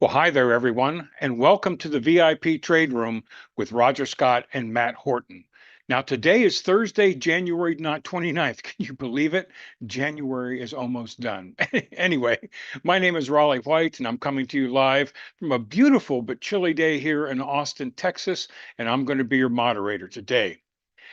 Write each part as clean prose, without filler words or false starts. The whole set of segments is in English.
Well, hi there, everyone, and welcome to the VIP Trade Room with Roger Scott and Matt Horton. Now, today is Thursday, January not 29th. Can you believe it? January is almost done. Anyway, my name is Raleigh White, and I'm coming to you live from a beautiful but chilly day here in Austin, Texas, and I'm going to be your moderator today.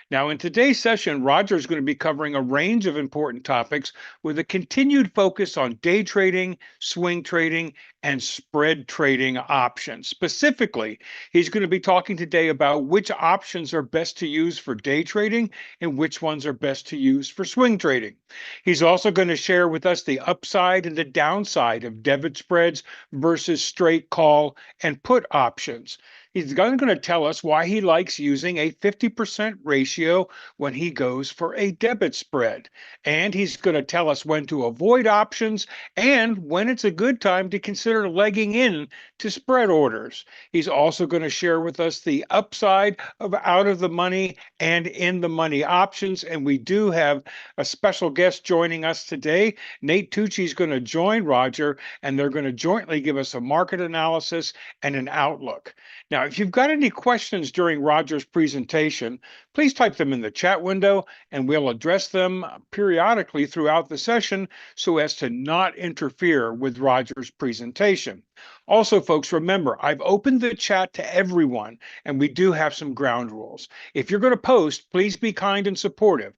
Now, in today's session, Roger is going to be covering a range of important topics with a continued focus on day trading, swing trading, and spread trading options. Specifically, he's going to be talking today about which options are best to use for day trading and which ones are best to use for swing trading. He's also going to share with us the upside and the downside of debit spreads versus straight call and put options. He's going to tell us why he likes using a 50% ratio when he goes for a debit spread. And he's going to tell us when to avoid options and when it's a good time to consider legging in to spread orders. He's also going to share with us the upside of out of the money and in the money options. And we do have a special guest joining us today. Nate Tucci is going to join Roger, and they're going to jointly give us a market analysis and an outlook. Now, if you've got any questions during Roger's presentation, please type them in the chat window and we'll address them periodically throughout the session so as to not interfere with Roger's presentation. Also, folks, remember, I've opened the chat to everyone and we do have some ground rules. If you're going to post, please be kind and supportive.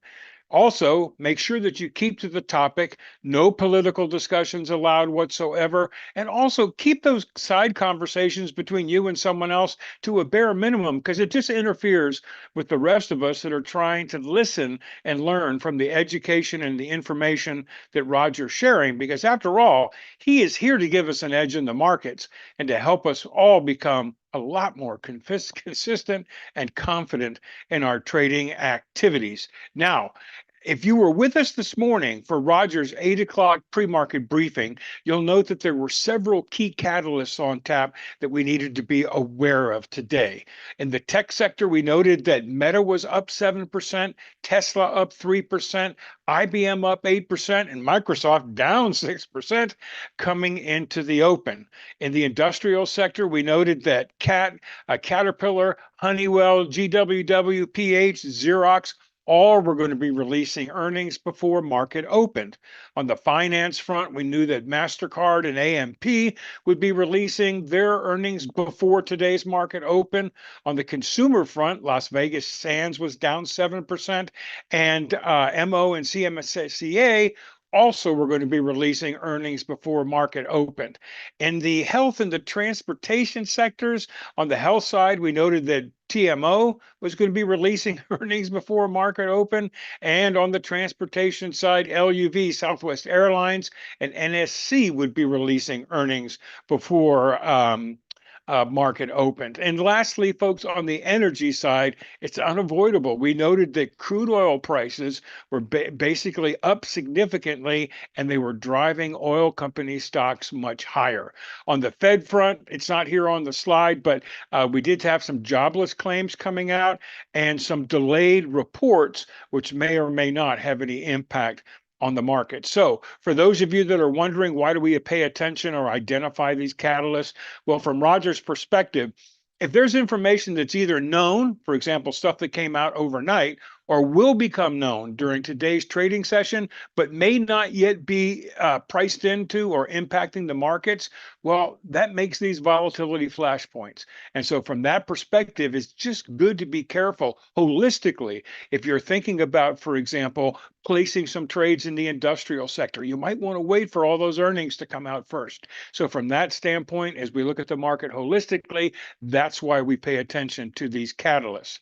Also, make sure that you keep to the topic, no political discussions allowed whatsoever, and also keep those side conversations between you and someone else to a bare minimum because it just interferes with the rest of us that are trying to listen and learn from the education and the information that Roger's sharing. Because after all, he is here to give us an edge in the markets and to help us all become a lot more consistent and confident in our trading activities. Now, if you were with us this morning for Roger's 8 o'clock pre-market briefing, you'll note that there were several key catalysts on tap that we needed to be aware of today. In the tech sector, we noted that Meta was up 7%, Tesla up 3%, IBM up 8%, and Microsoft down 6% coming into the open. In the industrial sector, we noted that Caterpillar, Honeywell, GWW, PH, Xerox, all were going to be releasing earnings before market opened. On the finance front, we knew that MasterCard and AMP would be releasing their earnings before today's market open. On the consumer front, Las Vegas Sands was down 7%, and MO and CMSCA also were going to be releasing earnings before market opened. In the health and the transportation sectors, on the health side, we noted that TMO was going to be releasing earnings before market open. And on the transportation side, LUV, Southwest Airlines, and NSC would be releasing earnings before market opened. And lastly, folks, on the energy side, it's unavoidable. We noted that crude oil prices were basically up significantly, and they were driving oil company stocks much higher. On the Fed front, it's not here on the slide, but we did have some jobless claims coming out and some delayed reports, which may or may not have any impact on the market. So for those of you that are wondering, why do we pay attention or identify these catalysts? Well, from Roger's perspective, if there's information that's either known, for example, stuff that came out overnight, or will become known during today's trading session, but may not yet be priced into or impacting the markets, well, that makes these volatility flashpoints. And so from that perspective, it's just good to be careful holistically. If you're thinking about, for example, placing some trades in the industrial sector, you might want to wait for all those earnings to come out first. So from that standpoint, as we look at the market holistically, that's why we pay attention to these catalysts.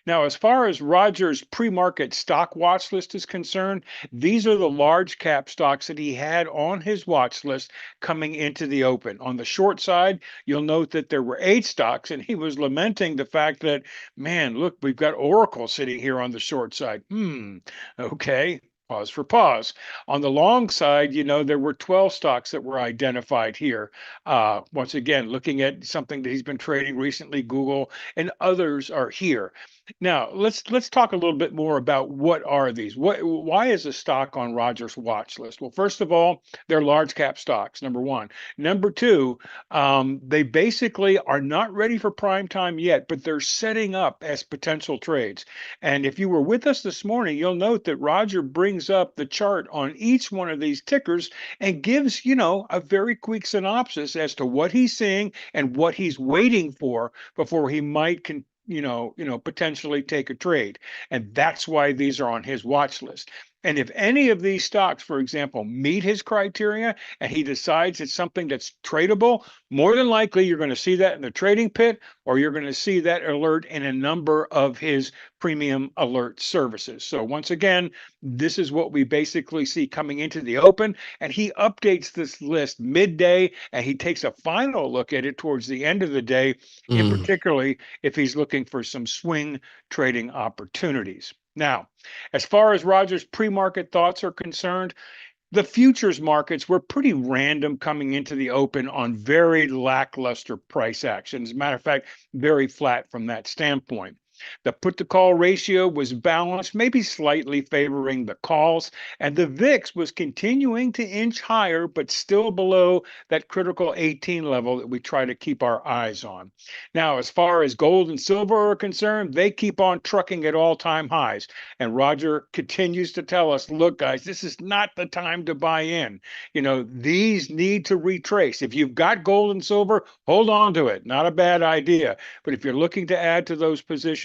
Now, as far as Roger's pre-market stock watch list is concerned, these are the large cap stocks that he had on his watch list coming into the open. On the short side, you'll note that there were 8 stocks, and he was lamenting the fact that, man, look, we've got Oracle sitting here on the short side. Okay. Pause for pause. On the long side, there were 12 stocks that were identified here. Once again, looking at something that he's been trading recently, Google and others are here. Now, let's talk a little bit more about what are these? Why is a stock on Rogers' watch list? Well, first of all, they're large cap stocks, number one. Number two, they basically are not ready for prime time yet, but they're setting up as potential trades. And if you were with us this morning, you'll note that Roger brings up the chart on each one of these tickers and gives, a very quick synopsis as to what he's seeing and what he's waiting for before he might potentially take a trade. And that's why these are on his watch list. And if any of these stocks, for example, meet his criteria and he decides it's something that's tradable, more than likely you're going to see that in the trading pit, or you're going to see that alert in a number of his premium alert services. So once again, this is what we basically see coming into the open, and he updates this list midday and he takes a final look at it towards the end of the day, in Mm, particularly if he's looking for some swing trading opportunities. Now, as far as Rogers' pre-market thoughts are concerned, the futures markets were pretty random coming into the open on very lackluster price action. As a matter of fact, very flat from that standpoint. The put to call ratio was balanced, maybe slightly favoring the calls, and the VIX was continuing to inch higher, but still below that critical 18 level that we try to keep our eyes on. Now, as far as gold and silver are concerned, they keep on trucking at all time highs. And Roger continues to tell us, look, guys, this is not the time to buy in. These need to retrace. If you've got gold and silver, hold on to it. Not a bad idea. But if you're looking to add to those positions,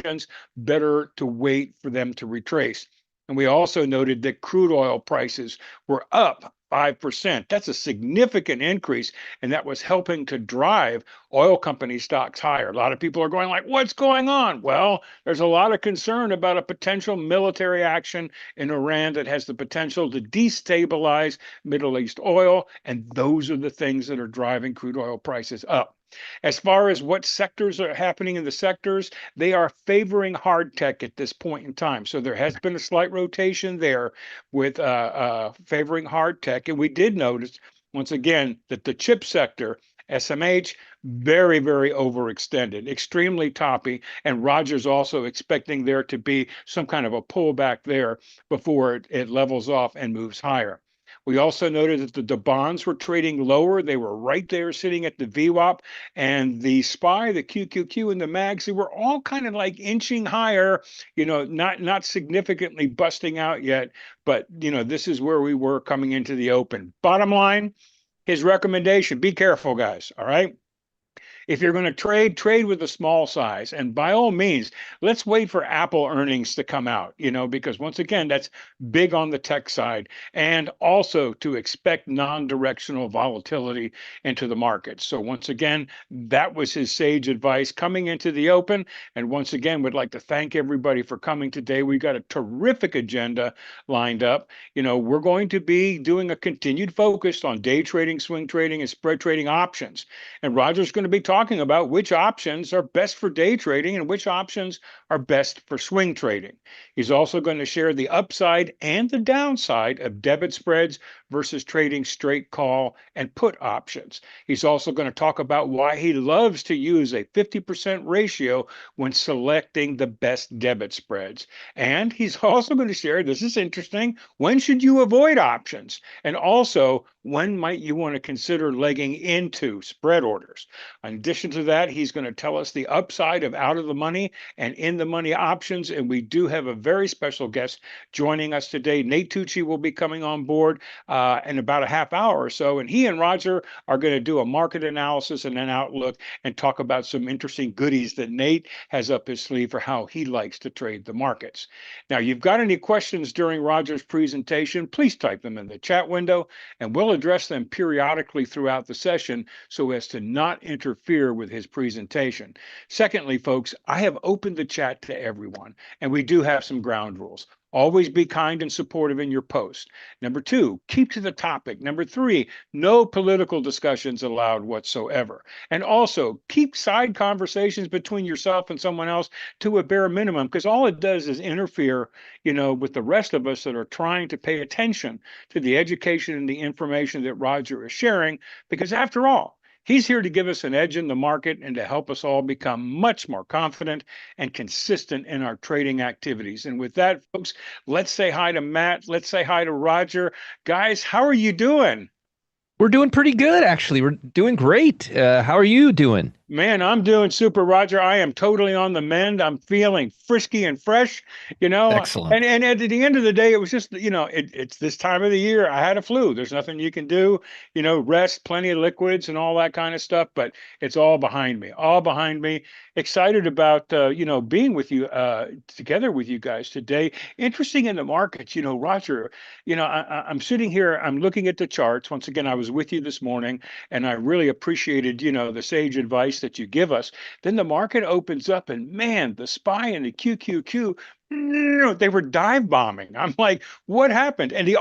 better to wait for them to retrace. And we also noted that crude oil prices were up 5%. That's a significant increase, and that was helping to drive oil company stocks higher. A lot of people are going like, what's going on? Well, there's a lot of concern about a potential military action in Iran that has the potential to destabilize Middle East oil, and those are the things that are driving crude oil prices up. As far as what sectors are happening in the sectors, they are favoring hard tech at this point in time. So there has been a slight rotation there with favoring hard tech. And we did notice, once again, that the chip sector, SMH, very, very overextended, extremely toppy. And Rogers also expecting there to be some kind of a pullback there before it levels off and moves higher. We also noted that the bonds were trading lower. They were right there sitting at the VWAP, and the SPY, the QQQ, and the MAGs, they were all kind of like inching higher, not significantly busting out yet, but this is where we were coming into the open. Bottom line, his recommendation, be careful, guys. All right. If you're going to trade with a small size. And by all means, let's wait for Apple earnings to come out, because once again, that's big on the tech side. And also to expect non-directional volatility into the market. So once again, that was his sage advice coming into the open. And once again, would like to thank everybody for coming today. We've got a terrific agenda lined up. We're going to be doing a continued focus on day trading, swing trading, and spread trading options. And Roger's going to be talking about which options are best for day trading and which options are best for swing trading. He's also going to share the upside and the downside of debit spreads versus trading straight call and put options. He's also going to talk about why he loves to use a 50% ratio when selecting the best debit spreads. And he's also going to share, this is interesting, when should you avoid options? And also, when might you want to consider legging into spread orders? In addition to that, he's going to tell us the upside of out of the money and in the money options. And we do have a very special guest joining us today. Nate Tucci will be coming on board in about a half hour or so. And he and Roger are going to do a market analysis and an outlook and talk about some interesting goodies that Nate has up his sleeve for how he likes to trade the markets. Now, you've got any questions during Roger's presentation, please type them in the chat window and we'll address them periodically throughout the session so as to not interfere interfere with his presentation. Secondly, folks, I have opened the chat to everyone, and we do have some ground rules. Always be kind and supportive in your post. Number two, keep to the topic. Number three, no political discussions allowed whatsoever. And also keep side conversations between yourself and someone else to a bare minimum, because all it does is interfere, with the rest of us that are trying to pay attention to the education and the information that Roger is sharing, because after all, he's here to give us an edge in the market and to help us all become much more confident and consistent in our trading activities. And with that, folks, let's say hi to Matt. Let's say hi to Roger. Guys, how are you doing? We're doing pretty good, actually. We're doing great. How are you doing? Man, I'm doing super, Roger. I am totally on the mend. I'm feeling frisky and fresh, Excellent. and at the end of the day, it was just, it's this time of the year. I had a flu. There's nothing you can do, rest, plenty of liquids and all that kind of stuff, but it's all behind me, all behind me. Excited about, being with you, together with you guys today. Interesting in the markets, Roger, I'm sitting here, I'm looking at the charts. Once again, I was with you this morning and I really appreciated, the sage advice that you give us. Then the market opens up and man, the SPY and the QQQ, they were dive bombing. I'm like, what happened? And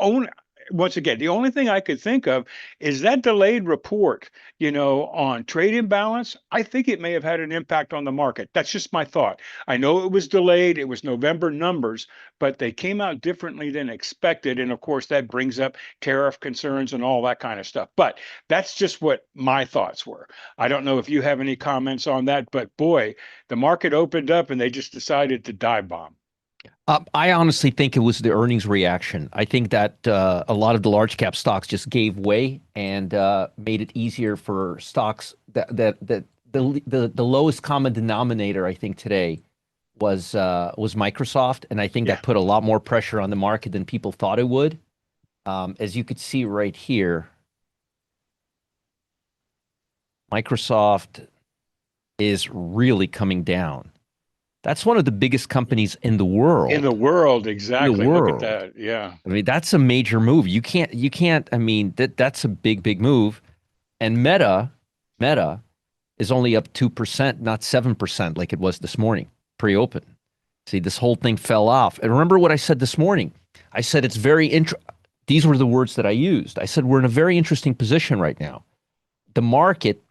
once again, the only thing I could think of is that delayed report, on trade imbalance. I think it may have had an impact on the market. That's just my thought. I know it was delayed. It was November numbers, but they came out differently than expected. And of course, that brings up tariff concerns and all that kind of stuff. But that's just what my thoughts were. I don't know if you have any comments on that, but boy, the market opened up and they just decided to dive bomb. I honestly think it was the earnings reaction. I think that a lot of the large cap stocks just gave way and made it easier for stocks that the lowest common denominator I think today was Microsoft, and I think Yeah. that put a lot more pressure on the market than people thought it would. As you could see right here, Microsoft is really coming down. That's one of the biggest companies in the world. In the world, In the exactly. Look at world. that. Yeah. I mean, that's a major move. You can't, I mean, that's a big move. And Meta is only up 2%, not 7% like it was this morning, pre-open. See, this whole thing fell off. And remember what I said this morning? I said it's these were the words that I used. I said we're in a very interesting position right now. The market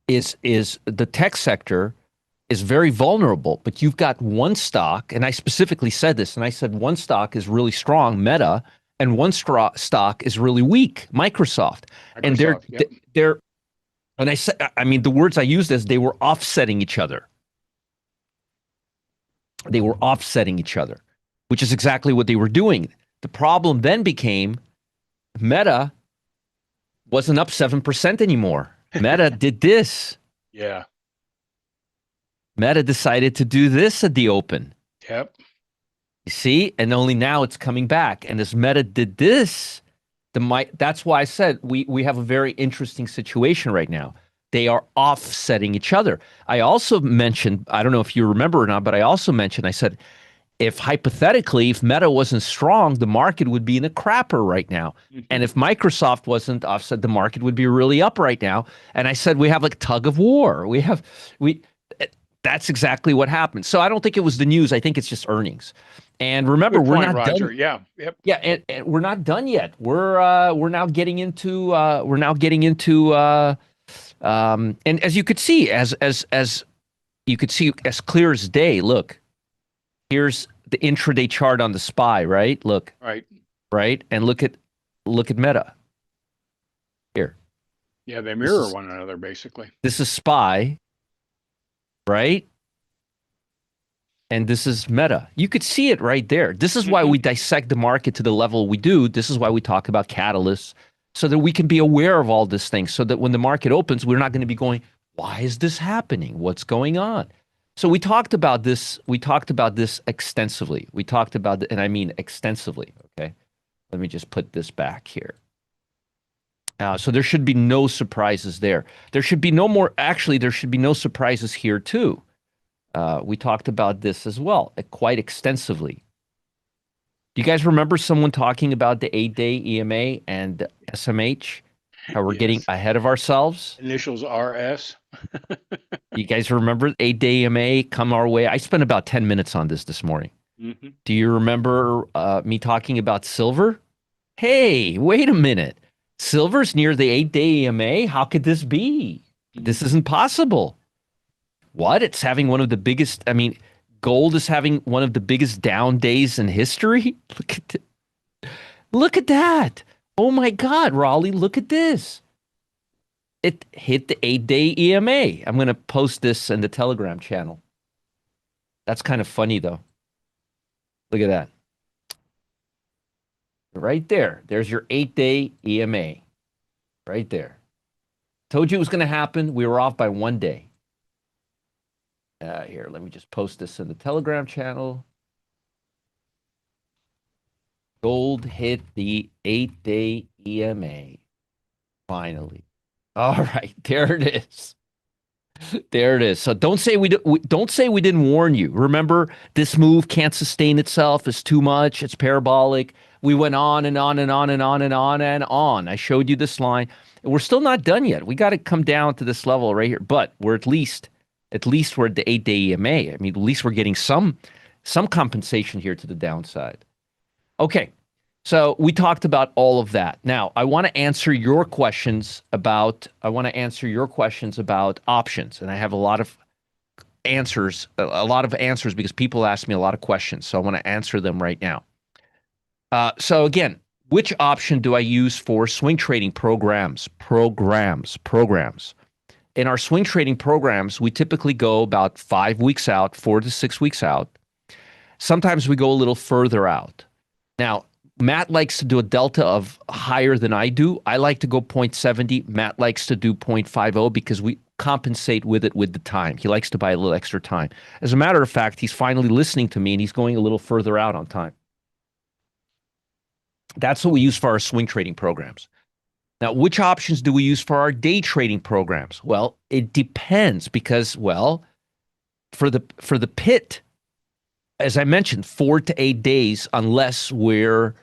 is the tech sector is very vulnerable, but you've got one stock, and I specifically said this, and I said one stock is really strong, Meta, and one stock is really weak, Microsoft. And Microsoft, they're, and I said, I mean, the words I used is they were offsetting each other. They were offsetting each other, which is exactly what they were doing. The problem then became Meta wasn't up 7% anymore. Meta did this. Yeah. Meta decided to do this at the open. Yep. You see? And only now it's coming back. And as Meta did this, that's why I said we have a very interesting situation right now. They are offsetting each other. I also mentioned, I don't know if you remember or not, but I said, if hypothetically, if Meta wasn't strong, the market would be in a crapper right now. And if Microsoft wasn't offset, the market would be really up right now. And I said, we have like tug of war. That's exactly what happened. So I don't think it was the news. I think it's just earnings. And remember, Good we're point, not Roger. done. Yeah. Yep. Yeah, and we're not done yet. We're now getting into and as you could see, as you could see as clear as day. Look, here's the intraday chart on the SPY. Right. Look. Right. And look at Meta. Here. Yeah, they mirror one another basically. This is SPY. Right? And this is Meta. You could see it right there. This is why we dissect the market to the level we do. This is why we talk about catalysts, so that we can be aware of all these things, so that when the market opens, we're not going to be going, why is this happening? What's going on? So we talked about this. We talked about this extensively. We talked about and I mean extensively. Okay. Let me just put this back here. So there should be no surprises there. There should be no more. Actually, there should be no surprises here too. We talked about this as well, quite extensively. Do you guys remember someone talking about the 8-day EMA and SMH? How we're getting Yes. ahead of ourselves. Initials RS. You guys remember 8-day EMA come our way? I spent about 10 minutes on this morning. Hmm. Do you remember me talking about silver? Hey, wait a minute. Silver's near the 8-day EMA? How could this be? This Hmm. isn't possible. What? It's having one of the biggest, I mean, gold is having one of the biggest down days in history. Look at that. Oh my God, Raleigh, look at this. It hit the 8-day EMA. I'm going to post this in the Telegram channel. That's kind of funny, though. Look at that. Right there. There's your 8-day EMA. Right there. Told you it was going to happen. We were off by 1 day. Here, let me just post this in the Telegram channel. Gold hit the 8-day EMA. Finally. All right, there it is. There it is. So don't say we didn't warn you. Remember, this move can't sustain itself. It's too much. It's parabolic. We went on and on and on and on and on and on. I showed you this line. We're still not done yet. We got to come down to this level right here. But we're at least we're at the 8-day EMA. I mean, at least we're getting some compensation here to the downside. Okay. So we talked about all of that. Now, I want to answer your questions about options, and I have a lot of answers because people ask me a lot of questions. So I want to answer them right now. So again, which option do I use for swing trading programs? Programs. In our swing trading programs, we typically go about 5 weeks out, 4 to 6 weeks out. Sometimes we go a little further out. Now, Matt likes to do a delta of higher than I do. I like to go 0.70. Matt likes to do 0.50 because we compensate with it with the time. He likes to buy a little extra time. As a matter of fact, he's finally listening to me and he's going a little further out on time. That's what we use for our swing trading programs. Now, which options do we use for our day trading programs? Well, it depends because, well, for the pit, as I mentioned, 4 to 8 days unless we're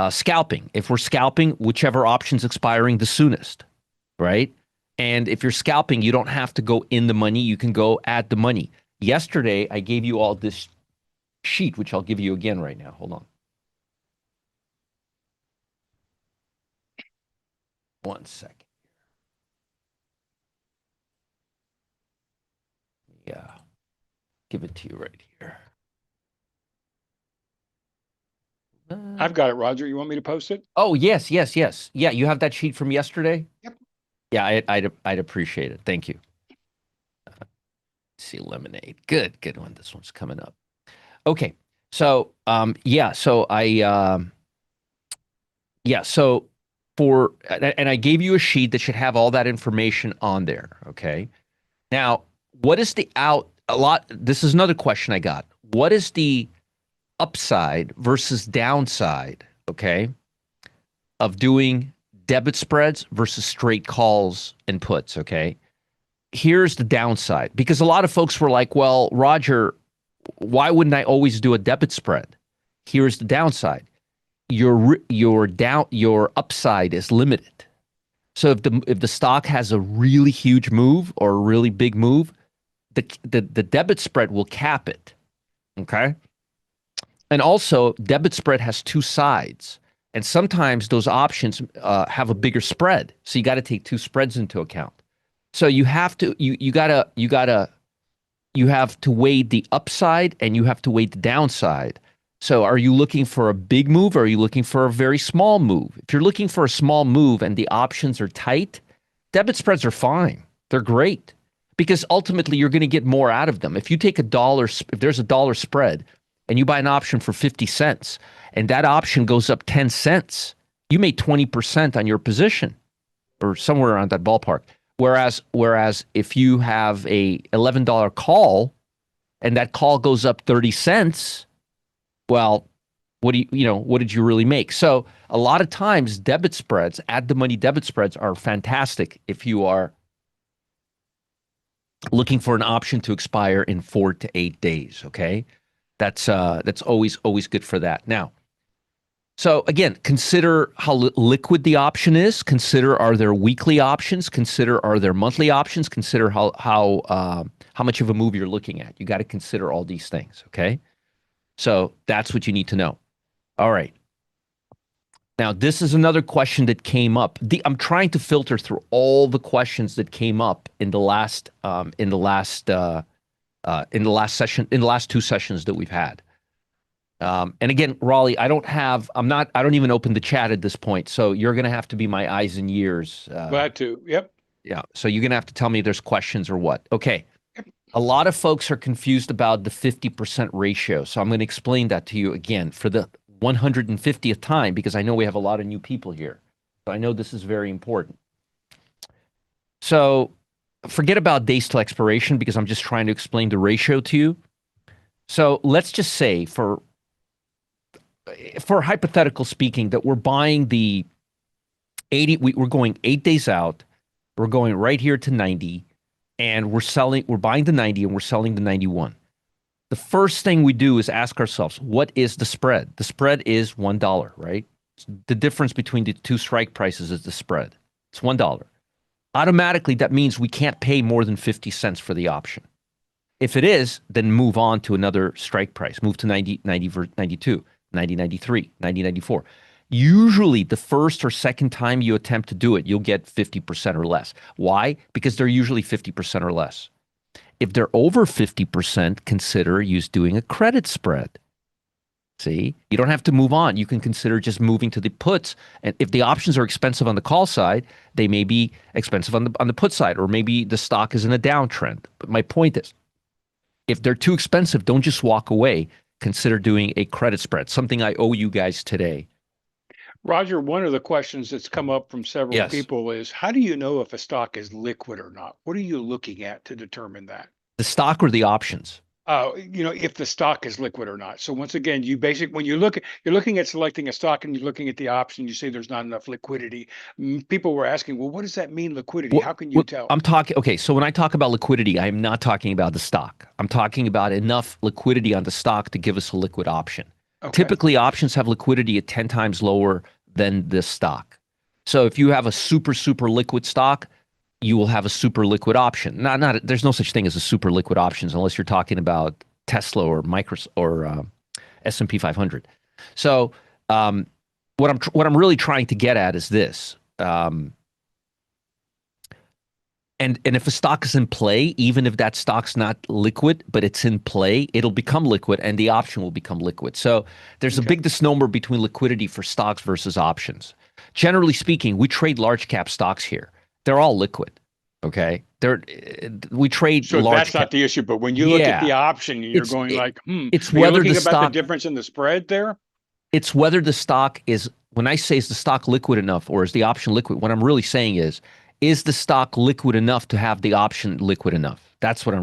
scalping. If we're scalping, whichever option's expiring the soonest, right? And if you're scalping, you don't have to go in the money. You can go at the money. Yesterday, I gave you all this sheet, which I'll give you again right now. Hold on. 1 second. Yeah, give it to you right here. I've got it, Roger. You want me to post it? Oh, yes. Yeah, you have that sheet from yesterday? Yep. Yeah, I'd appreciate it. Thank you. See, lemonade. Good one. This one's coming up. Okay. So, so for, and I gave you a sheet that should have all that information on there. Okay. Now, what is this is another question I got. What is the upside versus downside, okay, of doing debit spreads versus straight calls and puts, okay? Here's the downside, because a lot of folks were like, well, Roger, why wouldn't I always do a debit spread? Here's the downside. Your upside is limited. So if the stock has a really huge move or a really big move, the debit spread will cap it. Okay? And also, debit spread has two sides. And sometimes those options have a bigger spread. So you got to take two spreads into account. So you have to weigh the upside and you have to weigh the downside. So are you looking for a big move or are you looking for a very small move? If you're looking for a small move and the options are tight, debit spreads are fine. They're great because ultimately you're going to get more out of them. If you take if there's a dollar spread and you buy an option for 50 cents and that option goes up 10 cents, you made 20% on your position or somewhere around that ballpark. Whereas if you have a $11 call and that call goes up 30 cents, well, what did you really make? So a lot of times debit spreads, at the money debit spreads are fantastic if you are looking for an option to expire in 4 to 8 days, okay? That's always good for that. Now, So again, consider how liquid the option is. Consider, are there weekly options? Consider, are there monthly options? Consider how much of a move you're looking at. You got to consider all these things. Okay, so that's what you need to know. All right. Now, this is another question that came up. I'm trying to filter through all the questions that came up in the last session, in the last two sessions that we've had. And again, Raleigh, I don't even open the chat at this point. So you're going to have to be my eyes and ears. Glad to. Yep. Yeah. So you're going to have to tell me if there's questions or what. Okay. A lot of folks are confused about the 50% ratio. So I'm going to explain that to you again for the 150th time, because I know we have a lot of new people here. So I know this is very important. So forget about days till expiration, because I'm just trying to explain the ratio to you. So let's just say, for hypothetical speaking, that we're buying the 80, we're going 8 days out, we're going right here to 90, and we're buying the 90 and we're selling the 91. The first thing we do is ask ourselves, what is the spread? The spread is $1, right? The difference between the two strike prices is the spread. It's $1. Automatically, that means we can't pay more than 50 cents for the option. If it is, then move on to another strike price. Move to 90, 92, 90, 93, 90, 94. Usually, the first or second time you attempt to do it, you'll get 50% or less. Why? Because they're usually 50% or less. If they're over 50%, consider doing a credit spread. See, you don't have to move on. You can consider just moving to the puts. And if the options are expensive on the call side, they may be expensive on the put side, or maybe the stock is in a downtrend. But my point is, if they're too expensive, don't just walk away. Consider doing a credit spread, something I owe you guys today. Roger, one of the questions that's come up from several Yes. people is, how do you know if a stock is liquid or not? What are you looking at to determine that? The stock or the options? If the stock is liquid or not. So once again, when you're looking at selecting a stock and you're looking at the option, you say there's not enough liquidity. People were asking, well, what does that mean, liquidity? How can you tell? I'm talking, okay, so when I talk about liquidity, I'm not talking about the stock. I'm talking about enough liquidity on the stock to give us a liquid option. Okay. Typically, options have liquidity at 10 times lower than the stock. So if you have a super, super liquid stock, you will have a super liquid option. There's no such thing as a super liquid options unless you're talking about Tesla or Microsoft or S&P 500. So what I'm really trying to get at is this. And if a stock is in play, even if that stock's not liquid, but it's in play, it'll become liquid and the option will become liquid. So there's a big misnomer between liquidity for stocks versus options. Generally speaking, we trade large cap stocks here. They're all liquid. Okay. We trade So large that's cap. not the issue, but when you look at Yeah. the option, you're going It, like, it's are you whether the looking about the stock, difference in the spread there? it's whether the stock is, when I say is the stock liquid enough or is the option liquid, what I'm really saying is the stock liquid enough to have the option liquid enough? That's what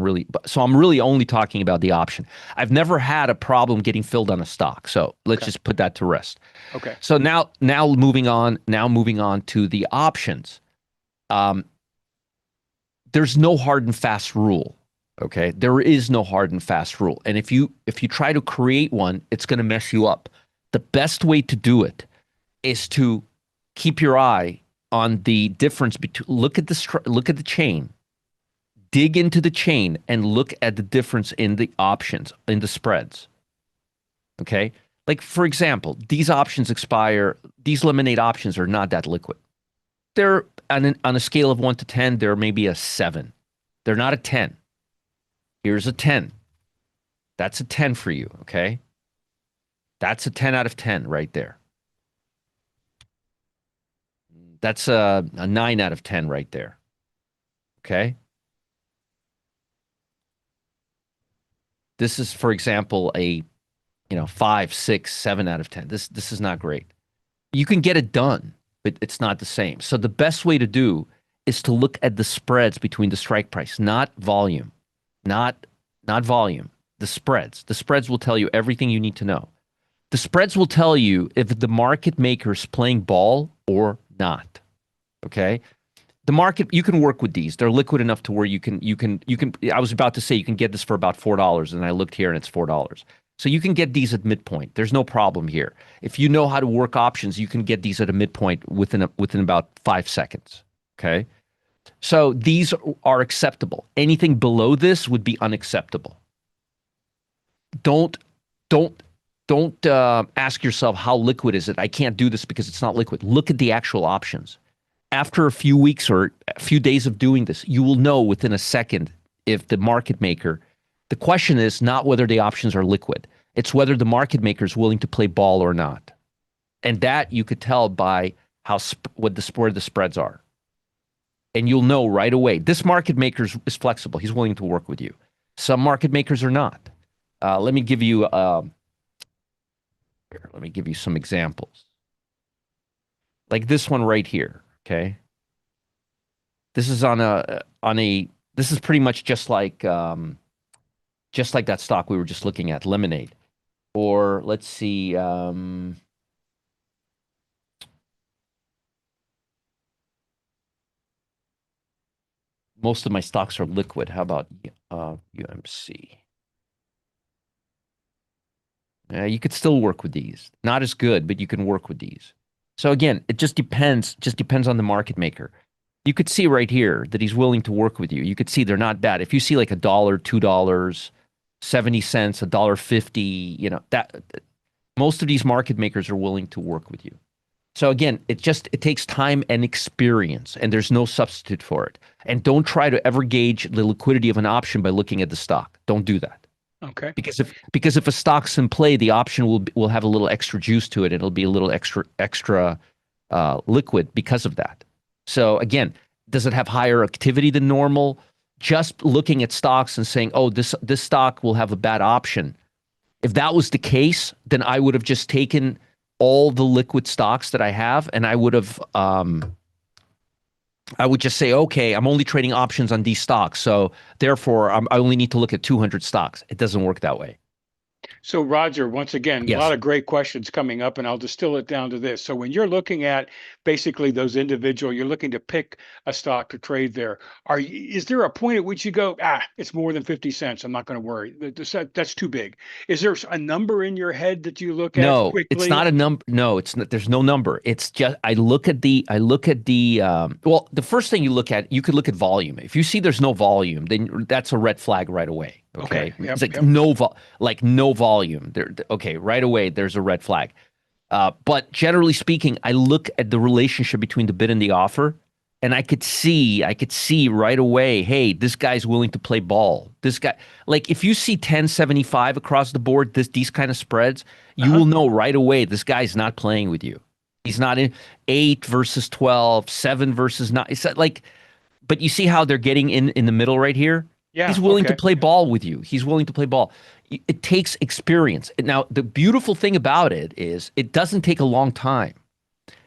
so I'm really only talking about the option. I've never had a problem getting filled on a stock. So let's just put that to rest. Okay. So now moving on to the options. There's no hard and fast rule. Okay. There is no hard and fast rule. And if you try to create one, it's going to mess you up. The best way to do it is to keep your eye on the difference between, look at the chain, dig into the chain and look at the difference in the options, in the spreads. Okay. Like, for example, these lemonade options are not that liquid. They're on a scale of 1 to 10, they're maybe a 7. They're not a 10. Here's a 10. That's a 10 for you. Okay. That's a 10 out of 10 right there. That's a 9 out of 10 right there. Okay. This is, for example, a 5, 6, 7 out of 10. This is not great. You can get it done, but it's not the same. So the best way to do is to look at the spreads between the strike price, not volume, not volume. The spreads. The spreads will tell you everything you need to know. The spreads will tell you if the market maker is playing ball or not. Okay. The market, you can work with these. They're liquid enough to where you can, I was about to say you can get this for about $4, and I looked here and it's $4. So you can get these at midpoint. There's no problem here. If you know how to work options, you can get these at a midpoint within about 5 seconds. Okay. So these are acceptable. Anything below this would be unacceptable. Don't don't don't ask yourself how liquid is it. I can't do this because it's not liquid. Look at the actual options. After a few weeks or a few days of doing this, you will know within a second if the market maker. The question is not whether the options are liquid. It's whether the market maker is willing to play ball or not. And that you could tell by where the spreads are. And you'll know right away. This market maker is flexible. He's willing to work with you. Some market makers are not. Let me give you some examples. Like this one right here. Okay. This is this is pretty much just like that stock we were just looking at, Lemonade. Or let's see, most of my stocks are liquid. How about UMC? You could still work with these. Not as good, but you can work with these. So again, it just depends on the market maker. You could see right here that he's willing to work with you. You could see they're not bad. If you see like $1, $2, 70 cents, $1.50, that most of these market makers are willing to work with you. So again, it takes time and experience, and there's no substitute for it. And don't try to ever gauge the liquidity of an option by looking at the stock. Don't do that. Okay. Because if a stock's in play, the option will have a little extra juice to it. It'll be a little extra liquid because of that. So again, does it have higher activity than normal? Just looking at stocks and saying, "Oh, this stock will have a bad option." If that was the case, then I would have just taken all the liquid stocks that I have, and I would just say, okay, I'm only trading options on these stocks, so therefore I only need to look at 200 stocks. It doesn't work that way. So, Roger, once again, a Yes. lot of great questions coming up, and I'll distill it down to this. So, when you're looking at basically those individual, you're looking to pick a stock to trade there. Is there a point at which you go, it's more than 50 cents. I'm not going to worry. That's too big. Is there a number in your head that you look at No, it's quickly? not a number. No, it's not. There's no number. It's just I look at the. Well, the first thing you could look at volume. If you see there's no volume, then that's a red flag right away. Okay, Yep, it's like yep. no volume. Okay, right away there's a red flag. But generally speaking, I look at the relationship between the bid and the offer, and I could see right away, hey, this guy's willing to play ball. This guy, like if you see 10.75 across the board, these kind of spreads, you will know right away this guy's not playing with you. He's not in 8 versus 12, 7 versus 9. It's like, but you see how they're getting in the middle right here? Yeah. He's willing to Okay. play ball with you. He's willing to play ball. It takes experience. Now, the beautiful thing about it is it doesn't take a long time.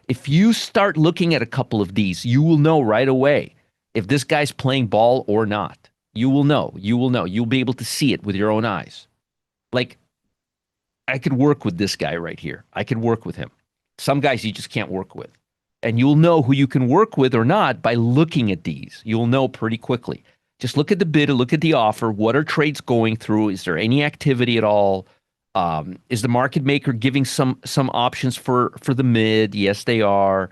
If you start looking at a couple of these, you will know right away if this guy's playing ball or not. You will know. You will know. You'll be able to see it with your own eyes. Like, I could work with this guy right here. I could work with him. Some guys you just can't work with. And you'll know who you can work with or not by looking at these. You'll know pretty quickly. Just look at the bid, look at the offer. What are trades going through? Is there any activity at all? Is the market maker giving some options for the mid? Yes, they are.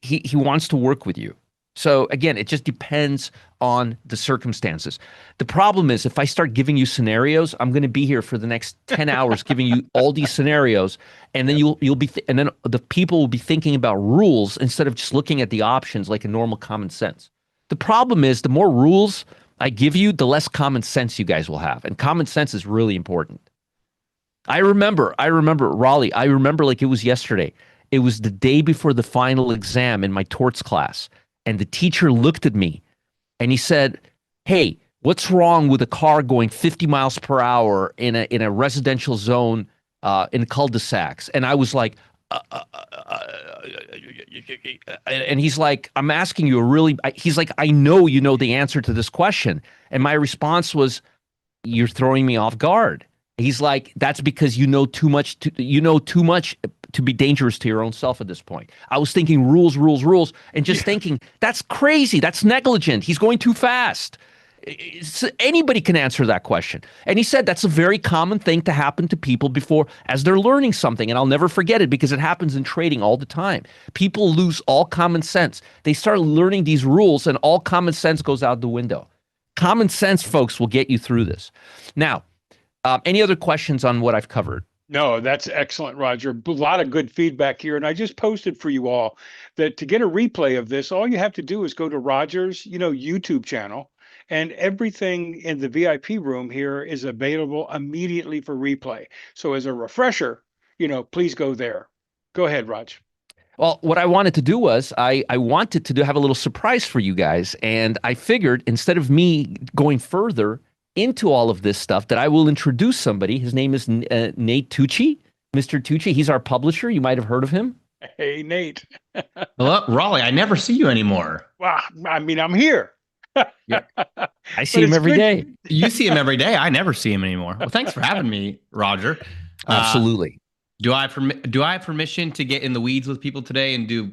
He wants to work with you. So again, it just depends on the circumstances. The problem is if I start giving you scenarios, I'm going to be here for the next 10 hours giving you all these scenarios, and then you'll be and then the people will be thinking about rules instead of just looking at the options like a normal common sense. The problem is the more rules I give you, the less common sense you guys will have. And common sense is really important. I remember, Raleigh, I remember like it was yesterday. It was the day before the final exam in my torts class. And the teacher looked at me and he said, "Hey, what's wrong with a car going 50 miles per hour in a residential zone in cul-de-sacs?" And I was like, and he's like, "I'm asking you a really," he's like, "I know you know the answer to this question." And my response was, "You're throwing me off guard." He's like, "That's because you know too much to be dangerous to your own self at this point." I was thinking rules, and just thinking, that's crazy. That's negligent. He's going too fast. Anybody can answer that question. And he said that's a very common thing to happen to people before as they're learning something. And I'll never forget it because it happens in trading all the time. People lose all common sense. They start learning these rules and all common sense goes out the window. Common sense, folks, will get you through this. Now, any other questions on what I've covered? No, that's excellent, Roger. A lot of good feedback here. And I just posted for you all that to get a replay of this, all you have to do is go to Roger's, YouTube channel, and everything in the VIP room here is available immediately for replay. So as a refresher, please go there. Go ahead, Raj. Well, what I wanted to do was I wanted to have a little surprise for you guys. And I figured instead of me going further into all of this stuff, that I will introduce somebody. His name is Nate Tucci, Mr. Tucci. He's our publisher. You might have heard of him. Hey, Nate. Well, Raleigh, I never see you anymore. Well, I mean, I'm here. Yeah. I see him every day. You see him every day. I never see him anymore. Well, thanks for having me, Roger. Absolutely. Do I have permission to get in the weeds with people today and do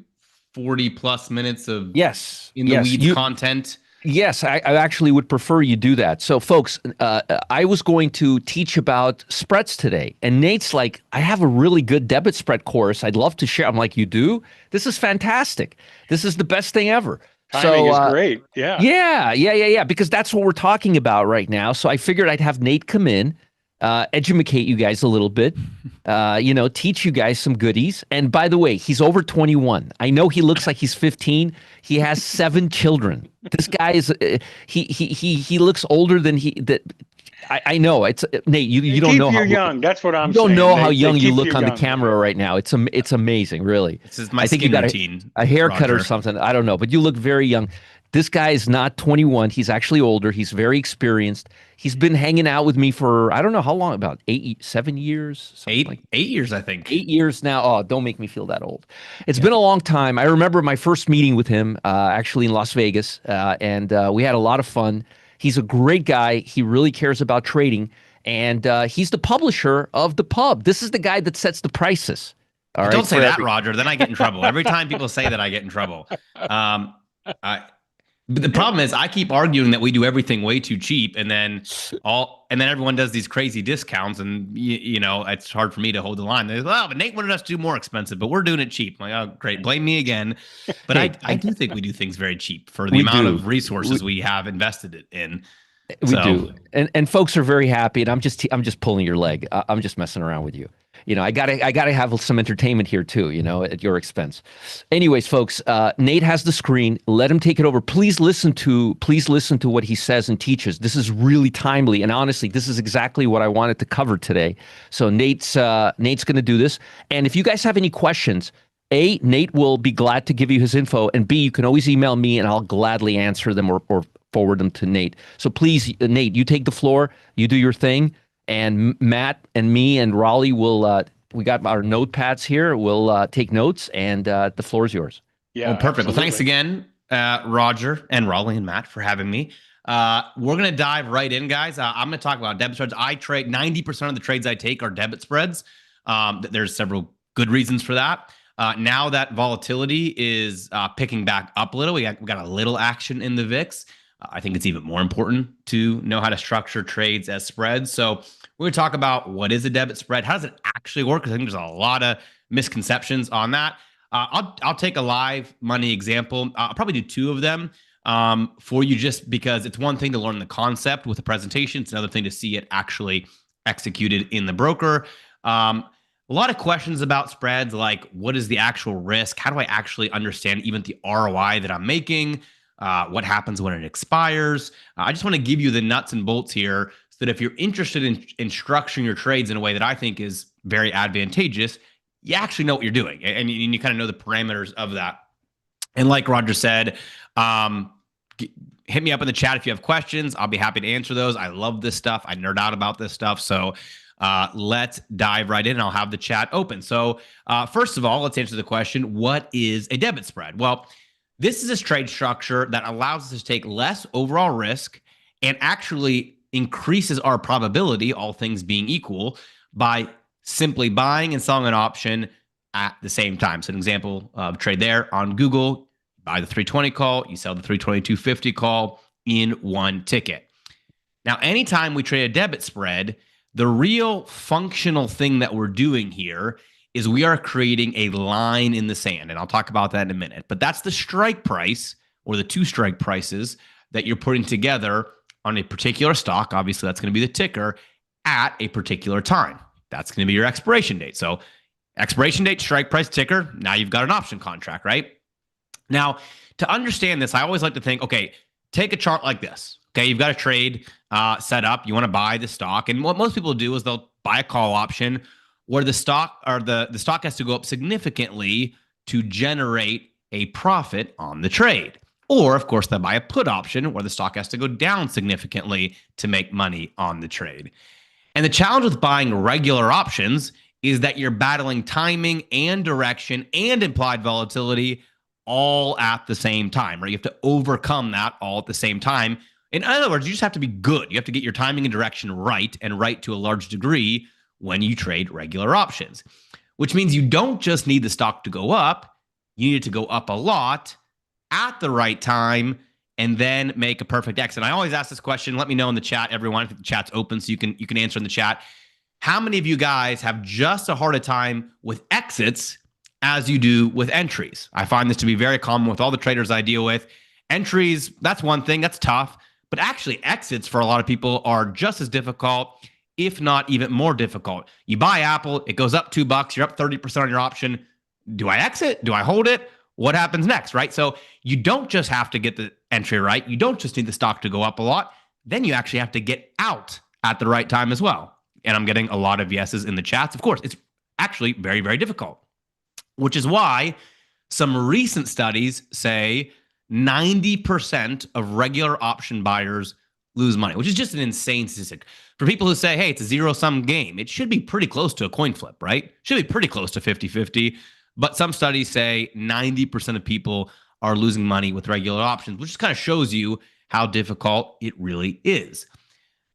40 plus minutes of in the weeds content? Yes, I actually would prefer you do that. So, folks, I was going to teach about spreads today, and Nate's like, I have a really good debit spread course. I'd love to share. I'm like, you do? This is fantastic. This is the best thing ever. Timing is great. Yeah. Yeah. Because that's what we're talking about right now. So I figured I'd have Nate come in, educate you guys a little bit, teach you guys some goodies. And by the way, he's over 21. I know he looks like he's 15. He has 7 children. This guy is he looks older than I know. It's Nate. You don't know how young. That's what I'm. You don't saying. know how young you look on the camera right now. It's amazing, really. This is my skin routine. A haircut or something. I don't know, but you look very young. This guy is not 21. He's actually older. He's very experienced. He's been hanging out with me for I don't know how long. About 7 years. 8 years, I think. 8 years now. Oh, don't make me feel that old. It's been a long time. I remember my first meeting with him, actually in Las Vegas, and we had a lot of fun. He's a great guy. He really cares about trading, and he's the publisher of The Pub. This is the guy that sets the prices. All right, don't say that, Roger. Then I get in trouble. Every time people say that, I get in trouble. But the problem is I keep arguing that we do everything way too cheap, and then everyone does these crazy discounts, and it's hard for me to hold the line. They're like, oh, but Nate wanted us to do more expensive, but we're doing it cheap. I'm like, oh, great, blame me again. But I do think we do things very cheap for the amount of resources we have invested it in. We do, and folks are very happy. And I'm just pulling your leg. I'm just messing around with you. I gotta have some entertainment here too, at your expense. Anyways, folks, Nate has the screen. Let him take it over. Please listen to what he says and teaches. This is really timely, and honestly, this is exactly what I wanted to cover today. So Nate's going to do this. And if you guys have any questions, A, Nate will be glad to give you his info, and B, you can always email me, and I'll gladly answer them or forward them to Nate. So please, Nate, you take the floor. You do your thing. And Matt and me and Raleigh will, we got our notepads here. We'll take notes, and the floor is yours. Yeah, well, perfect. Absolutely. Well, thanks again, Roger and Raleigh and Matt for having me. We're going to dive right in, guys. I'm going to talk about debit spreads. I trade 90% of the trades I take are debit spreads. There's several good reasons for that. Now that volatility is picking back up a little, we got a little action in the VIX. I think it's even more important to know how to structure trades as spreads. So we're going to talk about what is a debit spread. How does it actually work? Because I think there's a lot of misconceptions on that. I'll take a live money example. I'll probably do 2 of them for you, just because it's one thing to learn the concept with a presentation. It's another thing to see it actually executed in the broker. A lot of questions about spreads, like what is the actual risk? How do I actually understand even the ROI that I'm making? What happens when it expires? I just want to give you the nuts and bolts here so that if you're interested in structuring your trades in a way that I think is very advantageous, you actually know what you're doing, and you kind of know the parameters of that. And like Roger said, hit me up in the chat if you have questions. I'll be happy to answer those. I love this stuff. I nerd out about this stuff. So let's dive right in, and I'll have the chat open. So first of all, let's answer the question, what is a debit spread? Well, this is a trade structure that allows us to take less overall risk and actually increases our probability, all things being equal, by simply buying and selling an option at the same time. So an example of trade there on Google, buy the 320 call, you sell the 322.50 call, in one ticket. Now, anytime we trade a debit spread, the real functional thing that we're doing here is we are creating a line in the sand. And I'll talk about that in a minute. But that's the strike price or the two strike prices that you're putting together on a particular stock. Obviously, that's going to be the ticker at a particular time. That's going to be your expiration date. So expiration date, strike price, ticker. Now you've got an option contract, right? Now, to understand this, I always like to think, okay, take a chart like this. Okay, you've got a trade set up. You want to buy the stock. And what most people do is they'll buy a call option where the stock or the stock has to go up significantly to generate a profit on the trade. Or, of course, they'll buy a put option where the stock has to go down significantly to make money on the trade. And the challenge with buying regular options is that you're battling timing and direction and implied volatility all at the same time, right? You have to overcome that all at the same time. In other words, you just have to be good. You have to get your timing and direction right, and right to a large degree when you trade regular options, which means you don't just need the stock to go up, you need it to go up a lot at the right time and then make a perfect exit. And I always ask this question. Let me know in the chat, everyone, if the chat's open so you can answer in the chat. How many of you guys have just as hard a time with exits as you do with entries? I find this to be very common with all the traders I deal with. Entries, that's one thing, that's tough. But actually, exits for a lot of people are just as difficult, if not even more difficult. You buy Apple, it goes up $2, you're up 30% on your option. Do I exit? Do I hold it? What happens next, right? So you don't just have to get the entry right. You don't just need the stock to go up a lot. Then you actually have to get out at the right time as well. And I'm getting a lot of yeses in the chats. Of course, it's actually very, very difficult, which is why some recent studies say 90% of regular option buyers lose money, which is just an insane statistic. For people who say, hey, it's a zero-sum game, it should be pretty close to a coin flip, right? Should be pretty close to 50-50. But some studies say 90% of people are losing money with regular options, which just kind of shows you how difficult it really is.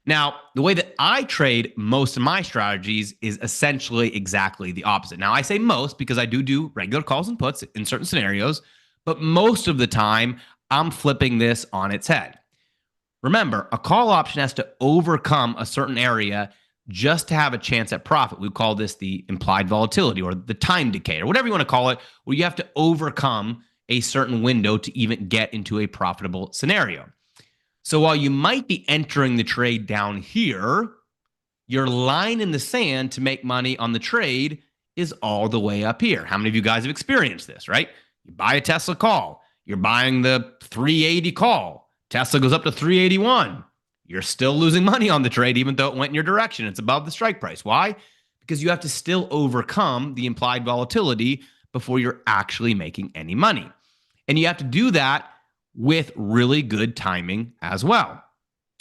Now, the way that I trade most of my strategies is essentially exactly the opposite. Now, I say most because I do regular calls and puts in certain scenarios, but most of the time, I'm flipping this on its head. Remember, a call option has to overcome a certain area just to have a chance at profit. We call this the implied volatility or the time decay or whatever you want to call it, where you have to overcome a certain window to even get into a profitable scenario. So while you might be entering the trade down here, your line in the sand to make money on the trade is all the way up here. How many of you guys have experienced this, right? You buy a Tesla call, you're buying the 380 call. Tesla goes up to 381. You're still losing money on the trade, even though it went in your direction. It's above the strike price. Why? Because you have to still overcome the implied volatility before you're actually making any money. And you have to do that with really good timing as well.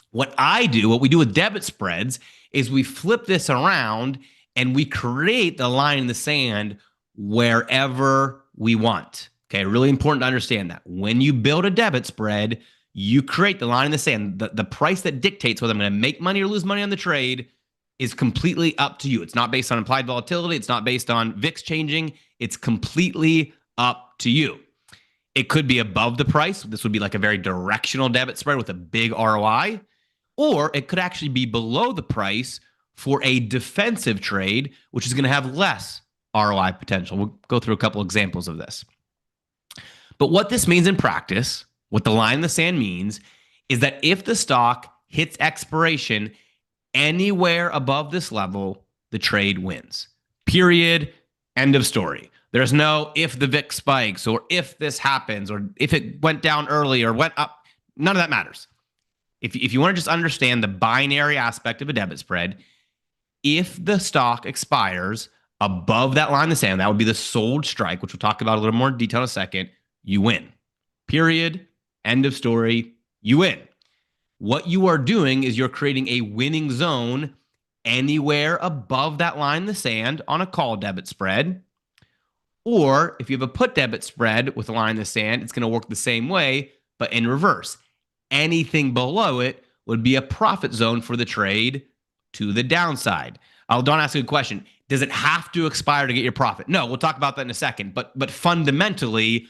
What we do with debit spreads is we flip this around and we create the line in the sand wherever we want. Okay, really important to understand that. When you build a debit spread, you create the line in the sand. The price that dictates whether I'm going to make money or lose money on the trade is completely up to you. It's not based on implied volatility. It's not based on VIX changing. It's completely up to you. It could be above the price. This would be like a very directional debit spread with a big ROI. Or it could actually be below the price for a defensive trade, which is going to have less ROI potential. We'll go through a couple examples of this. But what this means in practice, what the line in the sand means, is that if the stock hits expiration anywhere above this level, the trade wins. Period. End of story. There's no if the VIX spikes or if this happens or if it went down early or went up. None of that matters. If you want to just understand the binary aspect of a debit spread, if the stock expires above that line in the sand, that would be the sold strike, which we'll talk about a little more in detail in a second, you win. Period. End of story. You win. What you are doing is you're creating a winning zone anywhere above that line in the sand on a call debit spread. Or if you have a put debit spread with a line in the sand, it's going to work the same way, but in reverse. Anything below it would be a profit zone for the trade to the downside. Don't ask a good question. Does it have to expire to get your profit? No, we'll talk about that in a second. But fundamentally,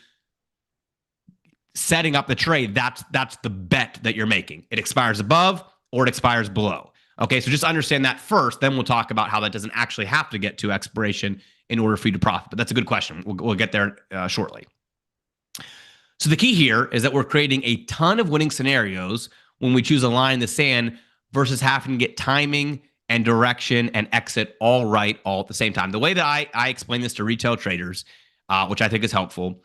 setting up the trade, that's the bet that you're making. It expires above or it expires below. Okay, so just understand that first, then we'll talk about how that doesn't actually have to get to expiration in order for you to profit. But that's a good question. We'll get there shortly. So the key here is that we're creating a ton of winning scenarios when we choose a line in the sand versus having to get timing and direction and exit all right all at the same time. The way that I explain this to retail traders, which I think is helpful,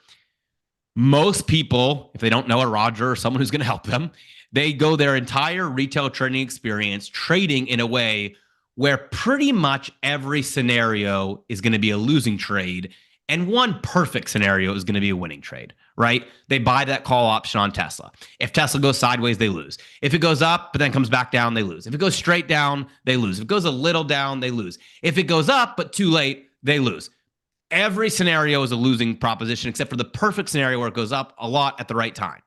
most people, if they don't know a Roger or someone who's going to help them, they go their entire retail trading experience trading in a way where pretty much every scenario is going to be a losing trade and one perfect scenario is going to be a winning trade, right? They buy that call option on Tesla. If Tesla goes sideways, they lose. If it goes up but then comes back down, they lose. If it goes straight down, they lose. If it goes a little down, they lose. If it goes up but too late, they lose. Every scenario is a losing proposition except for the perfect scenario where it goes up a lot at the right time.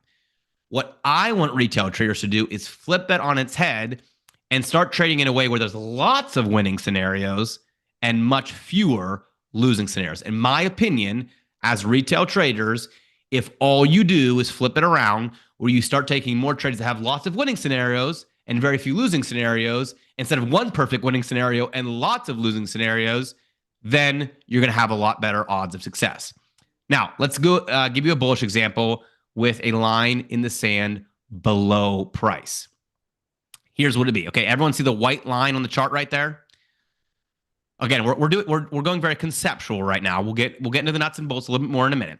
What I want retail traders to do is flip that on its head and start trading in a way where there's lots of winning scenarios and much fewer losing scenarios. In my opinion, as retail traders, if all you do is flip it around where you start taking more trades that have lots of winning scenarios and very few losing scenarios instead of one perfect winning scenario and lots of losing scenarios, then you're going to have a lot better odds of success. Now, let's go give you a bullish example with a line in the sand below price. Here's what it'd be. Okay, everyone see the white line on the chart right there? Again, we're going very conceptual right now. We'll get into the nuts and bolts a little bit more in a minute.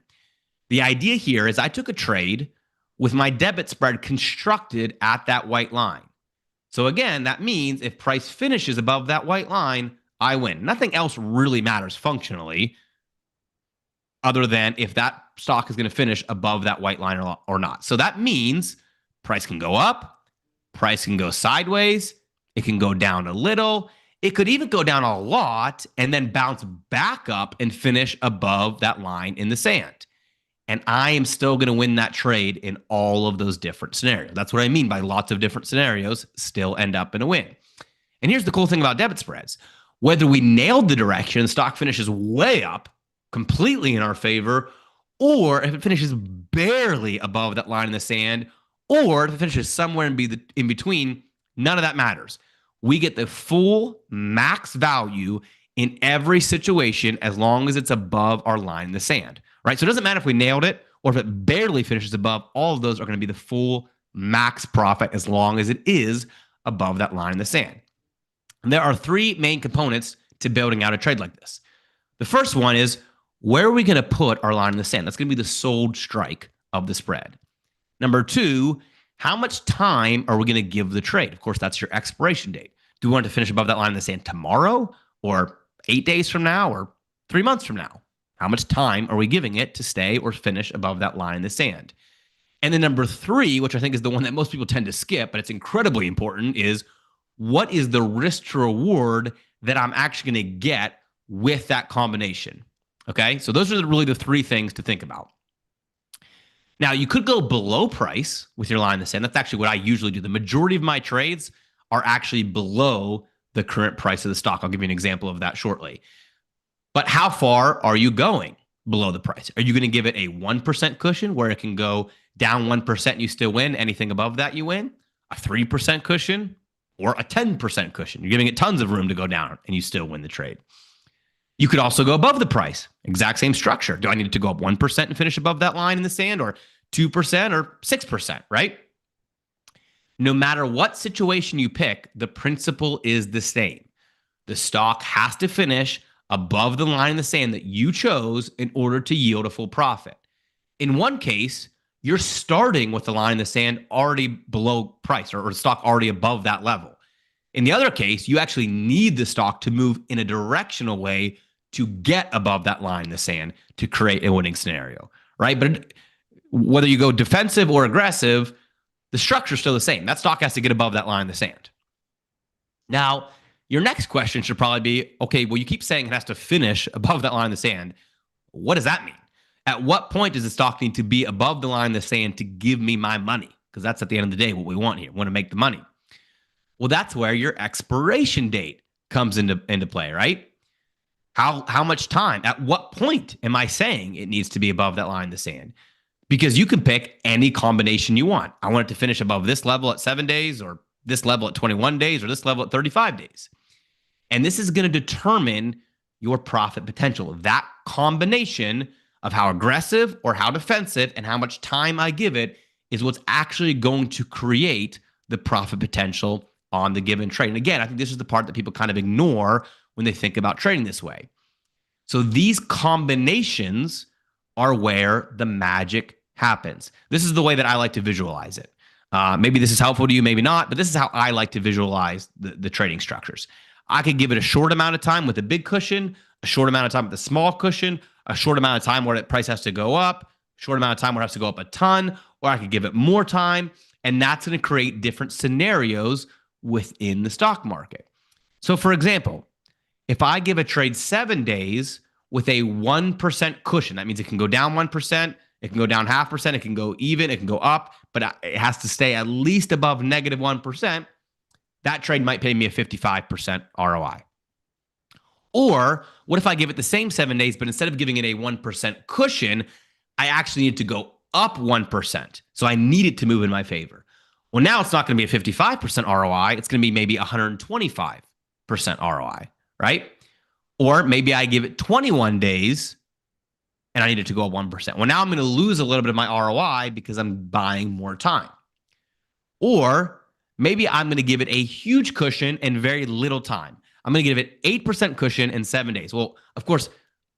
The idea here is I took a trade with my debit spread constructed at that white line. So again, that means if price finishes above that white line, I win. Nothing else really matters functionally other than if that stock is going to finish above that white line or not. So that means price can go up, price can go sideways, it can go down a little, it could even go down a lot and then bounce back up and finish above that line in the sand. And I am still going to win that trade in all of those different scenarios. That's what I mean by lots of different scenarios still end up in a win. And here's the cool thing about debit spreads. Whether we nailed the direction, the stock finishes way up, completely in our favor, or if it finishes barely above that line in the sand, or if it finishes somewhere in between, none of that matters. We get the full max value in every situation as long as it's above our line in the sand, right? So it doesn't matter if we nailed it or if it barely finishes above, all of those are going to be the full max profit as long as it is above that line in the sand. And there are three main components to building out a trade like this. The first one is, where are we going to put our line in the sand? That's going to be the sold strike of the spread. Number two, how much time are we going to give the trade? Of course, that's your expiration date. Do we want to finish above that line in the sand tomorrow or 8 days from now or 3 months from now? How much time are we giving it to stay or finish above that line in the sand? And then number three, which I think is the one that most people tend to skip, but it's incredibly important, is what is the risk to reward that I'm actually going to get with that combination? Okay, so those are really the three things to think about. Now, you could go below price with your line in the sand. That's actually what I usually do. The majority of my trades are actually below the current price of the stock. I'll give you an example of that shortly. But how far are you going below the price? Are you going to give it a 1% cushion where it can go down 1% and you still win? Anything above that, you win? A 3% cushion or a 10% cushion? You're giving it tons of room to go down and you still win the trade. You could also go above the price. Exact same structure. Do I need to go up 1% and finish above that line in the sand, or 2% or 6%, right? No matter what situation you pick, the principle is the same. The stock has to finish above the line in the sand that you chose in order to yield a full profit. In one case, you're starting with the line in the sand already below price, or stock already above that level. In the other case, you actually need the stock to move in a directional way to get above that line in the sand to create a winning scenario, right? But whether you go defensive or aggressive, the structure is still the same. That stock has to get above that line in the sand. Now, your next question should probably be, okay, well, you keep saying it has to finish above that line in the sand. What does that mean? At what point does the stock need to be above the line in the sand to give me my money? Because that's at the end of the day what we want here. We want to make the money. Well, that's where your expiration date comes into play, right? How much time? At what point am I saying it needs to be above that line in the sand? because you can pick any combination you want. I want it to finish above this level at 7 days, or this level at 21 days, or this level at 35 days. And this is going to determine your profit potential. That combination of how aggressive or how defensive and how much time I give it is what's actually going to create the profit potential on the given trade. And again, I think this is the part that people kind of ignore when they think about trading this way. So these combinations are where the magic happens. This is the way that I like to visualize it. Maybe this is helpful to you, maybe not, but this is how I like to visualize the trading structures. I could give it a short amount of time with a big cushion, a short amount of time with a small cushion, a short amount of time where the price has to go up, short amount of time where it has to go up a ton, or I could give it more time, and that's going to create different scenarios within the stock market. So for example, if I give a trade 7 days with a 1% cushion, that means it can go down 1%, it can go down 0.5%, it can go even, it can go up, but it has to stay at least above negative 1%. That trade might pay me a 55% ROI. Or what if I give it the same 7 days, but instead of giving it a 1% cushion, I actually need to go up 1%. So I need it to move in my favor. Well, now it's not going to be a 55% ROI. It's going to be maybe 125% ROI, right? Or maybe I give it 21 days and I need it to go up 1%. Well, now I'm going to lose a little bit of my ROI because I'm buying more time. Or maybe I'm going to give it a huge cushion and very little time. I'm going to give it 8% cushion in 7 days. Well, of course,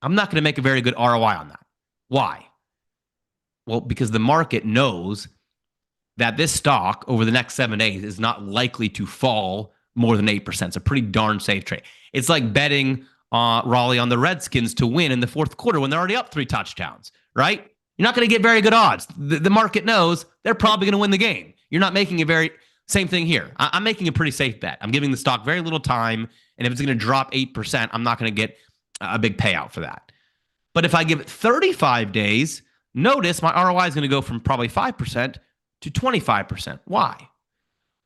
I'm not going to make a very good ROI on that. Why? Well, because the market knows that this stock over the next 7 days is not likely to fall more than 8%. It's a pretty darn safe trade. It's like betting Raleigh on the Redskins to win in the fourth quarter when they're already up 3 touchdowns, right? You're not going to get very good odds. The market knows they're probably going to win the game. You're not making a very... Same thing here. I'm making a pretty safe bet. I'm giving the stock very little time, and if it's going to drop 8%, I'm not going to get a big payout for that. But if I give it 35 days, notice my ROI is going to go from probably 5% to 25%. Why?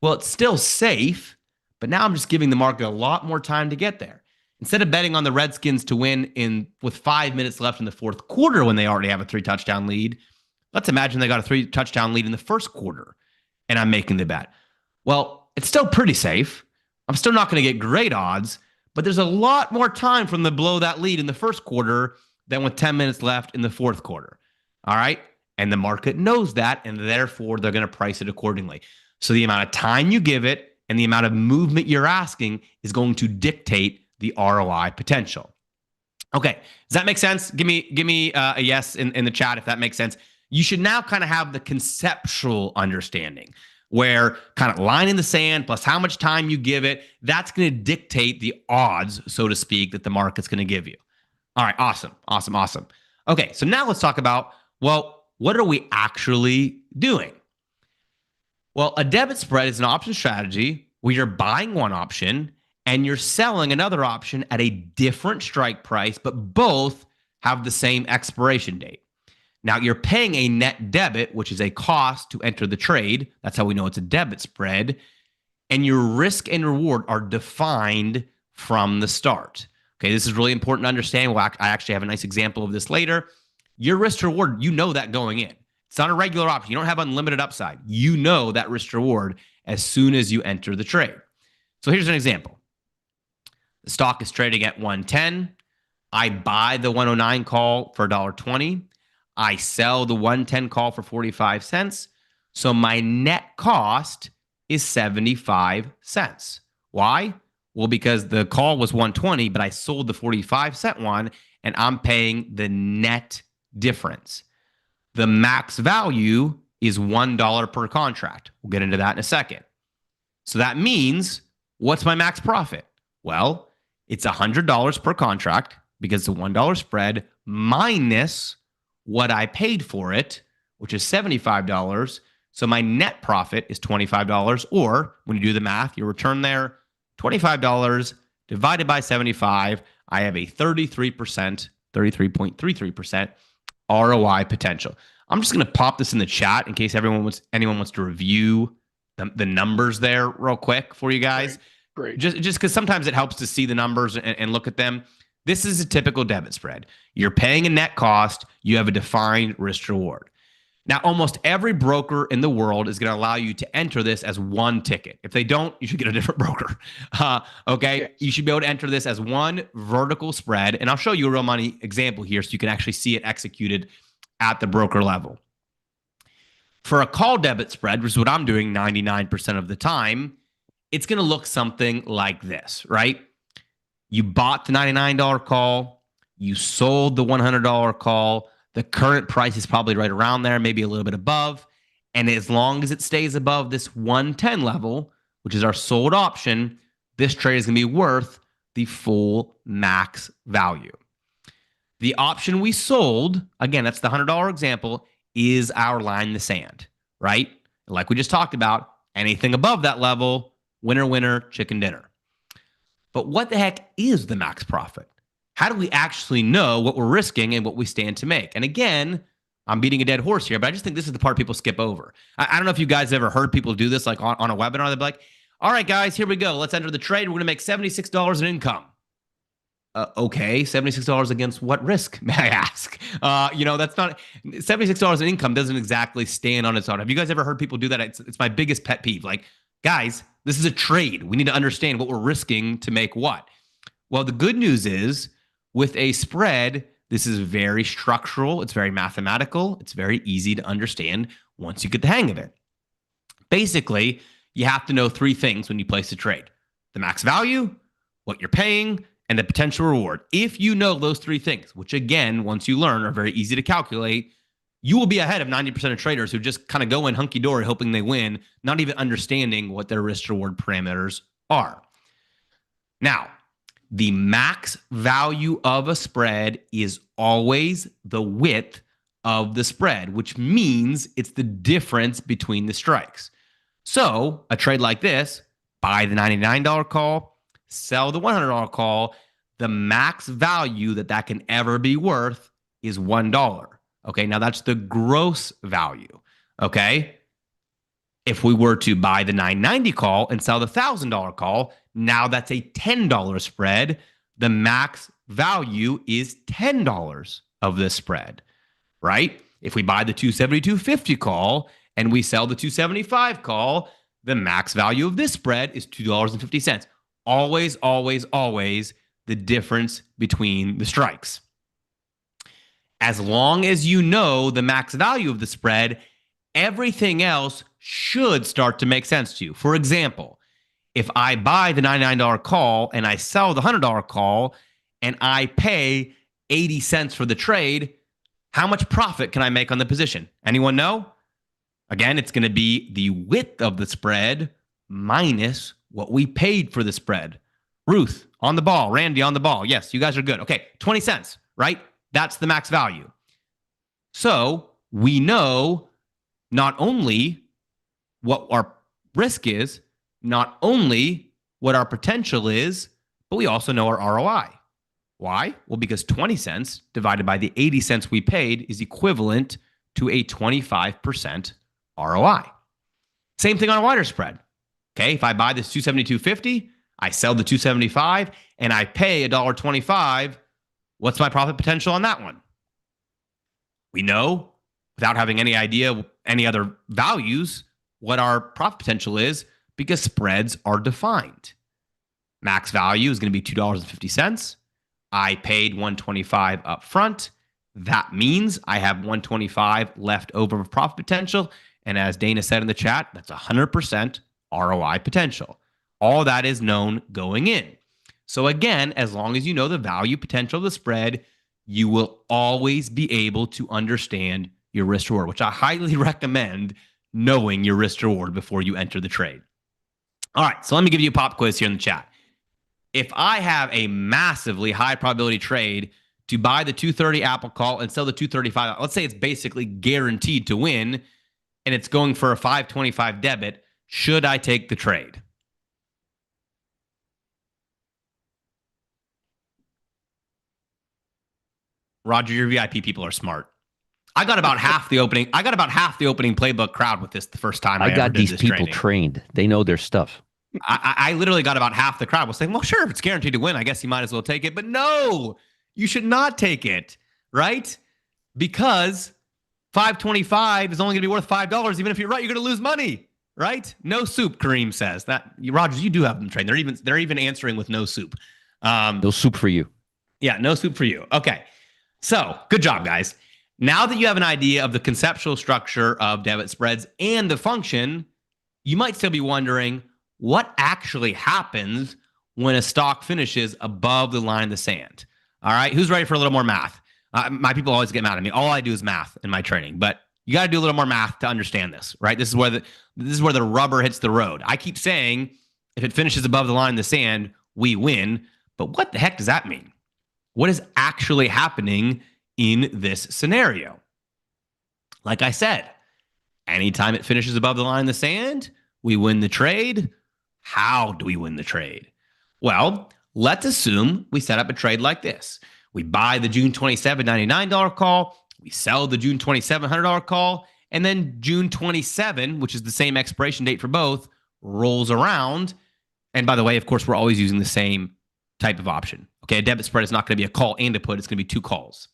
Well, it's still safe, but now I'm just giving the market a lot more time to get there. Instead of betting on the Redskins to win with 5 minutes left in the fourth quarter when they already have a 3-touchdown lead, let's imagine they got a 3-touchdown lead in the first quarter, and I'm making the bet. Well, it's still pretty safe. I'm still not going to get great odds, but there's a lot more time from the blow that lead in the first quarter than with 10 minutes left in the fourth quarter. All right? And the market knows that, and therefore they're going to price it accordingly. So the amount of time you give it and the amount of movement you're asking is going to dictate the ROI potential. Okay, does that make sense? Give me a yes in the chat if that makes sense. You should now kind of have the conceptual understanding, where kind of line in the sand plus how much time you give it, that's going to dictate the odds, so to speak, that the market's going to give you. All right, awesome. Okay, so now let's talk about, well, what are we actually doing? Well, a debit spread is an option strategy where you're buying one option and you're selling another option at a different strike price, but both have the same expiration date. Now, you're paying a net debit, which is a cost to enter the trade. That's how we know it's a debit spread. And your risk and reward are defined from the start. Okay, this is really important to understand. Well, I actually have a nice example of this later. Your risk to reward, you know that going in. It's not a regular option. You don't have unlimited upside. You know that risk to reward as soon as you enter the trade. So here's an example. The stock is trading at 110. I buy the 109 call for $1.20. I sell the 110 call for 45 cents. So my net cost is 75 cents. Why? Well, because the call was 120, but I sold the 45-cent one, and I'm paying the net difference. The max value is $1 per contract. We'll get into that in a second. So that means, what's my max profit? Well, it's $100 per contract because it's a $1 spread minus what I paid for it, which is $75. So my net profit is $25, or when you do the math, your return there, $25 divided by 75, I have a 33.33% ROI potential. I'm just going to pop this in the chat in case anyone wants to review the numbers there real quick for you guys. Great. Just because sometimes it helps to see the numbers and look at them. This is a typical debit spread. You're paying a net cost. You have a defined risk reward. Now, almost every broker in the world is going to allow you to enter this as one ticket. If they don't, you should get a different broker. Okay. Yes. You should be able to enter this as one vertical spread. And I'll show you a real money example here so you can actually see it executed at the broker level. For a call debit spread, which is what I'm doing 99% of the time, it's going to look something like this, right? You bought the $99 call, you sold the $100 call. The current price is probably right around there, maybe a little bit above. And as long as it stays above this 110 level, which is our sold option, this trade is going to be worth the full max value. The option we sold, again, that's the $100 example, is our line in the sand, right? Like we just talked about, anything above that level, winner, winner, chicken dinner. But what the heck is the max profit? How do we actually know what we're risking and what we stand to make? And again, I'm beating a dead horse here, but I just think this is the part people skip over. I don't know if you guys ever heard people do this like on a webinar. They'd be like, all right, guys, here we go. Let's enter the trade. We're going to make $76 in income. Okay, $76 against what risk, may I ask? That's not $76 in income doesn't exactly stand on its own. Have you guys ever heard people do that? It's my biggest pet peeve. Like, guys, this is a trade. We need to understand what we're risking to make what. Well, the good news is with a spread, this is very structural. It's very mathematical. It's very easy to understand once you get the hang of it. Basically, you have to know three things when you place a trade: the max value, what you're paying, and the potential reward. If you know those three things, which again, once you learn, are very easy to calculate, you will be ahead of 90% of traders who just kind of go in hunky-dory hoping they win, not even understanding what their risk-reward parameters are. Now, the max value of a spread is always the width of the spread, which means it's the difference between the strikes. So a trade like this, buy the $99 call, sell the $100 call, the max value that can ever be worth is $1. Okay, now that's the gross value. Okay, if we were to buy the $990 call and sell the $1,000 call, now that's a $10 spread. The max value is $10 of this spread, right? If we buy the $272.50 call and we sell the $275 call, the max value of this spread is $2.50. Always, always, always the difference between the strikes. As long as you know the max value of the spread, everything else should start to make sense to you. For example, if I buy the $99 call and I sell the $100 call and I pay 80 cents for the trade, how much profit can I make on the position? Anyone know? Again, it's going to be the width of the spread minus what we paid for the spread. Ruth, on the ball. Randy, on the ball. Yes, you guys are good. Okay, 20 cents, right? That's the max value. So we know not only what our risk is, not only what our potential is, but we also know our ROI. Why? Well, because 20 cents divided by the 80 cents we paid is equivalent to a 25% ROI. Same thing on a wider spread. Okay, if I buy this $272.50, I sell the $275, and I pay $1.25, what's my profit potential on that one? We know, without having any idea, any other values, what our profit potential is, because spreads are defined. Max value is going to be $2.50. I paid $1.25 up front. That means I have $1.25 left over of profit potential. And as Dana said in the chat, that's 100% ROI potential. All that is known going in. So again, as long as you know the value potential of the spread, you will always be able to understand your risk reward, which I highly recommend knowing your risk reward before you enter the trade. All right, so let me give you a pop quiz here in the chat. If I have a massively high probability trade to buy the 230 Apple call and sell the 235, let's say it's basically guaranteed to win, and it's going for a 525 debit, should I take the trade? Roger, your VIP people are smart. I got about half the opening playbook crowd with this the first time I got these people training. trained. They know their stuff. I literally got about half the crowd was saying, well, sure, if it's guaranteed to win, I guess you might as well take it. But no, you should not take it, right? Because 525 is only going to be worth $5. Even if you're right, you're going to lose money, right? No soup, Kareem says. That Rogers, you do have them trained. They're even answering with no soup. No soup for you. Yeah, no soup for you. Okay. So, good job, guys. Now that you have an idea of the conceptual structure of debit spreads and the function, you might still be wondering what actually happens when a stock finishes above the line in the sand. All right, who's ready for a little more math? My people always get mad at me. All I do is math in my training, but you got to do a little more math to understand this, right? This is where the rubber hits the road. I keep saying if it finishes above the line in the sand, we win. But what the heck does that mean? What is actually happening in this scenario? Like I said, anytime it finishes above the line in the sand, we win the trade. How do we win the trade? Well, let's assume we set up a trade like this. We buy the June 27 $99 call, we sell the June 27 $100 call, and then June 27, which is the same expiration date for both, rolls around. And by the way, of course, we're always using the same type of option. Okay, a debit spread is not going to be a call and a put, it's going to be two calls.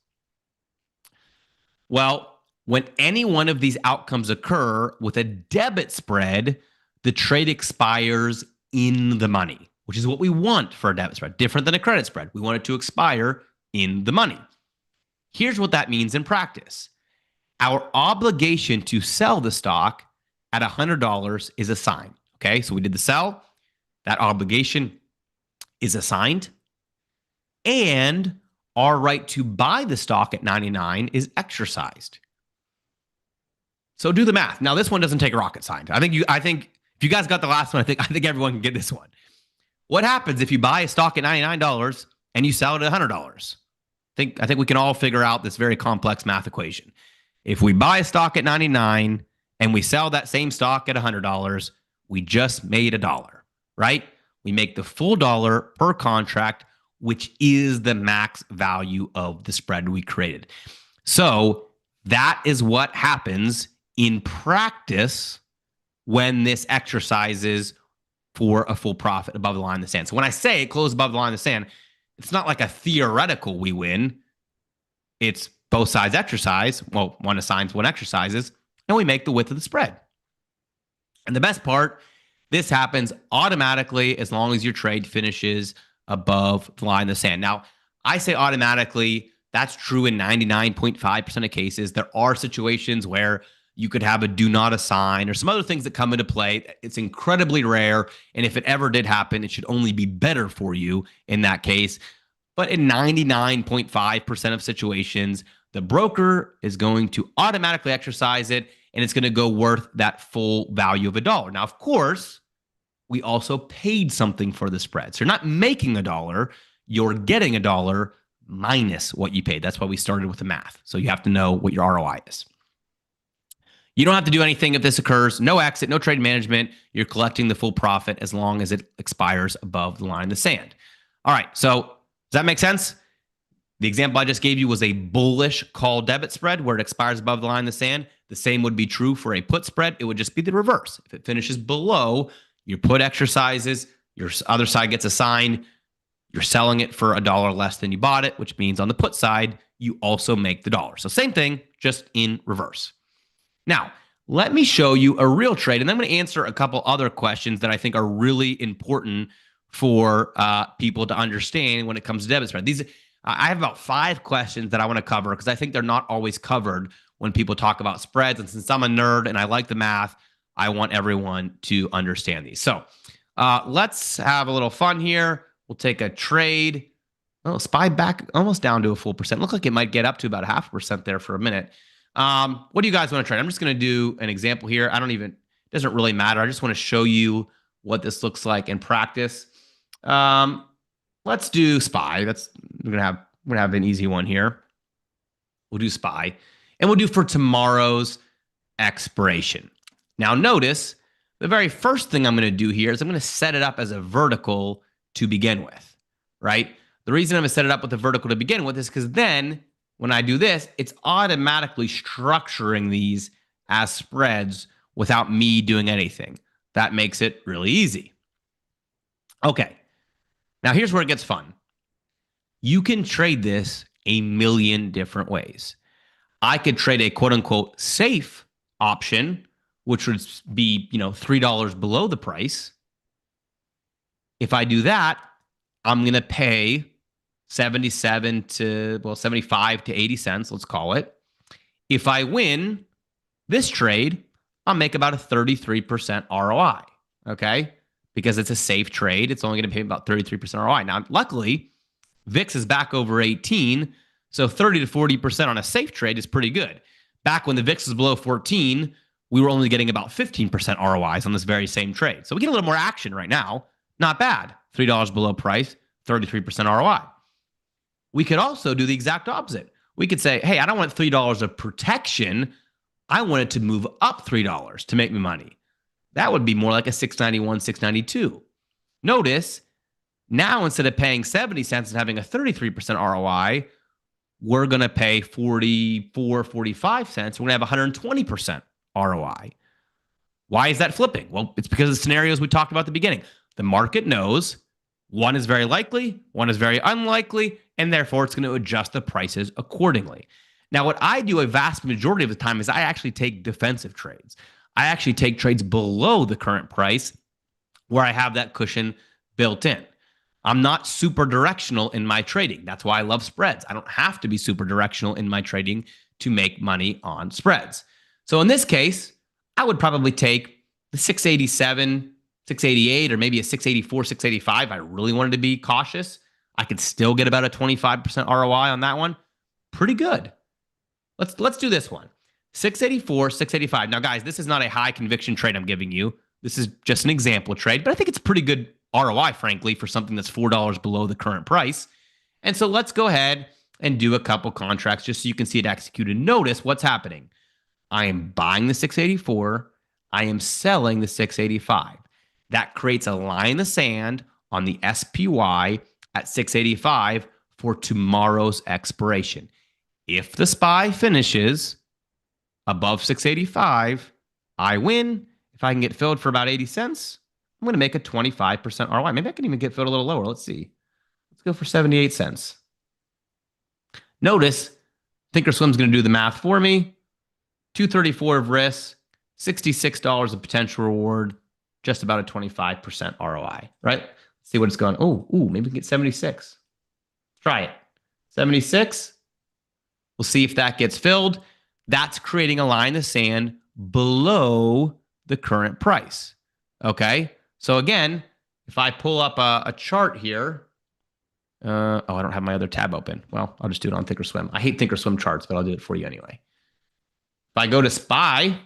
Well, when any one of these outcomes occur with a debit spread, the trade expires in the money, which is what we want for a debit spread, different than a credit spread. We want it to expire in the money. Here's what that means in practice. Our obligation to sell the stock at $100 is assigned. Okay, so we did the sell. That obligation is assigned. And our right to buy the stock at 99 is exercised. So do the math. Now, this one doesn't take rocket science. I think if you guys got the last one, I think everyone can get this one. What happens if you buy a stock at $99 and you sell it at $100? I think we can all figure out this very complex math equation. If we buy a stock at 99 and we sell that same stock at $100, we just made $1, right? We make the full dollar per contract, which is the max value of the spread we created. So that is what happens in practice when this exercises for a full profit above the line in the sand. So when I say it closed above the line in the sand, it's not like a theoretical we win. It's both sides exercise. Well, one assigns, one exercises, and we make the width of the spread. And the best part, this happens automatically as long as your trade finishes above the line in the sand. Now, I say automatically, that's true in 99.5% of cases. There are situations where you could have a do not assign or some other things that come into play. It's incredibly rare. And if it ever did happen, it should only be better for you in that case. But in 99.5% of situations, the broker is going to automatically exercise it, and it's going to go worth that full value of $1. Now, of course, we also paid something for the spread. So you're not making $1, you're getting $1 minus what you paid. That's why we started with the math. So you have to know what your ROI is. You don't have to do anything if this occurs. No exit, no trade management. You're collecting the full profit as long as it expires above the line in the sand. All right, so does that make sense? The example I just gave you was a bullish call debit spread where it expires above the line in the sand. The same would be true for a put spread. It would just be the reverse. If it finishes below, your put exercises, your other side gets assigned, you're selling it for $1 less than you bought it, which means on the put side, you also make the dollar. So same thing, just in reverse. Now, let me show you a real trade, and I'm going to answer a couple other questions that I think are really important for people to understand when it comes to debit spread. I have about 5 questions that I want to cover because I think they're not always covered when people talk about spreads. And since I'm a nerd and I like the math, I want everyone to understand these. So let's have a little fun here. We'll take a trade. Oh, SPY back almost down to a full percent. Look like it might get up to about 0.5% there for a minute. What do you guys want to trade? I'm just going to do an example here. It doesn't really matter. I just want to show you what this looks like in practice. Let's do SPY. We're gonna have an easy one here. We'll do SPY, and we'll do for tomorrow's expiration. Now, notice the very first thing I'm going to do here is I'm going to set it up as a vertical to begin with, right? The reason I'm going to set it up with a vertical to begin with is because then when I do this, it's automatically structuring these as spreads without me doing anything. That makes it really easy. Okay. Now, here's where it gets fun. You can trade this a million different ways. I could trade a quote unquote safe option, which would be, $3 below the price. If I do that, I'm going to pay 75 to 80 cents, let's call it. If I win this trade, I'll make about a 33% ROI, okay? Because it's a safe trade. It's only going to pay about 33% ROI. Now, luckily, VIX is back over 18, so 30 to 40% on a safe trade is pretty good. Back when the VIX was below 14, we were only getting about 15% ROIs on this very same trade. So we get a little more action right now. Not bad. $3 below price, 33% ROI. We could also do the exact opposite. We could say, hey, I don't want $3 of protection. I want it to move up $3 to make me money. That would be more like a 691, 692. Notice, now instead of paying 70 cents and having a 33% ROI, we're going to pay 44, 45 cents. We're going to have 120% ROI. Why is that flipping? Well, it's because of the scenarios we talked about at the beginning. The market knows one is very likely, one is very unlikely, and therefore it's going to adjust the prices accordingly. Now, what I do a vast majority of the time is I actually take defensive trades. I actually take trades below the current price where I have that cushion built in. I'm not super directional in my trading. That's why I love spreads. I don't have to be super directional in my trading to make money on spreads. So in this case, I would probably take the 687, 688, or maybe a 684, 685. I really wanted to be cautious. I could still get about a 25% ROI on that one. Pretty good. Let's do this one. 684, 685. Now, guys, this is not a high conviction trade I'm giving you. This is just an example trade, but I think it's pretty good ROI, frankly, for something that's $4 below the current price. And so let's go ahead and do a couple contracts just so you can see it executed. Notice what's happening. I am buying the 684. I am selling the 685. That creates a line in the sand on the SPY at 685 for tomorrow's expiration. If the SPY finishes above 685, I win. If I can get filled for about 80 cents, I'm going to make a 25% ROI. Maybe I can even get filled a little lower. Let's see. Let's go for 78 cents. Notice Thinkorswim's going to do the math for me. 234 of risk, $66 of potential reward, just about a 25% ROI, right? Let's see what it's going. Oh, maybe we can get 76. Try it. 76. We'll see if that gets filled. That's creating a line in the sand below the current price. Okay. So again, if I pull up a chart here, I don't have my other tab open. Well, I'll just do it on Thinkorswim. I hate Thinkorswim charts, but I'll do it for you anyway. If I go to SPY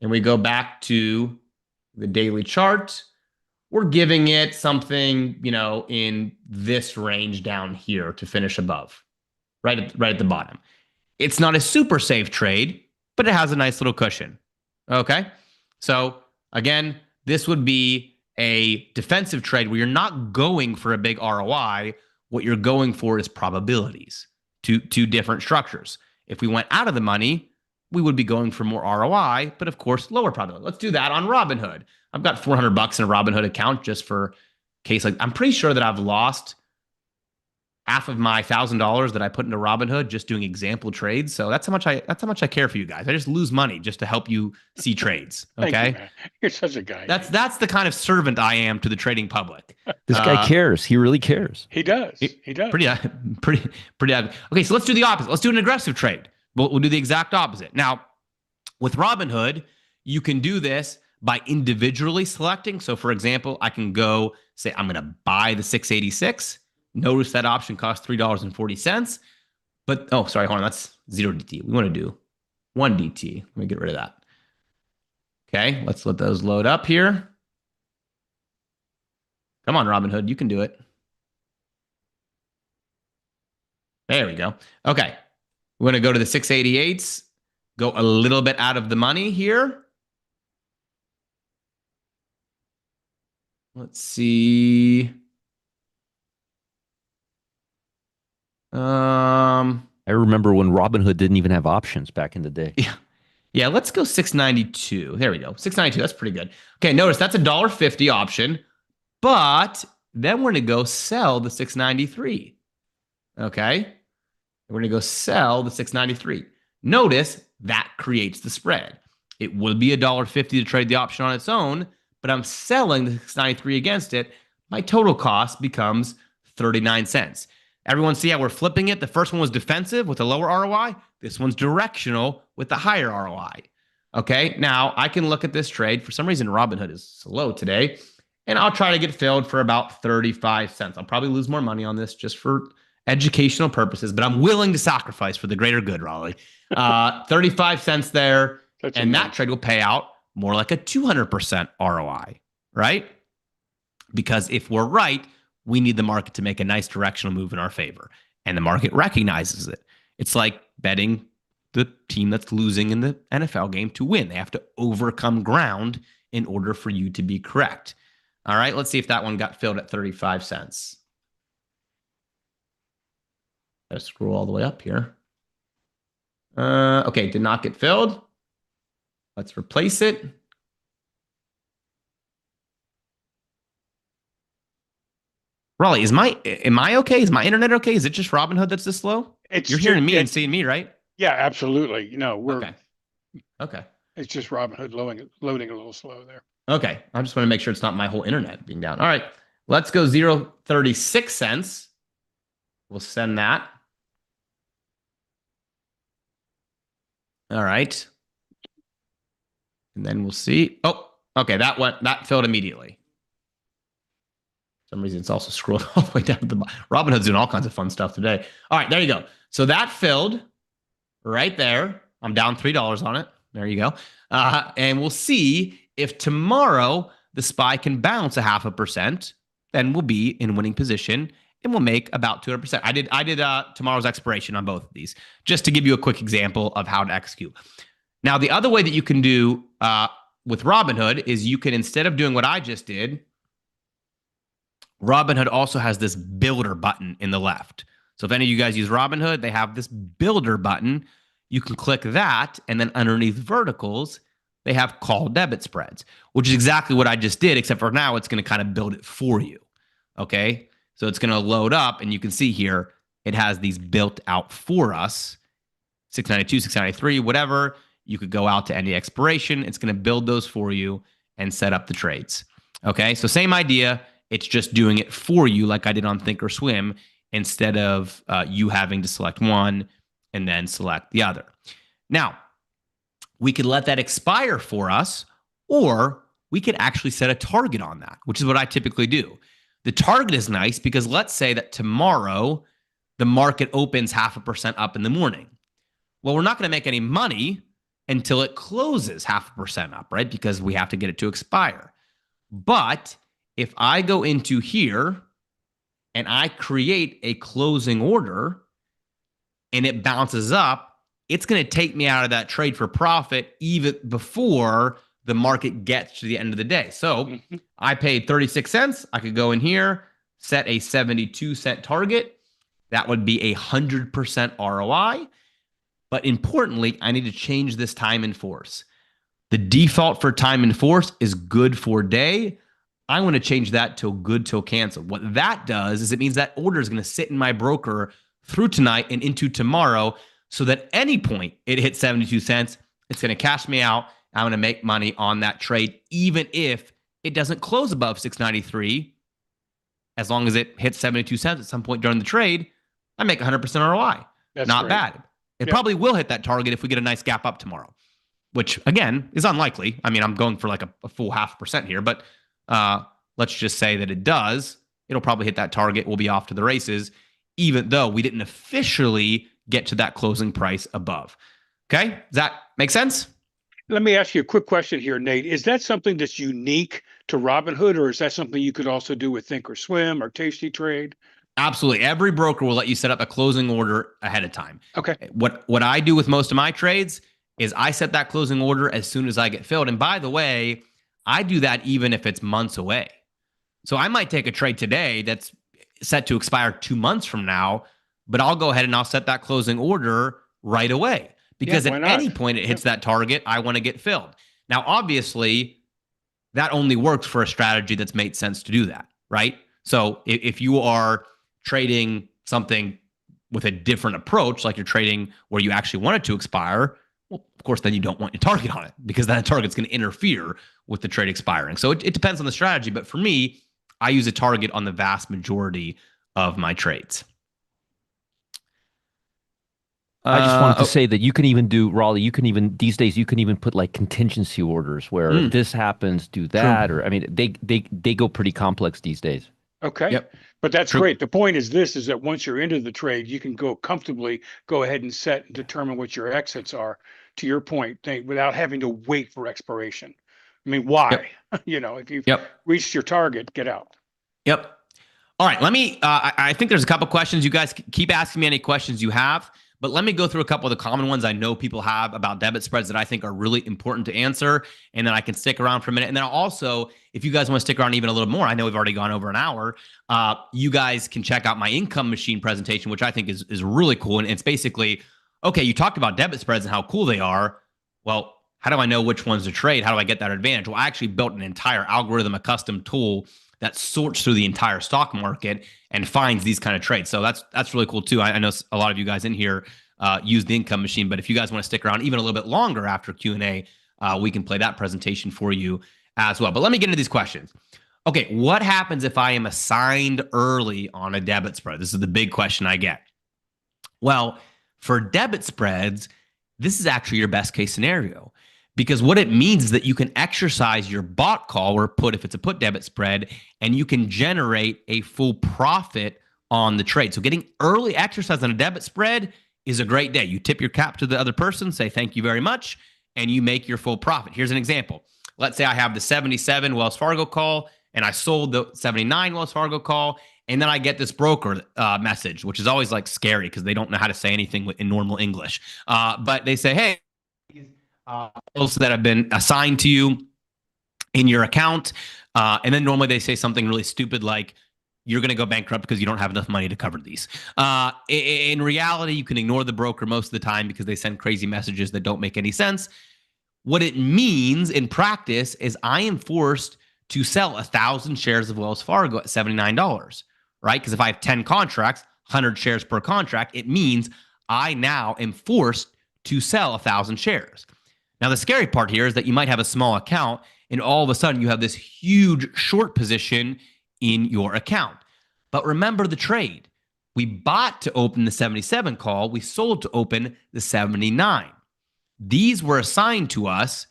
and we go back to the daily chart, we're giving it something, in this range down here to finish above, right at the bottom. It's not a super safe trade, but it has a nice little cushion. Okay. So again, this would be a defensive trade where you're not going for a big ROI. What you're going for is probabilities, two different structures. If we went out of the money, we would be going for more ROI, but of course, lower probability. Let's do that on Robinhood. I've got $400 in a Robinhood account just for case. Like, I'm pretty sure that I've lost half of my $1,000 that I put into Robinhood just doing example trades. So that's how much I care for you guys. I just lose money just to help you see trades. Okay, Thank you, man. You're such a guy. That's the kind of servant I am to the trading public. This guy cares. He really cares. He does. He does. Pretty. Okay, so let's do the opposite. Let's do an aggressive trade. We'll do the exact opposite. Now, with Robinhood, you can do this by individually selecting. So, for example, I can go say I'm going to buy the 686. Notice that option costs $3.40. But, hold on, that's 0 DT. We want to do 1 DT. Let me get rid of that. Okay, let's let those load up here. Come on, Robinhood, you can do it. There we go. Okay, we're going to go to the 688s, go a little bit out of the money here. Let's see. I remember when Robinhood didn't even have options back in the day. Yeah, let's go 692. There we go. 692. That's pretty good. Okay, notice that's a $1.50 option, but then we're going to go sell the 693. Okay. We're going to go sell the 693. Notice that creates the spread. It would be $1.50 to trade the option on its own, but I'm selling the 693 against it. My total cost becomes 39 cents. Everyone see how we're flipping it? The first one was defensive with a lower ROI. This one's directional with the higher ROI. Okay, now I can look at this trade. For some reason, Robinhood is slow today, and I'll try to get filled for about 35 cents. I'll probably lose more money on this just for educational purposes, but I'm willing to sacrifice for the greater good, Raleigh. 35 cents there, and that trade will pay out more like a 200% ROI, right? Because if we're right, we need the market to make a nice directional move in our favor, and the market recognizes it. It's like betting the team that's losing in the NFL game to win. They have to overcome ground in order for you to be correct. All right, let's see if that one got filled at 35 cents. Let's scroll all the way up here. Okay, did not get filled. Let's replace it. Raleigh, am I okay? Is my internet okay? Is it just Robinhood that's this slow? You're hearing me and seeing me, right? Yeah, absolutely. We're okay. It's just Robinhood loading a little slow there. Okay, I just want to make sure it's not my whole internet being down. All right, let's go 0.36 cents. We'll send that. All right. And then we'll see. Oh, okay, that filled immediately. For some reason, it's also scrolled all the way down to the bottom. Robinhood's doing all kinds of fun stuff today. All right, there you go. So that filled right there. I'm down $3 on it. There you go. And we'll see if tomorrow the SPY can bounce 0.5%, then we'll be in winning position and we'll make about 200%. I did tomorrow's expiration on both of these, just to give you a quick example of how to execute. Now, the other way that you can do with Robinhood is you can, instead of doing what I just did, Robinhood also has this builder button in the left. So if any of you guys use Robinhood, they have this builder button. You can click that, and then underneath verticals, they have call debit spreads, which is exactly what I just did, except for now it's going to kind of build it for you. Okay, so it's going to load up, and you can see here it has these built out for us, 692, 693, whatever. You could go out to any expiration. It's going to build those for you and set up the trades. Okay, so same idea. It's just doing it for you like I did on Thinkorswim, instead of you having to select one and then select the other. Now, we could let that expire for us, or we could actually set a target on that, which is what I typically do. The target is nice because let's say that tomorrow the market opens 0.5% up in the morning. Well, we're not going to make any money until it closes 0.5% up, right? Because we have to get it to expire. But if I go into here and I create a closing order and it bounces up, it's going to take me out of that trade for profit even before the market gets to the end of the day. So I paid 36 cents. I could go in here, set a 72-cent target. That would be 100% ROI. But importantly, I need to change this time in force. The default for time in force is good for day. I want to change that to good till cancel. What that does is it means that order is going to sit in my broker through tonight and into tomorrow, so that at any point it hits 72 cents, it's going to cash me out. I'm going to make money on that trade, even if it doesn't close above 693. As long as it hits 72 cents at some point during the trade, I make 100% ROI. That's not bad. It probably will hit that target if we get a nice gap up tomorrow, which again is unlikely. I mean, I'm going for like a full 0.5% here, but let's just say that it does. It'll probably hit that target. We'll be off to the races, even though we didn't officially get to that closing price above. Okay, does that make sense? Let me ask you a quick question here, Nate. Is that something that's unique to Robinhood, or is that something you could also do with Thinkorswim or Tasty Trade? Absolutely. Every broker will let you set up a closing order ahead of time. Okay. What I do with most of my trades is I set that closing order as soon as I get filled. And by the way, I do that even if it's months away. So I might take a trade today that's set to expire 2 months from now, but I'll go ahead and I'll set that closing order right away, because at any point it hits that target, I want to get filled. Now, obviously, that only works for a strategy that's made sense to do that, right? So if you are trading something with a different approach, like you're trading where you actually want it to expire, well, of course, then you don't want your target on it because that target's going to interfere with the trade expiring. So it depends on the strategy. But for me, I use a target on the vast majority of my trades. I just wanted to say that you can even do, Raleigh, you can even, these days, you can even put like contingency orders where this happens, do that. Or, I mean, they go pretty complex these days. Okay. Yep. But that's great. The point is this, is that once you're into the trade, you can go comfortably go ahead and set and determine what your exits are, to your point, without having to wait for expiration. I mean, why? You know, if you've reached your target, get out. Yep. All right. Let me, I think there's a couple questions. You guys keep asking me any questions you have, but let me go through a couple of the common ones I know people have about debit spreads that I think are really important to answer. And then I can stick around for a minute. And then also, if you guys want to stick around even a little more, I know we've already gone over an hour. You guys can check out my income machine presentation, which I think is really cool. And it's basically, okay, you talked about debit spreads and how cool they are. Well, how do I know which ones to trade? How do I get that advantage? Well, I actually built an entire algorithm, a custom tool that sorts through the entire stock market and finds these kind of trades. So that's really cool too. I know a lot of you guys in here use the income machine, but if you guys want to stick around even a little bit longer after Q&A, we can play that presentation for you as well. But let me get into these questions. Okay, what happens if I am assigned early on a debit spread? This is the big question I get. Well, for debit spreads, this is actually your best case scenario. Because what it means is that you can exercise your bought call or put if it's a put debit spread, and you can generate a full profit on the trade. So getting early exercise on a debit spread is a great day. You tip your cap to the other person, say thank you very much, and you make your full profit. Here's an example. Let's say I have the 77 Wells Fargo call, and I sold the 79 Wells Fargo call, and then I get this broker message, which is always like scary because they don't know how to say anything in normal English. But they say, hey, that have been assigned to you in your account. And then normally they say something really stupid like, you're going to go bankrupt because you don't have enough money to cover these. In reality, you can ignore the broker most of the time because they send crazy messages that don't make any sense. What it means in practice is I am forced to sell 1,000 shares of Wells Fargo at $79, right? Because if I have 10 contracts, 100 shares per contract, it means I now am forced to sell 1,000 shares. Now, the scary part here is that you might have a small account and all of a sudden you have this huge short position in your account. But remember the trade. We bought to open the 77 call. We sold to open the 79. These were assigned to us,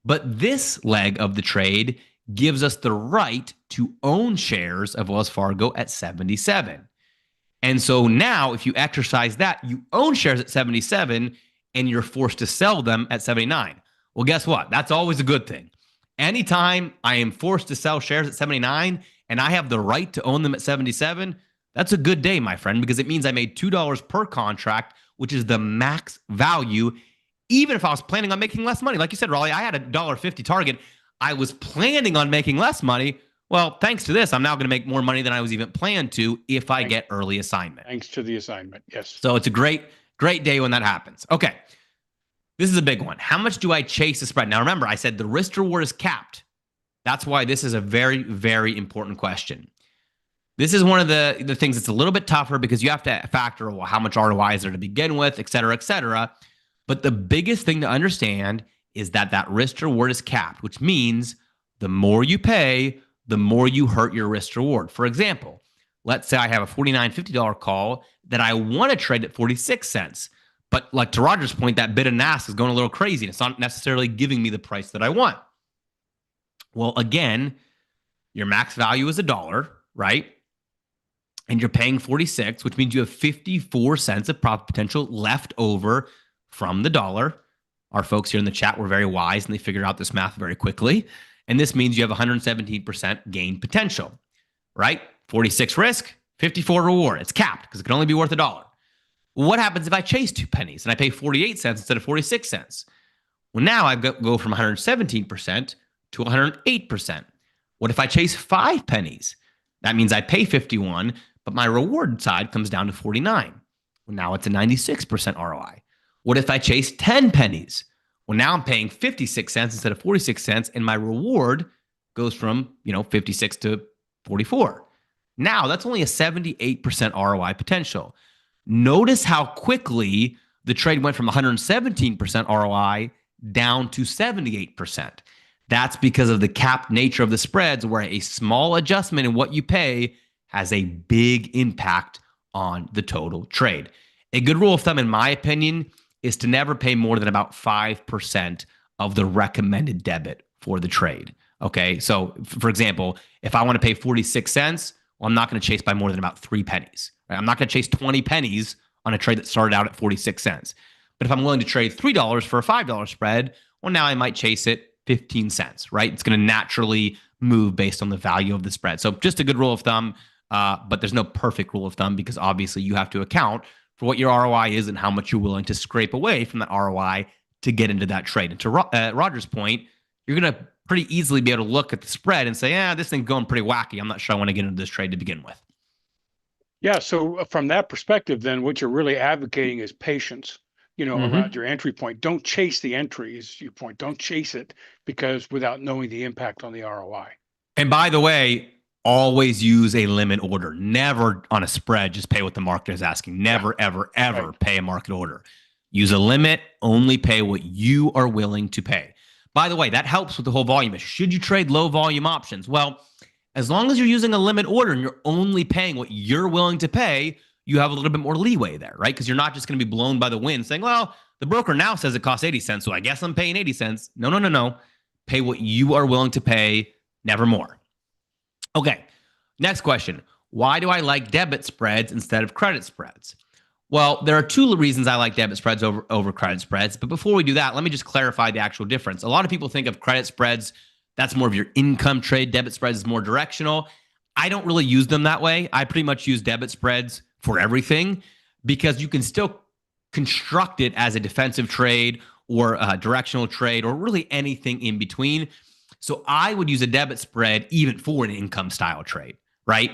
but this leg of the trade gives us the right to own shares of Wells Fargo at 77. And so now if you exercise that, you own shares at 77 and you're forced to sell them at 79. Well, guess what? That's always a good thing. Anytime I am forced to sell shares at 79 and I have the right to own them at 77, that's a good day, my friend, because it means I made $2 per contract, which is the max value, even if I was planning on making less money. Like you said, Raleigh, I had a $1.50 target. I was planning on making less money. Well, thanks to this, I'm now going to make more money than I was even planned to if I get early assignment. Thanks to the assignment, yes. So it's a great day when that happens. Okay. This is a big one. How much do I chase the spread? Now, remember, I said the risk reward is capped. That's why this is a very, very important question. This is one of the things that's a little bit tougher because you have to factor, well, how much ROI is there to begin with, et cetera, et cetera. But the biggest thing to understand is that that risk reward is capped, which means the more you pay, the more you hurt your risk reward. For example, let's say I have a $49.50 call that I want to trade at 46 cents. But like to Roger's point, that bid and ask is going a little crazy. And it's not necessarily giving me the price that I want. Well, again, your max value is $1, right? And you're paying 46, which means you have 54 cents of profit potential left over from the dollar. Our folks here in the chat were very wise and they figured out this math very quickly. And this means you have 117% gain potential, right? 46 risk, 54 reward. It's capped because it can only be worth $1. What happens if I chase 2 pennies and I pay 48 cents instead of 46 cents? Well, now I go from 117% to 108%. What if I chase 5 pennies? That means I pay 51, but my reward side comes down to 49. Well, now it's a 96% ROI. What if I chase 10 pennies? Well, now I'm paying 56 cents instead of 46 cents, and my reward goes from 56 to 44. Now that's only a 78% ROI potential. Notice how quickly the trade went from 117% ROI down to 78%. That's because of the capped nature of the spreads, where a small adjustment in what you pay has a big impact on the total trade. A good rule of thumb, in my opinion, is to never pay more than about 5% of the recommended debit for the trade. Okay. So, for example, if I want to pay 46 cents, well, I'm not going to chase by more than about 3 pennies. Right? I'm not going to chase 20 pennies on a trade that started out at 46 cents. But if I'm willing to trade $3 for a $5 spread, well, now I might chase it 15 cents, right? It's going to naturally move based on the value of the spread. So just a good rule of thumb, but there's no perfect rule of thumb, because obviously you have to account for what your ROI is and how much you're willing to scrape away from that ROI to get into that trade. And to Roger's point, you're going to pretty easily be able to look at the spread and say, yeah, this thing's going pretty wacky. I'm not sure I want to get into this trade to begin with. Yeah. So from that perspective, then what you're really advocating is patience, around your entry point. Don't chase the entry is your point. Don't chase it, because without knowing the impact on the ROI. And by the way, always use a limit order. Never on a spread, just pay what the market is asking. Never, ever, ever pay a market order. Use a limit, only pay what you are willing to pay. By the way, that helps with the whole volume issue. Should you trade low volume options? Well, as long as you're using a limit order and you're only paying what you're willing to pay, you have a little bit more leeway there, right? Because you're not just going to be blown by the wind saying, well, the broker now says it costs 80 cents, so I guess I'm paying 80 cents. No. Pay what you are willing to pay, never more. Okay, next question. Why do I like debit spreads instead of credit spreads? Well, there are 2 reasons I like debit spreads over credit spreads. But before we do that, let me just clarify the actual difference. A lot of people think of credit spreads, that's more of your income trade. Debit spreads is more directional. I don't really use them that way. I pretty much use debit spreads for everything, because you can still construct it as a defensive trade or a directional trade or really anything in between. So I would use a debit spread even for an income style trade, right?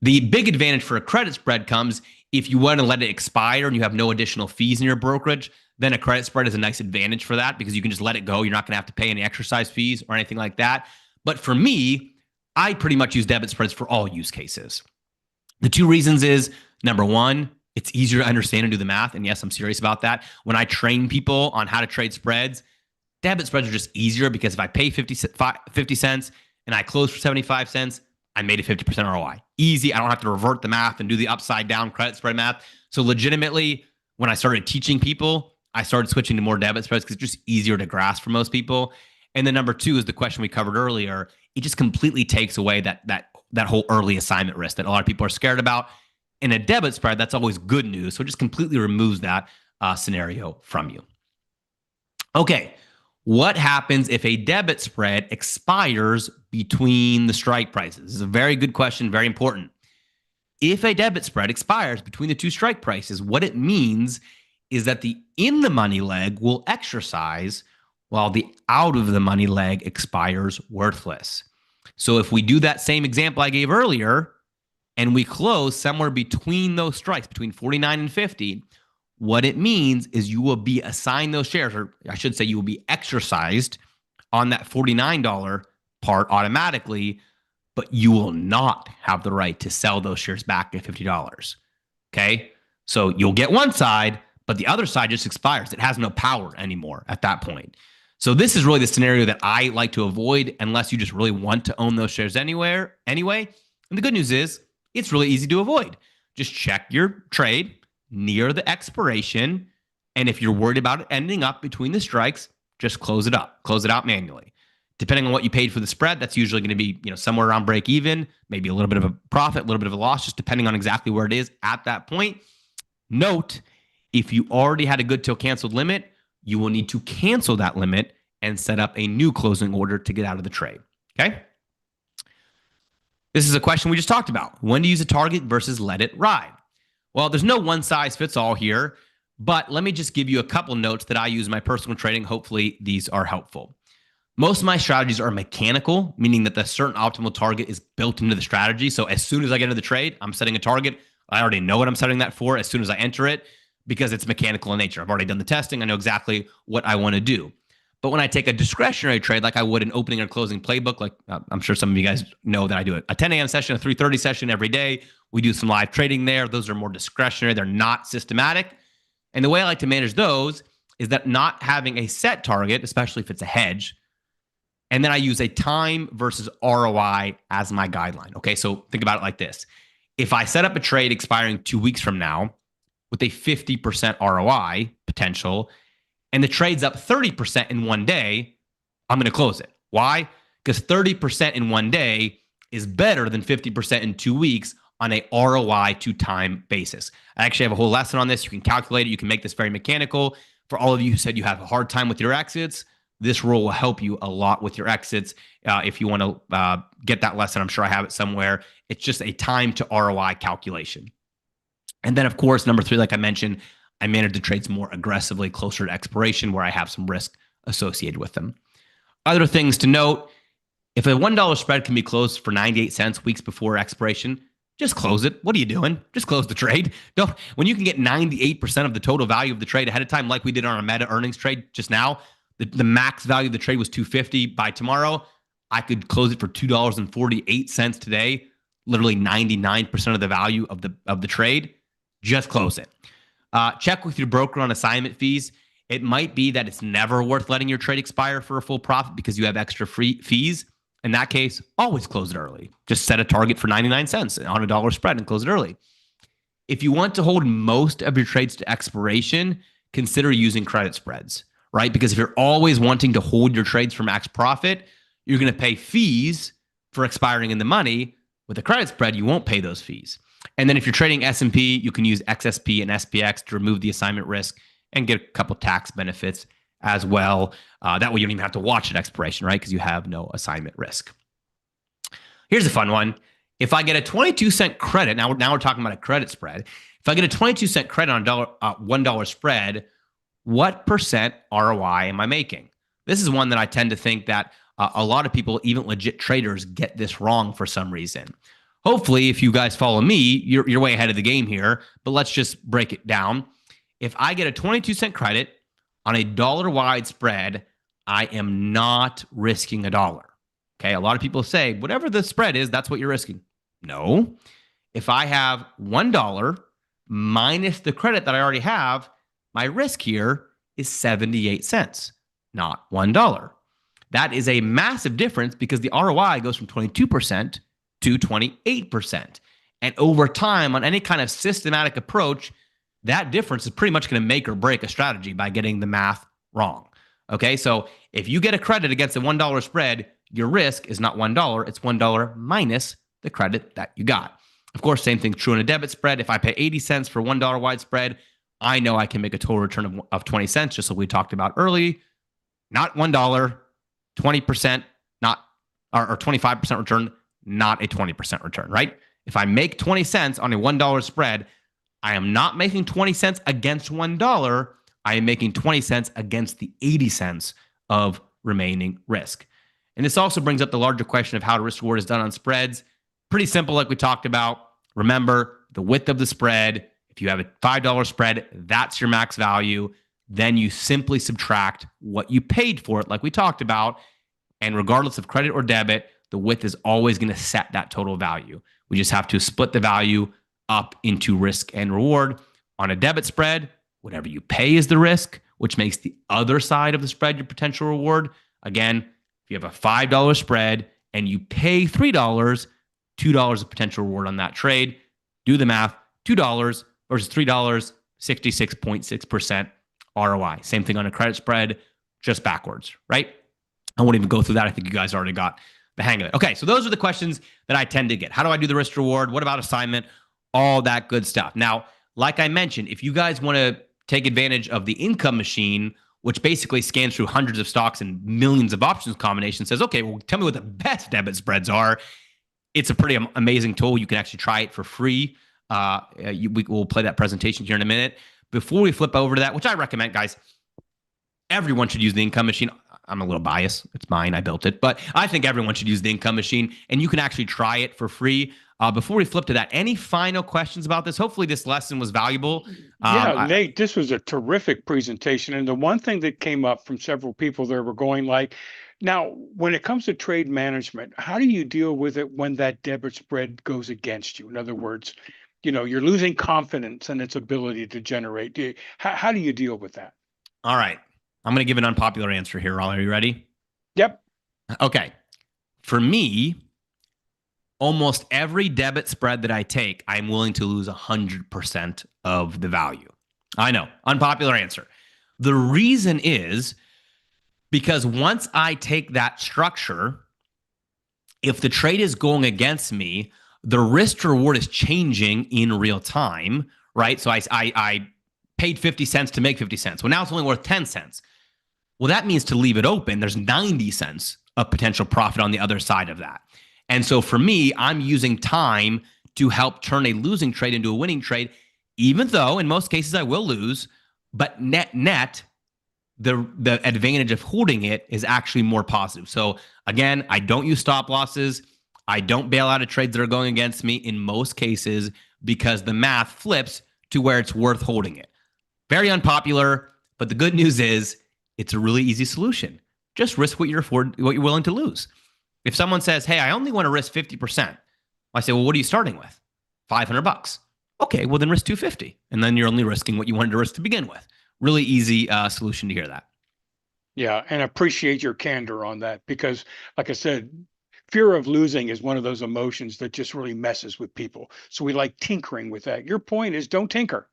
The big advantage for a credit spread comes if you want to let it expire and you have no additional fees in your brokerage. Then a credit spread is a nice advantage for that, because you can just let it go. You're not going to have to pay any exercise fees or anything like that. But for me, I pretty much use debit spreads for all use cases. The 2 reasons is, number 1, it's easier to understand and do the math. And yes, I'm serious about that. When I train people on how to trade spreads, debit spreads are just easier, because if I pay 50 cents and I close for 75 cents, I made a 50% ROI. Easy. I don't have to revert the math and do the upside down credit spread math. So legitimately, when I started teaching people, I started switching to more debit spreads because it's just easier to grasp for most people. And then number 2 is the question we covered earlier. It just completely takes away that whole early assignment risk that a lot of people are scared about. In a debit spread, that's always good news. So it just completely removes that scenario from you. Okay. What happens if a debit spread expires between the strike prices? This is a very good question, very important. If a debit spread expires between the 2 strike prices, what it means is that the in the money leg will exercise while the out of the money leg expires worthless. So if we do that same example I gave earlier and we close somewhere between those strikes, between 49 and 50, what it means is you will be assigned those shares, or I should say you will be exercised on that $49 part automatically, but you will not have the right to sell those shares back at $50. Okay? So you'll get one side, but the other side just expires. It has no power anymore at that point. So this is really the scenario that I like to avoid unless you just really want to own those shares anyway. And the good news is it's really easy to avoid. Just check your trade near the expiration. And if you're worried about it ending up between the strikes, just close it out manually. Depending on what you paid for the spread, that's usually going to be, somewhere around break even, maybe a little bit of a profit, a little bit of a loss, just depending on exactly where it is at that point. Note, if you already had a good till canceled limit, you will need to cancel that limit and set up a new closing order to get out of the trade. Okay? This is a question we just talked about. When to use a target versus let it ride. Well, there's no one size fits all here, but let me just give you a couple notes that I use in my personal trading. Hopefully these are helpful. Most of my strategies are mechanical, meaning that the certain optimal target is built into the strategy. So as soon as I get into the trade, I'm setting a target. I already know what I'm setting that for as soon as I enter it because it's mechanical in nature. I've already done the testing. I know exactly what I want to do. But when I take a discretionary trade, like I would an opening or closing playbook, like I'm sure some of you guys know that I do a 10 a.m. session, a 3:30 session every day. We do some live trading there. Those are more discretionary. They're not systematic. And the way I like to manage those is that not having a set target, especially if it's a hedge, and then I use a time versus ROI as my guideline. Okay, so think about it like this. If I set up a trade expiring 2 weeks from now with a 50% ROI potential, and the trade's up 30% in one day, I'm going to close it. Why? Because 30% in one day is better than 50% in 2 weeks on a ROI to time basis. I actually have a whole lesson on this. You can calculate it. You can make this very mechanical. For all of you who said you have a hard time with your exits, this rule will help you a lot with your exits. If you want to get that lesson, I'm sure I have it somewhere. It's just a time to ROI calculation. And then, of course, number 3, like I mentioned, I manage the trades more aggressively closer to expiration where I have some risk associated with them. Other things to note, if a $1 spread can be closed for 98 cents weeks before expiration, just close it. What are you doing? Just close the trade. Don't. When you can get 98% of the total value of the trade ahead of time, like we did on our Meta earnings trade just now, the max value of the trade was $2.50. By tomorrow, I could close it for $2.48 today, literally 99% of the value of the trade. Just close it. Check with your broker on assignment fees. It might be that it's never worth letting your trade expire for a full profit because you have extra free fees. In that case, always close it early. Just set a target for 99 cents on a dollar spread and close it early. If you want to hold most of your trades to expiration, consider using credit spreads, right? Because if you're always wanting to hold your trades for max profit, you're going to pay fees for expiring in the money. With a credit spread, you won't pay those fees. And then if you're trading S&P, you can use XSP and SPX to remove the assignment risk and get a couple tax benefits as well. That way you don't even have to watch at expiration, right? Because you have no assignment risk. Here's a fun one. If I get a 22-cent credit, now we're talking about a credit spread. If I get a 22-cent credit on $1 spread, what percent ROI am I making? This is one that I tend to think that a lot of people, even legit traders, get this wrong for some reason. Hopefully, if you guys follow me, you're way ahead of the game here, but let's just break it down. If I get a 22-cent credit on a dollar-wide spread, I am not risking a dollar. Okay, a lot of people say, whatever the spread is, that's what you're risking. No. If I have $1 minus the credit that I already have, my risk here is 78 cents, not $1. That is a massive difference because the ROI goes from 22% to 28%. And over time, on any kind of systematic approach, that difference is pretty much going to make or break a strategy by getting the math wrong. Okay, so if you get a credit against a $1 spread, your risk is not $1, it's $1 minus the credit that you got. Of course, same thing true in a debit spread. If I pay 80 cents for $1 wide spread, I know I can make a total return of 20 cents, just like we talked about early. Not $1, 20%, not or 25% return, not a 20% return, right? If I make 20 cents on a $1 spread, I am not making 20 cents against $1. I am making 20 cents against the 80 cents of remaining risk. And this also brings up the larger question of how risk reward is done on spreads. Pretty simple, like we talked about. Remember the width of the spread. If you have a $5 spread, that's your max value. Then you simply subtract what you paid for it, like we talked about. And regardless of credit or debit, the width is always going to set that total value. We just have to split the value up into risk and reward. On a debit spread, whatever you pay is the risk, which makes the other side of the spread your potential reward. Again, if you have a $5 spread and you pay $3, $2 of potential reward on that trade. Do the math. $2 versus $3, 66.6% ROI. Same thing on a credit spread, just backwards, right? I won't even go through that. I think you guys already got the hang of it. Okay, so those are the questions that I tend to get. How do I do the risk reward? What about assignment? All that good stuff. Now, like I mentioned, if you guys want to take advantage of the income machine, which basically scans through hundreds of stocks and millions of options combinations, says, okay, well, tell me what the best debit spreads are. It's a pretty amazing tool. You can actually try it for free. We'll play that presentation here in a minute. Before we flip over to that, which I recommend, guys, everyone should use the income machine. I'm a little biased. It's mine. I built it. But I think everyone should use the income machine. And you can actually try it for free. Before we flip to that, any final questions about this? Hopefully this lesson was valuable. Yeah, Nate, this was a terrific presentation. And the one thing that came up from several people there were going like, now, when it comes to trade management, how do you deal with it when that debit spread goes against you? In other words, you're losing confidence in its ability to generate. How do you deal with that? All right. I'm going to give an unpopular answer here. Are you ready? Yep. Okay. For me, almost every debit spread that I take, I'm willing to lose 100% of the value. I know, unpopular answer. The reason is because once I take that structure, if the trade is going against me, the risk to reward is changing in real time, right? So I paid 50 cents to make 50 cents. Well, now it's only worth 10 cents. Well, that means to leave it open, there's 90 cents of potential profit on the other side of that. And so for me, I'm using time to help turn a losing trade into a winning trade, even though in most cases I will lose, but net, the advantage of holding it is actually more positive. So again, I don't use stop losses. I don't bail out of trades that are going against me in most cases because the math flips to where it's worth holding it. Very unpopular, but the good news is it's a really easy solution. Just risk what you're willing to lose. If someone says, "Hey, I only want to risk 50%," I say, "Well, what are you starting with?" $500. Okay, well then risk 250, and then you're only risking what you wanted to risk to begin with. Really easy solution to hear that. Yeah, and appreciate your candor on that because, like I said, fear of losing is one of those emotions that just really messes with people. So we like tinkering with that. Your point is don't tinker.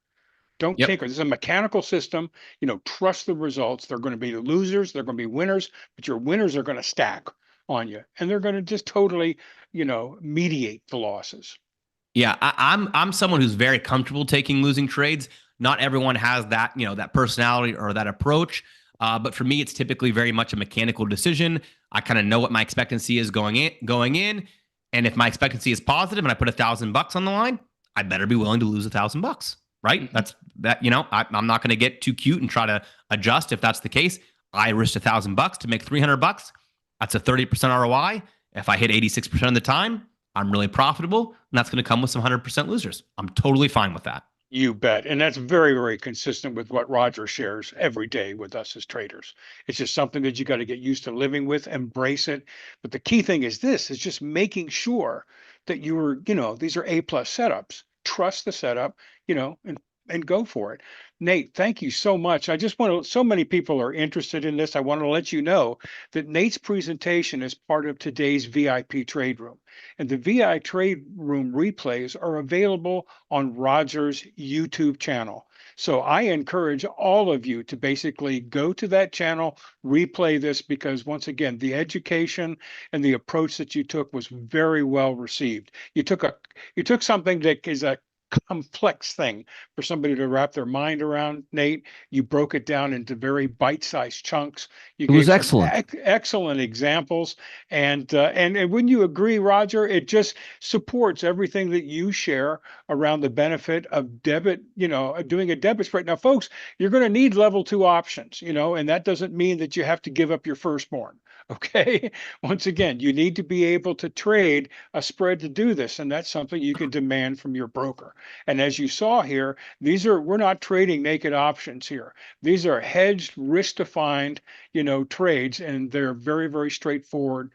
Don't Yep. tinker. This is a mechanical system. Trust the results. They're going to be the losers. They're going to be winners, but your winners are going to stack on you, and they're going to just totally, mediate the losses. Yeah, I'm someone who's very comfortable taking losing trades. Not everyone has that, that personality or that approach. But for me, it's typically very much a mechanical decision. I kind of know what my expectancy is going in. And if my expectancy is positive and I put $1,000 on the line, I better be willing to lose $1,000, right? Mhm. That's that, I'm not going to get too cute and try to adjust if that's the case. I risked $1,000 to make $300. That's a 30% ROI. If I hit 86% of the time, I'm really profitable, and that's going to come with some 100% losers. I'm totally fine with that. You bet. And that's very, very consistent with what Roger shares every day with us as traders. It's just something that you got to get used to living with, embrace it. But the key thing is this is just making sure that these are A+ setups. Trust the setup, and go for it. Nate, thank you so much. I just want to, so many people are interested in this. I want to let you know that Nate's presentation is part of today's VIP trade room. And the VI trade room replays are available on Roger's YouTube channel. So I encourage all of you to basically go to that channel, replay this, because once again, the education and the approach that you took was very well received. You took something that is a complex thing for somebody to wrap their mind around, Nate. You broke it down into very bite-sized chunks. You It was gave some excellent. excellent examples, and wouldn't you agree, Roger? It just supports everything that you share around the benefit of debit, doing a debit spread. Now, folks, you're going to need level 2 options, and that doesn't mean that you have to give up your firstborn. Okay. Once again, you need to be able to trade a spread to do this, and that's something you can demand from your broker. And as you saw here, we're not trading naked options here. These are hedged, risk-defined, trades, and they're very, very straightforward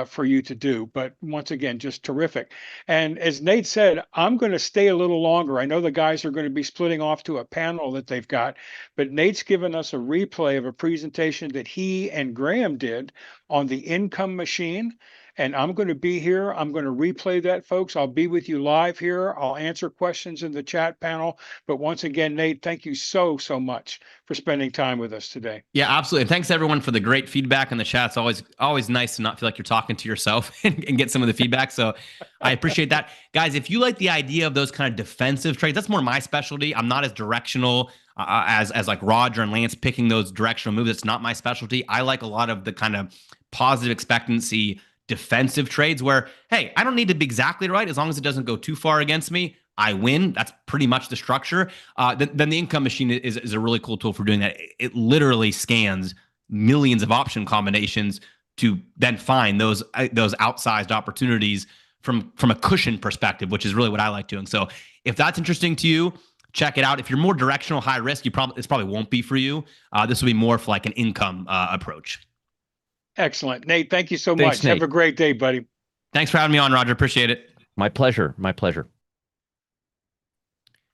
for you to do. But once again, just terrific. And as Nate said, I'm going to stay a little longer. I know the guys are going to be splitting off to a panel that they've got, but Nate's given us a replay of a presentation that he and Graham did on the income machine. And I'm going to be here. I'm going to replay that, folks. I'll be with you live here. I'll answer questions in the chat panel. But once again, Nate, thank you so, so much for spending time with us today. Yeah, absolutely. And thanks everyone for the great feedback in the chat. It's always nice to not feel like you're talking to yourself and get some of the feedback. So I appreciate that. Guys, if you like the idea of those kind of defensive trades, that's more my specialty. I'm not as directional as like Roger and Lance picking those directional moves. It's not my specialty. I like a lot of the kind of positive expectancy defensive trades where, hey, I don't need to be exactly right. As long as it doesn't go too far against me, I win. That's pretty much the structure. Then the income machine is a really cool tool for doing that. It literally scans millions of option combinations to then find those outsized opportunities from a cushion perspective, which is really what I like doing. So if that's interesting to you, check it out. If you're more directional, high risk, this probably won't be for you. This will be more for like an income approach. Excellent. Nate, thank you so Thanks, much. Have Nate. a great day, buddy. Thanks for having me on, Roger. Appreciate it. My pleasure. My pleasure.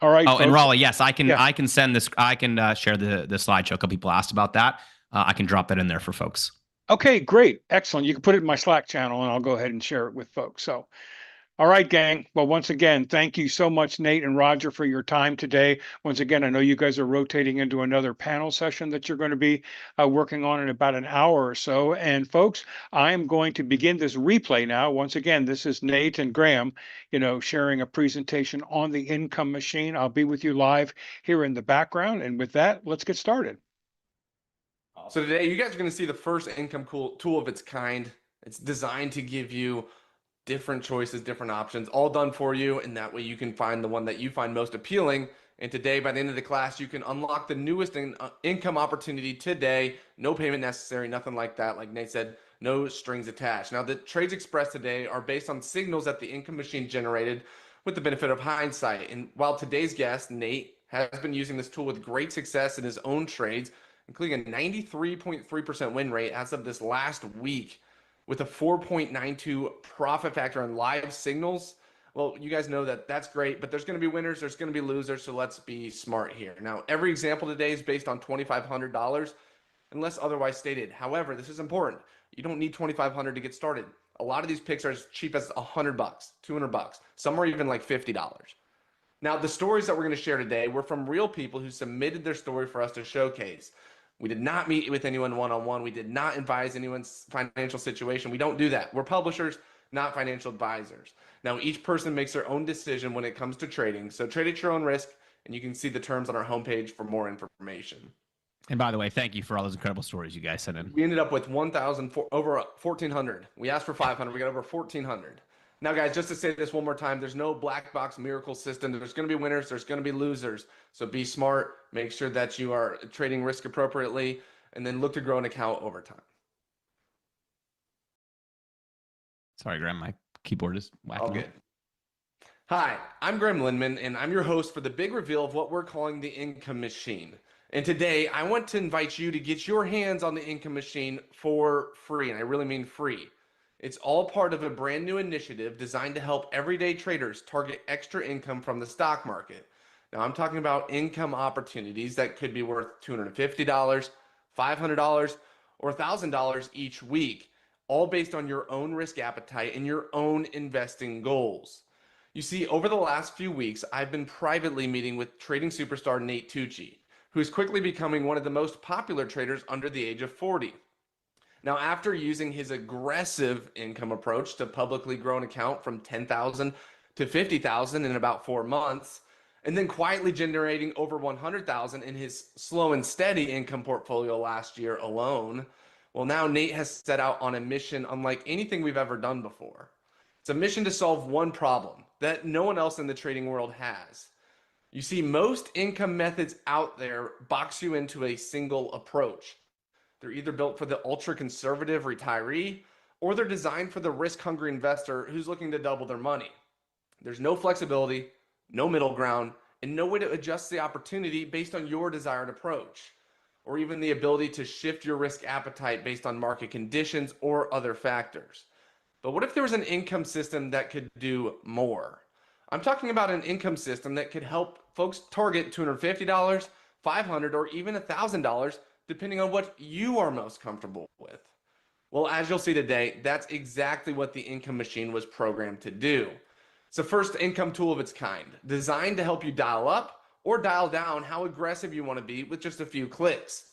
All right, Oh, folks. and Raleigh, yes, I can Yeah. I can send this. I can share the slideshow. A couple people asked about that. I can drop that in there for folks. Okay, great. Excellent. You can put it in my Slack channel and I'll go ahead and share it with folks. So, all right, gang. Well, once again, thank you so much, Nate and Roger, for your time today. Once again, I know you guys are rotating into another panel session that you're going to be working on in about an hour or so. And folks, I am going to begin this replay now. Once again, this is Nate and Graham, sharing a presentation on the income machine. I'll be with you live here in the background. And with that, let's get started. So today you guys are going to see the first income tool of its kind. It's designed to give you different choices, different options, all done for you. And that way you can find the one that you find most appealing. And today, by the end of the class, you can unlock the newest income opportunity today. No payment necessary, nothing like that. Like Nate said, no strings attached. Now, the trades expressed today are based on signals that the income machine generated with the benefit of hindsight. And while today's guest, Nate, has been using this tool with great success in his own trades, including a 93.3% win rate as of this last week, with a 4.92 profit factor on live signals. Well, you guys know that that's great, but there's going to be winners, there's going to be losers, so let's be smart here. Now, every example today is based on $2,500 unless otherwise stated. However, this is important. You don't need $2,500 to get started. A lot of these picks are as cheap as $100, $200. Some are even like $50. Now, the stories that we're going to share today were from real people who submitted their story for us to showcase. We did not meet with anyone one-on-one. We did not advise anyone's financial situation. We don't do that. We're publishers, not financial advisors. Now, each person makes their own decision when it comes to trading. So trade at your own risk, and you can see the terms on our homepage for more information. And by the way, thank you for all those incredible stories you guys sent in. We ended up with over 1,400. We asked for 500. We got over 1,400. Now, guys, just to say this one more time, there's no black box miracle system. There's going to be winners. There's going to be losers. So be smart. Make sure that you are trading risk appropriately, and then look to grow an account over time. Sorry, Graham, my keyboard is whacking. All good. Hi, I'm Graham Lindman, and I'm your host for the big reveal of what we're calling the income machine. And today, I want to invite you to get your hands on the income machine for free, and I really mean free. It's all part of a brand new initiative designed to help everyday traders target extra income from the stock market. Now, I'm talking about income opportunities that could be worth $250, $500, or $1,000 each week, all based on your own risk appetite and your own investing goals. You see, over the last few weeks, I've been privately meeting with trading superstar Nate Tucci, who's quickly becoming one of the most popular traders under the age of 40. Now, after using his aggressive income approach to publicly grow an account from $10,000 to $50,000 in about 4 months, and then quietly generating over $100,000 in his slow and steady income portfolio last year alone, well, now Nate has set out on a mission unlike anything we've ever done before. It's a mission to solve one problem that no one else in the trading world has. You see, most income methods out there box you into a single approach. They're either built for the ultra-conservative retiree, or they're designed for the risk-hungry investor who's looking to double their money. There's no flexibility, no middle ground, and no way to adjust the opportunity based on your desired approach, or even the ability to shift your risk appetite based on market conditions or other factors. But what if there was an income system that could do more? I'm talking about an income system that could help folks target $250, $500, or even $1,000, depending on what you are most comfortable with. Well, as you'll see today, that's exactly what the income machine was programmed to do. It's the first income tool of its kind, designed to help you dial up or dial down how aggressive you want to be with just a few clicks.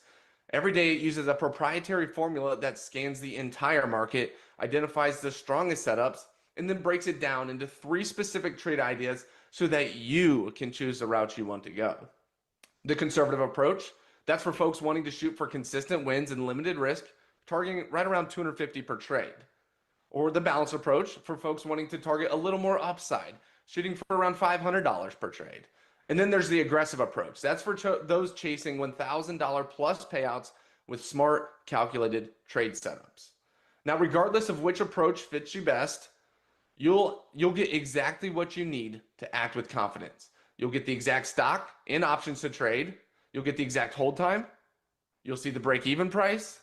Every day it uses a proprietary formula that scans the entire market, identifies the strongest setups, and then breaks it down into 3 specific trade ideas so that you can choose the route you want to go. The conservative approach, that's for folks wanting to shoot for consistent wins and limited risk, targeting right around $250 per trade. Or the balanced approach for folks wanting to target a little more upside, shooting for around $500 per trade. And then there's the aggressive approach. That's for those chasing $1,000 plus payouts with smart, calculated trade setups. Now, regardless of which approach fits you best, You'll get exactly what you need to act with confidence. You'll get the exact stock and options to trade. You'll get the exact hold time. You'll see the break-even price,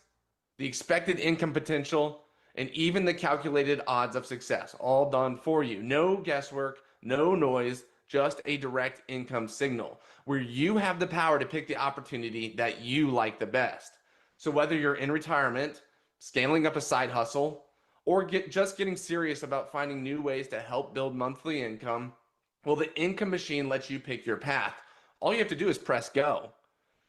the expected income potential, and even the calculated odds of success, all done for you. No guesswork, no noise, just a direct income signal where you have the power to pick the opportunity that you like the best. So whether you're in retirement, scaling up a side hustle, or just getting serious about finding new ways to help build monthly income, well, the income machine lets you pick your path. All you have to do is press go.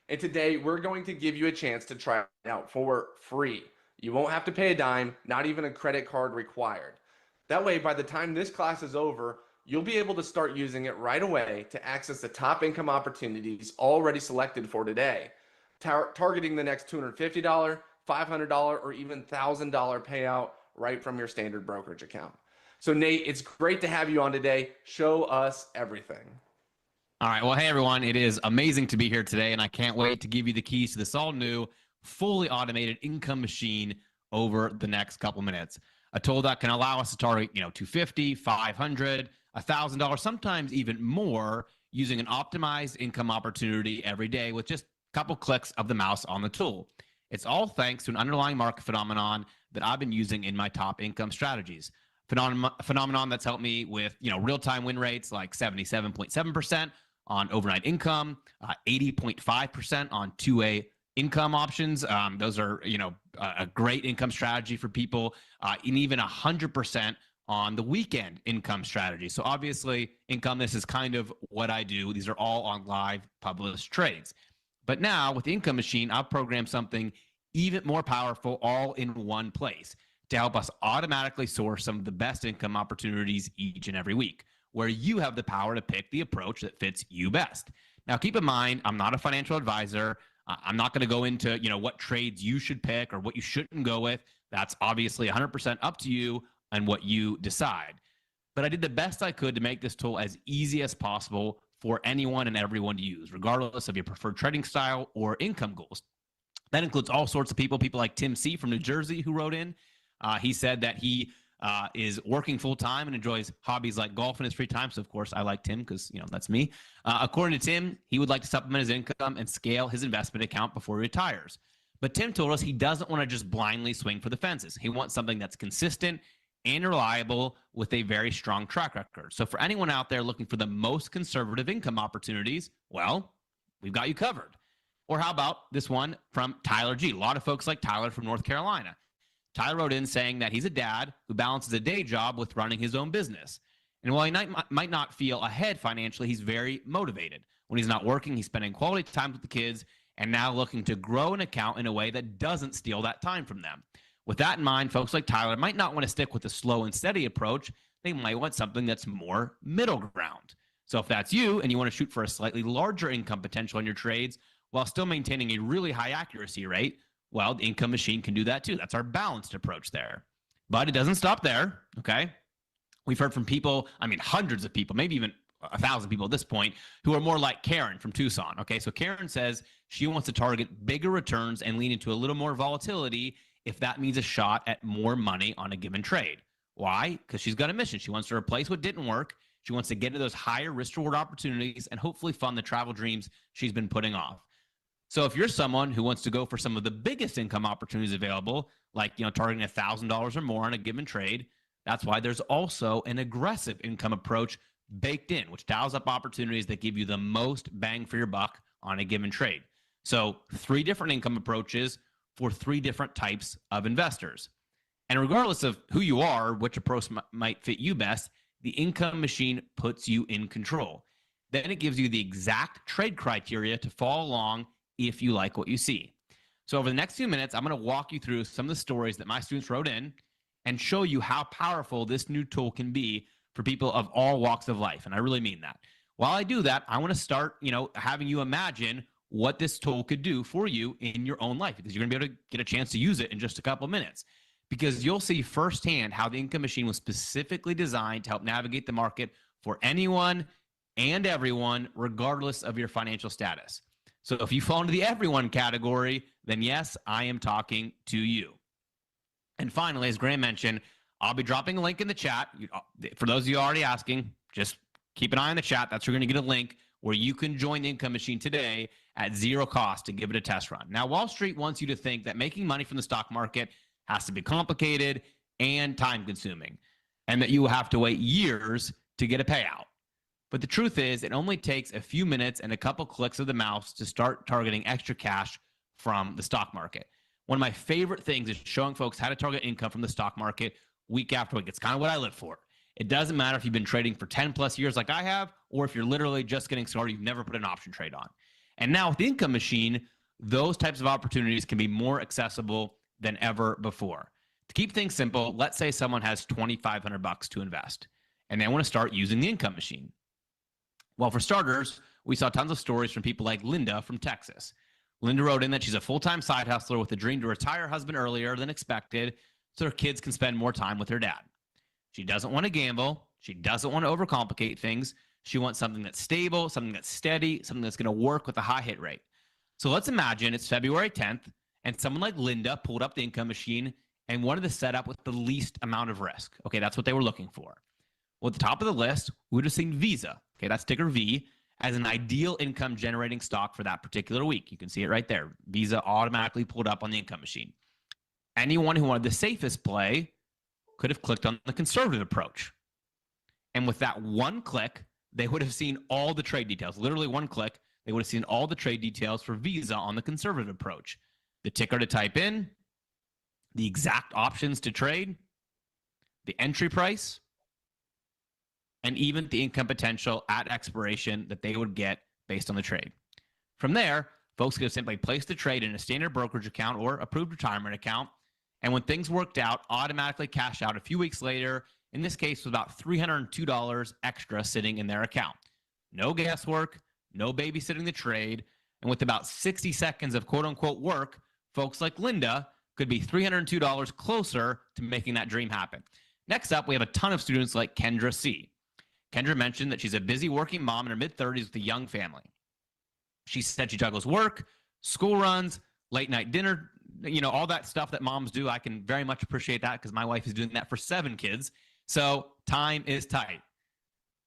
And today we're going to give you a chance to try it out for free. You won't have to pay a dime, not even a credit card required. That way, by the time this class is over, you'll be able to start using it right away to access the top income opportunities already selected for today, targeting the next $250, $500, or even $1,000 payout right from your standard brokerage account. So Nate, it's great to have you on today. Show us everything. All right. Well, hey, everyone. It is amazing to be here today, and I can't wait to give you the keys to this all new, fully automated income machine over the next couple minutes. A tool that can allow us to target, $250, $500, $1,000, sometimes even more, using an optimized income opportunity every day with just a couple clicks of the mouse on the tool. It's all thanks to an underlying market phenomenon that I've been using in my top income strategies. Phenomenon that's helped me with, real-time win rates like 77.7% on overnight income, 80.5% on 2A income options. Those are, a great income strategy for people, and even 100% on the weekend income strategy. So obviously, income, this is kind of what I do. These are all on live published trades. But now with the Income Machine, I've programmed something even more powerful all in one place to help us automatically source some of the best income opportunities each and every week, where you have the power to pick the approach that fits you best. Now, keep in mind, I'm not a financial advisor. I'm not going to go into, what trades you should pick or what you shouldn't go with. That's obviously 100% up to you and what you decide. But I did the best I could to make this tool as easy as possible for anyone and everyone to use, regardless of your preferred trading style or income goals. That includes all sorts of people like Tim C. from New Jersey, who wrote in. He said that he is working full-time and enjoys hobbies like golf in his free time. So, of course, I like Tim because, that's me. According to Tim, he would like to supplement his income and scale his investment account before he retires. But Tim told us he doesn't want to just blindly swing for the fences. He wants something that's consistent and reliable with a very strong track record. So for anyone out there looking for the most conservative income opportunities, well, we've got you covered. Or how about this one from Tyler G? A lot of folks like Tyler from North Carolina. Tyler wrote in saying that he's a dad who balances a day job with running his own business. And while he might not feel ahead financially, he's very motivated. When he's not working, he's spending quality time with the kids and now looking to grow an account in a way that doesn't steal that time from them. With that in mind, folks like Tyler might not want to stick with a slow and steady approach. They might want something that's more middle ground. So if that's you and you want to shoot for a slightly larger income potential in your trades while still maintaining a really high accuracy rate, well, the Income Machine can do that too. That's our balanced approach there. But it doesn't stop there, okay? We've heard from people, hundreds of people, maybe even 1,000 people at this point, who are more like Karen from Tucson, okay? So Karen says she wants to target bigger returns and lean into a little more volatility if that means a shot at more money on a given trade. Why? Because she's got a mission. She wants to replace what didn't work. She wants to get to those higher risk-reward opportunities and hopefully fund the travel dreams she's been putting off. So if you're someone who wants to go for some of the biggest income opportunities available, like targeting $1,000 or more on a given trade, that's why there's also an aggressive income approach baked in, which dials up opportunities that give you the most bang for your buck on a given trade. So 3 different income approaches for 3 different types of investors. And regardless of who you are, which approach might fit you best, the Income Machine puts you in control. Then it gives you the exact trade criteria to follow along if you like what you see. So over the next few minutes, I'm going to walk you through some of the stories that my students wrote in and show you how powerful this new tool can be for people of all walks of life. And I really mean that. While I do that, I want to start, having you imagine what this tool could do for you in your own life, because you're going to be able to get a chance to use it in just a couple of minutes, because you'll see firsthand how the Income Machine was specifically designed to help navigate the market for anyone and everyone, regardless of your financial status. So if you fall into the everyone category, then yes, I am talking to you. And finally, as Graham mentioned, I'll be dropping a link in the chat. For those of you already asking, just keep an eye on the chat. That's where you're going to get a link where you can join the Income Machine today at zero cost to give it a test run. Now, Wall Street wants you to think that making money from the stock market has to be complicated and time consuming, and that you have to wait years to get a payout. But the truth is, it only takes a few minutes and a couple clicks of the mouse to start targeting extra cash from the stock market. One of my favorite things is showing folks how to target income from the stock market week after week. It's kind of what I live for. It doesn't matter if you've been trading for 10 plus years like I have, or if you're literally just getting started, you've never put an option trade on. And now with the Income Machine, those types of opportunities can be more accessible than ever before. To keep things simple, let's say someone has $2,500 to invest and they want to start using the Income Machine. Well, for starters, we saw tons of stories from people like Linda from Texas. Linda wrote in that she's a full-time side hustler with a dream to retire her husband earlier than expected so her kids can spend more time with their dad. She doesn't want to gamble. She doesn't want to overcomplicate things. She wants something that's stable, something that's steady, something that's going to work with a high hit rate. So let's imagine it's February 10th and someone like Linda pulled up the Income Machine and wanted to set up with the least amount of risk. Okay, that's what they were looking for. Well, at the top of the list, we would have seen Visa. Okay, that's ticker V, as an ideal income generating stock for that particular week. You can see it right there. Visa automatically pulled up on the Income Machine. Anyone who wanted the safest play could have clicked on the conservative approach. And with that one click, they would have seen all the trade details. Literally one click, they would have seen all the trade details for Visa on the conservative approach. The ticker to type in, the exact options to trade, the entry price, and even the income potential at expiration that they would get based on the trade. From there, folks could simply place the trade in a standard brokerage account or approved retirement account, and when things worked out, automatically cash out a few weeks later. In this case, it was about $302 extra sitting in their account. No guesswork, no babysitting the trade, and with about 60 seconds of quote-unquote work, folks like Linda could be $302 closer to making that dream happen. Next up, we have a ton of students like Kendra C. Kendra mentioned that she's a busy working mom in her mid-30s with a young family. She said she juggles work, school runs, late night dinner, all that stuff that moms do. I can very much appreciate that because my wife is doing that for 7 kids. So time is tight.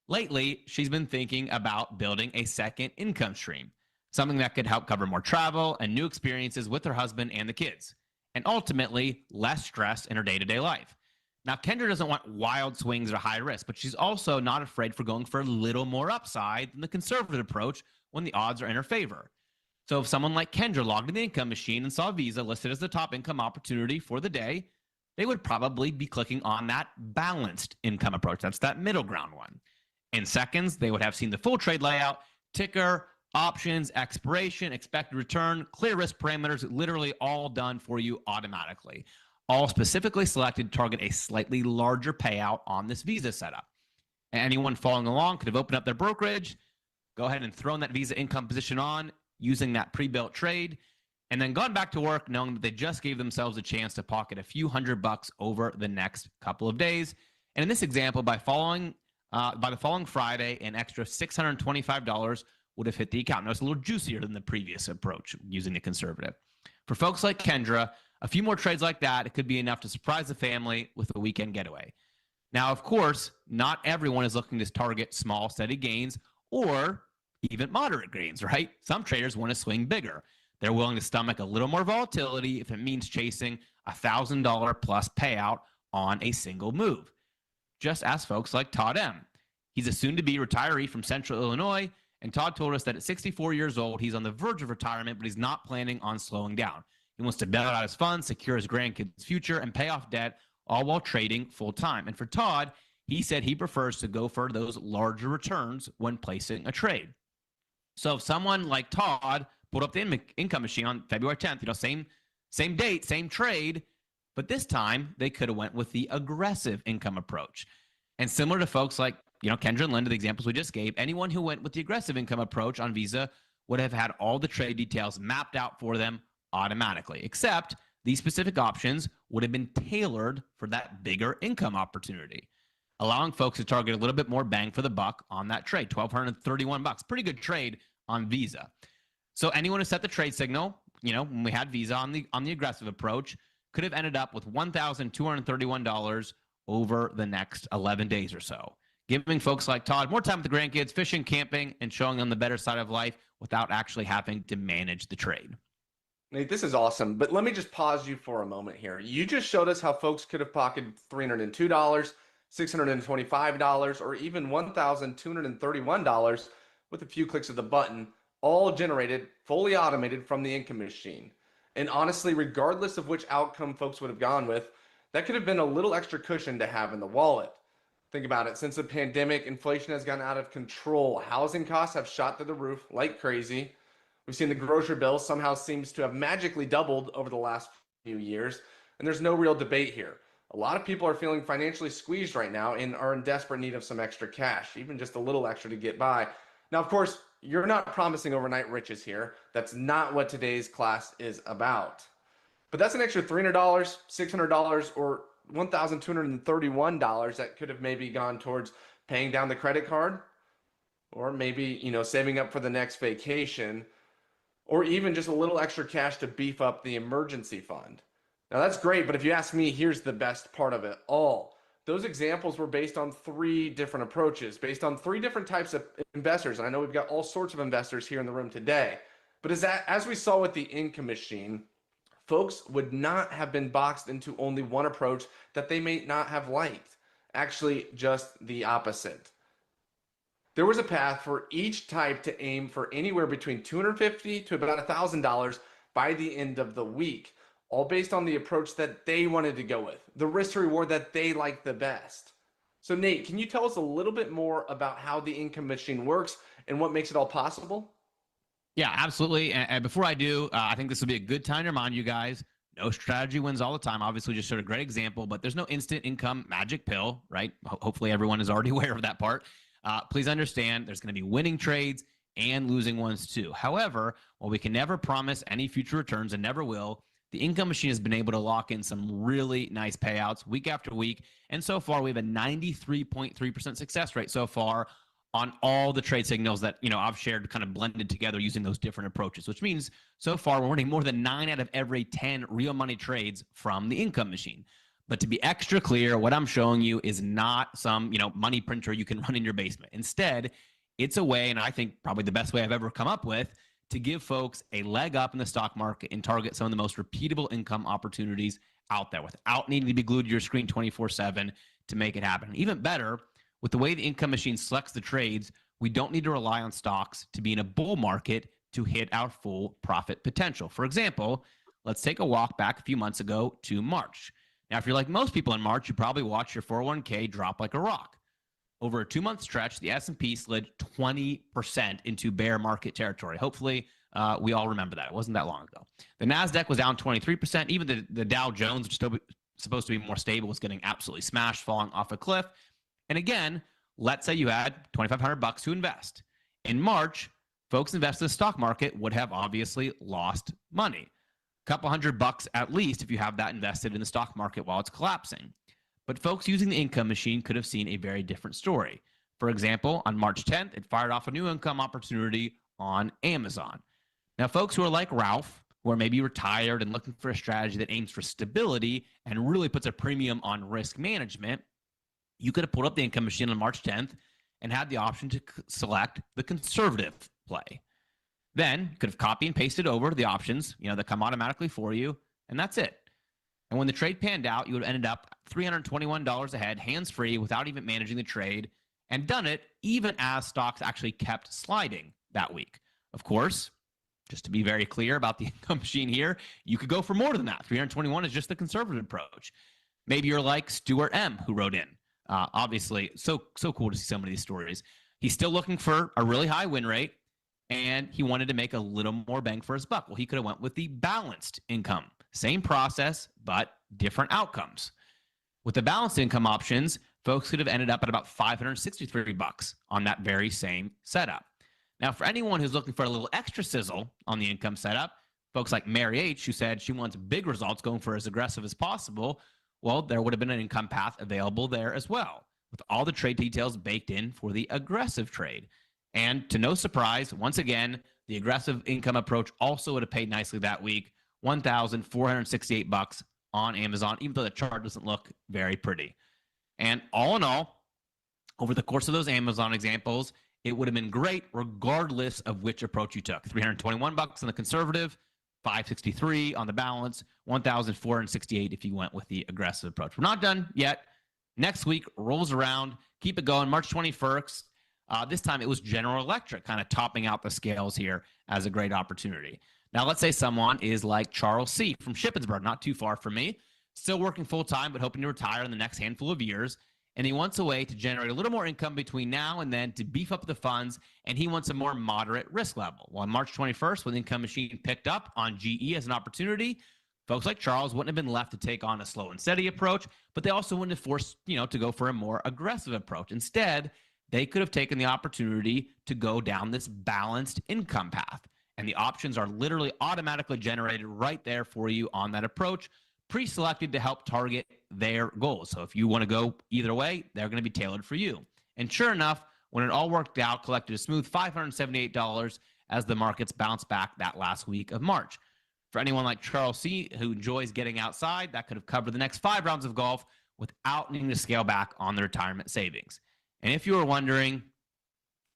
Lately, she's been thinking about building a second income stream, something that could help cover more travel and new experiences with her husband and the kids, and ultimately less stress in her day-to-day life. Now, Kendra doesn't want wild swings or high risk, but she's also not afraid for going for a little more upside than the conservative approach when the odds are in her favor. So if someone like Kendra logged in the Income Machine and saw Visa listed as the top income opportunity for the day, they would probably be clicking on that balanced income approach. That's that middle ground one. In seconds, they would have seen the full trade layout, ticker, options, expiration, expected return, clear risk parameters, literally all done for you automatically. All specifically selected to target a slightly larger payout on this Visa setup. And anyone following along could have opened up their brokerage, go ahead and thrown that Visa income position on using that pre-built trade, and then gone back to work knowing that they just gave themselves a chance to pocket a few $100 over the next couple of days. And in this example, by the following Friday, an extra $625 would have hit the account. Now, it's a little juicier than the previous approach using the conservative. For folks like Kendra, a few more trades like that, it could be enough to surprise the family with a weekend getaway. Now, of course, not everyone is looking to target small, steady gains or even moderate gains, right? Some traders want to swing bigger. They're willing to stomach a little more volatility if it means chasing $1,000 plus payout on a single move. Just ask folks like Todd M. He's a soon-to-be retiree from Central Illinois, and Todd told us that at 64 years old, he's on the verge of retirement, but he's not planning on slowing down. He wants to bail out his funds, secure his grandkids' future, and pay off debt, all while trading full-time. And for Todd, he said he prefers to go for those larger returns when placing a trade. So if someone like Todd pulled up the Income Machine on February 10th, same date, same trade, but this time they could have went with the aggressive income approach. And similar to folks like, Kendra and Linda, the examples we just gave, anyone who went with the aggressive income approach on Visa would have had all the trade details mapped out for them automatically, except these specific options would have been tailored for that bigger income opportunity, allowing folks to target a little bit more bang for the buck on that trade. $1,231, pretty good trade on Visa. So anyone who set the trade signal, when we had Visa on the aggressive approach, could have ended up with $1,231 over the next 11 days or so, giving folks like Todd more time with the grandkids, fishing, camping, and showing them the better side of life without actually having to manage the trade. Nate, this is awesome, but let me just pause you for a moment here. You just showed us how folks could have pocketed $302, $625, or even $1,231 with a few clicks of the button, all generated, fully automated from the income machine. And honestly, regardless of which outcome folks would have gone with, that could have been a little extra cushion to have in the wallet. Think about it. Since the pandemic, inflation has gotten out of control. Housing costs have shot through the roof like crazy. We've seen the grocery bill somehow seems to have magically doubled over the last few years, and there's no real debate here. A lot of people are feeling financially squeezed right now and are in desperate need of some extra cash, even just a little extra to get by. Now, of course, you're not promising overnight riches here. That's not what today's class is about. But that's an extra $300, $600, or $1,231 that could have maybe gone towards paying down the credit card, or maybe, saving up for the next vacation, or even just a little extra cash to beef up the emergency fund. Now that's great, but if you ask me, here's the best part of it all. Those examples were based on 3 different approaches, based on 3 different types of investors. And I know we've got all sorts of investors here in the room today. But as we saw with the income machine, folks would not have been boxed into only one approach that they may not have liked. Actually, just the opposite. There was a path for each type to aim for anywhere between $250 to about $1,000 by the end of the week, all based on the approach that they wanted to go with, the risk to reward that they liked the best. So Nate, can you tell us a little bit more about how the income machine works and what makes it all possible? Yeah, absolutely. And before I do, I think this will be a good time to remind you guys, no strategy wins all the time. Obviously, just showed a great example, but there's no instant income magic pill, right? Hopefully everyone is already aware of that part. Please understand there's going to be winning trades and losing ones too. However, while we can never promise any future returns and never will, the income machine has been able to lock in some really nice payouts week after week. And so far, we have a 93.3% success rate so far on all the trade signals that I've shared, kind of blended together using those different approaches, which means so far we're winning more than 9 out of every 10 real money trades from the income machine. But to be extra clear, what I'm showing you is not some money printer you can run in your basement. Instead, it's a way, and I think probably the best way I've ever come up with, to give folks a leg up in the stock market and target some of the most repeatable income opportunities out there without needing to be glued to your screen 24/7 to make it happen. Even better, with the way the income machine selects the trades, we don't need to rely on stocks to be in a bull market to hit our full profit potential. For example, let's take a walk back a few months ago to March. Now, if you're like most people in March, you probably watched your 401k drop like a rock. Over a 2-month stretch, the S&P slid 20% into bear market territory. Hopefully, we all remember that. It wasn't that long ago. The NASDAQ was down 23%. Even the Dow Jones, which is still supposed to be more stable, was getting absolutely smashed, falling off a cliff. And again, let's say you had $2,500 to invest. In March, folks invested in the stock market would have obviously lost money. A couple $100 at least if you have that invested in the stock market while it's collapsing. But folks using the income machine could have seen a very different story. For example, on March 10th, it fired off a new income opportunity on Amazon. Now, folks who are like Ralph, who are maybe retired and looking for a strategy that aims for stability and really puts a premium on risk management, you could have pulled up the income machine on March 10th and had the option to select the conservative play. Then you could have copy and pasted over the options, that come automatically for you, and that's it. And when the trade panned out, you would have ended up $321 ahead, hands-free, without even managing the trade, and done it even as stocks actually kept sliding that week. Of course, just to be very clear about the income machine here, you could go for more than that. 321 is just the conservative approach. Maybe you're like Stuart M., who wrote in. Obviously, so cool to see some of these stories. He's still looking for a really high win rate, and he wanted to make a little more bang for his buck. Well, he could have went with the balanced income. Same process, but different outcomes. With the balanced income options, folks could have ended up at about $563 on that very same setup. Now, for anyone who's looking for a little extra sizzle on the income setup, folks like Mary H., who said she wants big results, going for as aggressive as possible, well, there would have been an income path available there as well, with all the trade details baked in for the aggressive trade. And to no surprise, once again, the aggressive income approach also would have paid nicely that week, $1,468 on Amazon, even though the chart doesn't look very pretty. And all in all, over the course of those Amazon examples, it would have been great regardless of which approach you took. $321 on the conservative, $563 on the balance, $1,468 if you went with the aggressive approach. We're not done yet. Next week rolls around. Keep it going. March 21st. This time it was General Electric kind of topping out the scales here as a great opportunity. Now, let's say someone is like Charles C. from Shippensburg, not too far from me, still working full time, but hoping to retire in the next handful of years. And he wants a way to generate a little more income between now and then to beef up the funds, and he wants a more moderate risk level. Well, on March 21st, when the income machine picked up on GE as an opportunity, folks like Charles wouldn't have been left to take on a slow and steady approach, but they also wouldn't have forced, to go for a more aggressive approach. Instead, they could have taken the opportunity to go down this balanced income path. And the options are literally automatically generated right there for you on that approach, pre-selected to help target their goals. So if you want to go either way, they're going to be tailored for you. And sure enough, when it all worked out, collected a smooth $578 as the markets bounced back that last week of March. For anyone like Charles C., who enjoys getting outside, that could have covered the next 5 rounds of golf without needing to scale back on the retirement savings. And if you were wondering,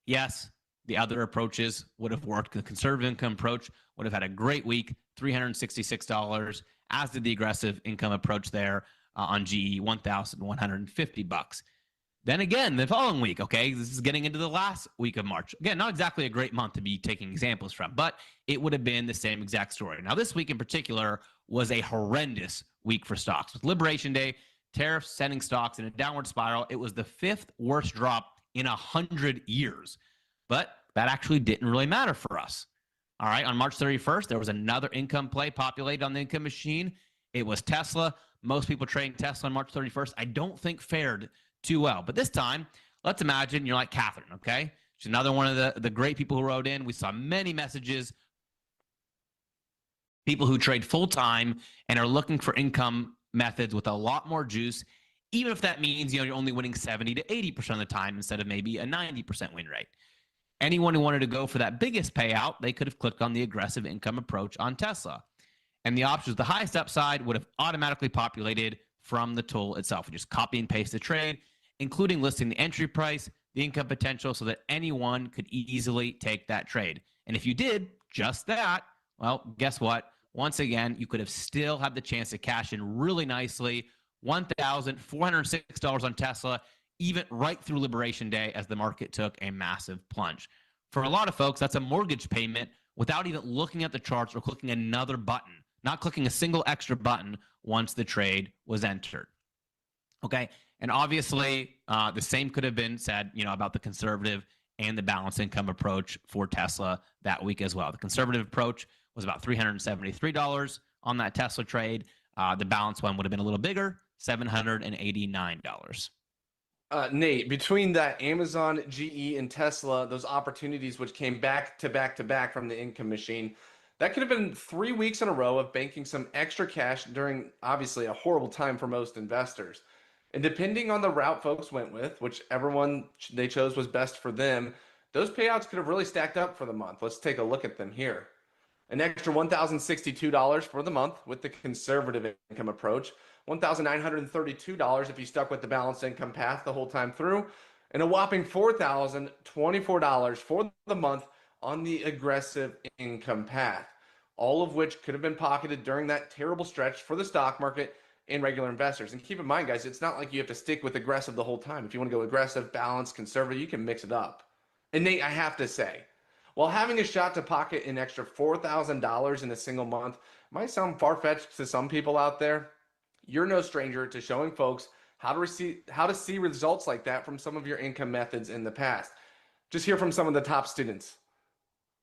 yes, the other approaches would have worked. The conservative income approach would have had a great week, $366, as did the aggressive income approach there on GE, $1,150. Then again, the following week, okay, this is getting into the last week of March. Again, not exactly a great month to be taking examples from, but it would have been the same exact story. Now, this week in particular was a horrendous week for stocks. With Liberation Day, tariffs sending stocks in a downward spiral, it was the 5th worst drop in 100 years. But that actually didn't really matter for us. All right, on March 31st, there was another income play populated on the income machine. It was Tesla. Most people trading Tesla on March 31st, I don't think fared too well. But this time, let's imagine you're like Catherine, okay? She's another one of the great people who wrote in. We saw many messages, people who trade full-time and are looking for income methods with a lot more juice, even if that means, you're only winning 70 to 80% of the time instead of maybe a 90% win rate. Anyone who wanted to go for that biggest payout, they could have clicked on the aggressive income approach on Tesla. And the options with the highest upside would have automatically populated from the tool itself. We just copy and paste the trade, including listing the entry price, the income potential, so that anyone could easily take that trade. And if you did just that, well, guess what? Once again, you could have still had the chance to cash in really nicely, $1,406 on Tesla, even right through Liberation Day as the market took a massive plunge. For a lot of folks, that's a mortgage payment without even looking at the charts or clicking another button, not clicking a single extra button once the trade was entered. Okay, and obviously the same could have been said, about the conservative and the balanced income approach for Tesla that week as well. The conservative approach was about $373 on that Tesla trade. The balanced one would have been a little bigger, $789. Nate, between that Amazon, GE, and Tesla, those opportunities which came back to back to back from the income machine, that could have been 3 weeks in a row of banking some extra cash during obviously a horrible time for most investors. And depending on the route folks went with, whichever one they chose was best for them, those payouts could have really stacked up for the month. Let's take a look at them here. An extra $1,062 for the month with the conservative income approach, $1,932 if you stuck with the balanced income path the whole time through, and a whopping $4,024 for the month on the aggressive income path, all of which could have been pocketed during that terrible stretch for the stock market and regular investors. And keep in mind, guys, it's not like you have to stick with aggressive the whole time. If you want to go aggressive, balanced, conservative, you can mix it up. And Nate, I have to say, while having a shot to pocket an extra $4,000 in a single month might sound far-fetched to some people out there, you're no stranger to showing folks how to see results like that from some of your income methods in the past. Just hear from some of the top students.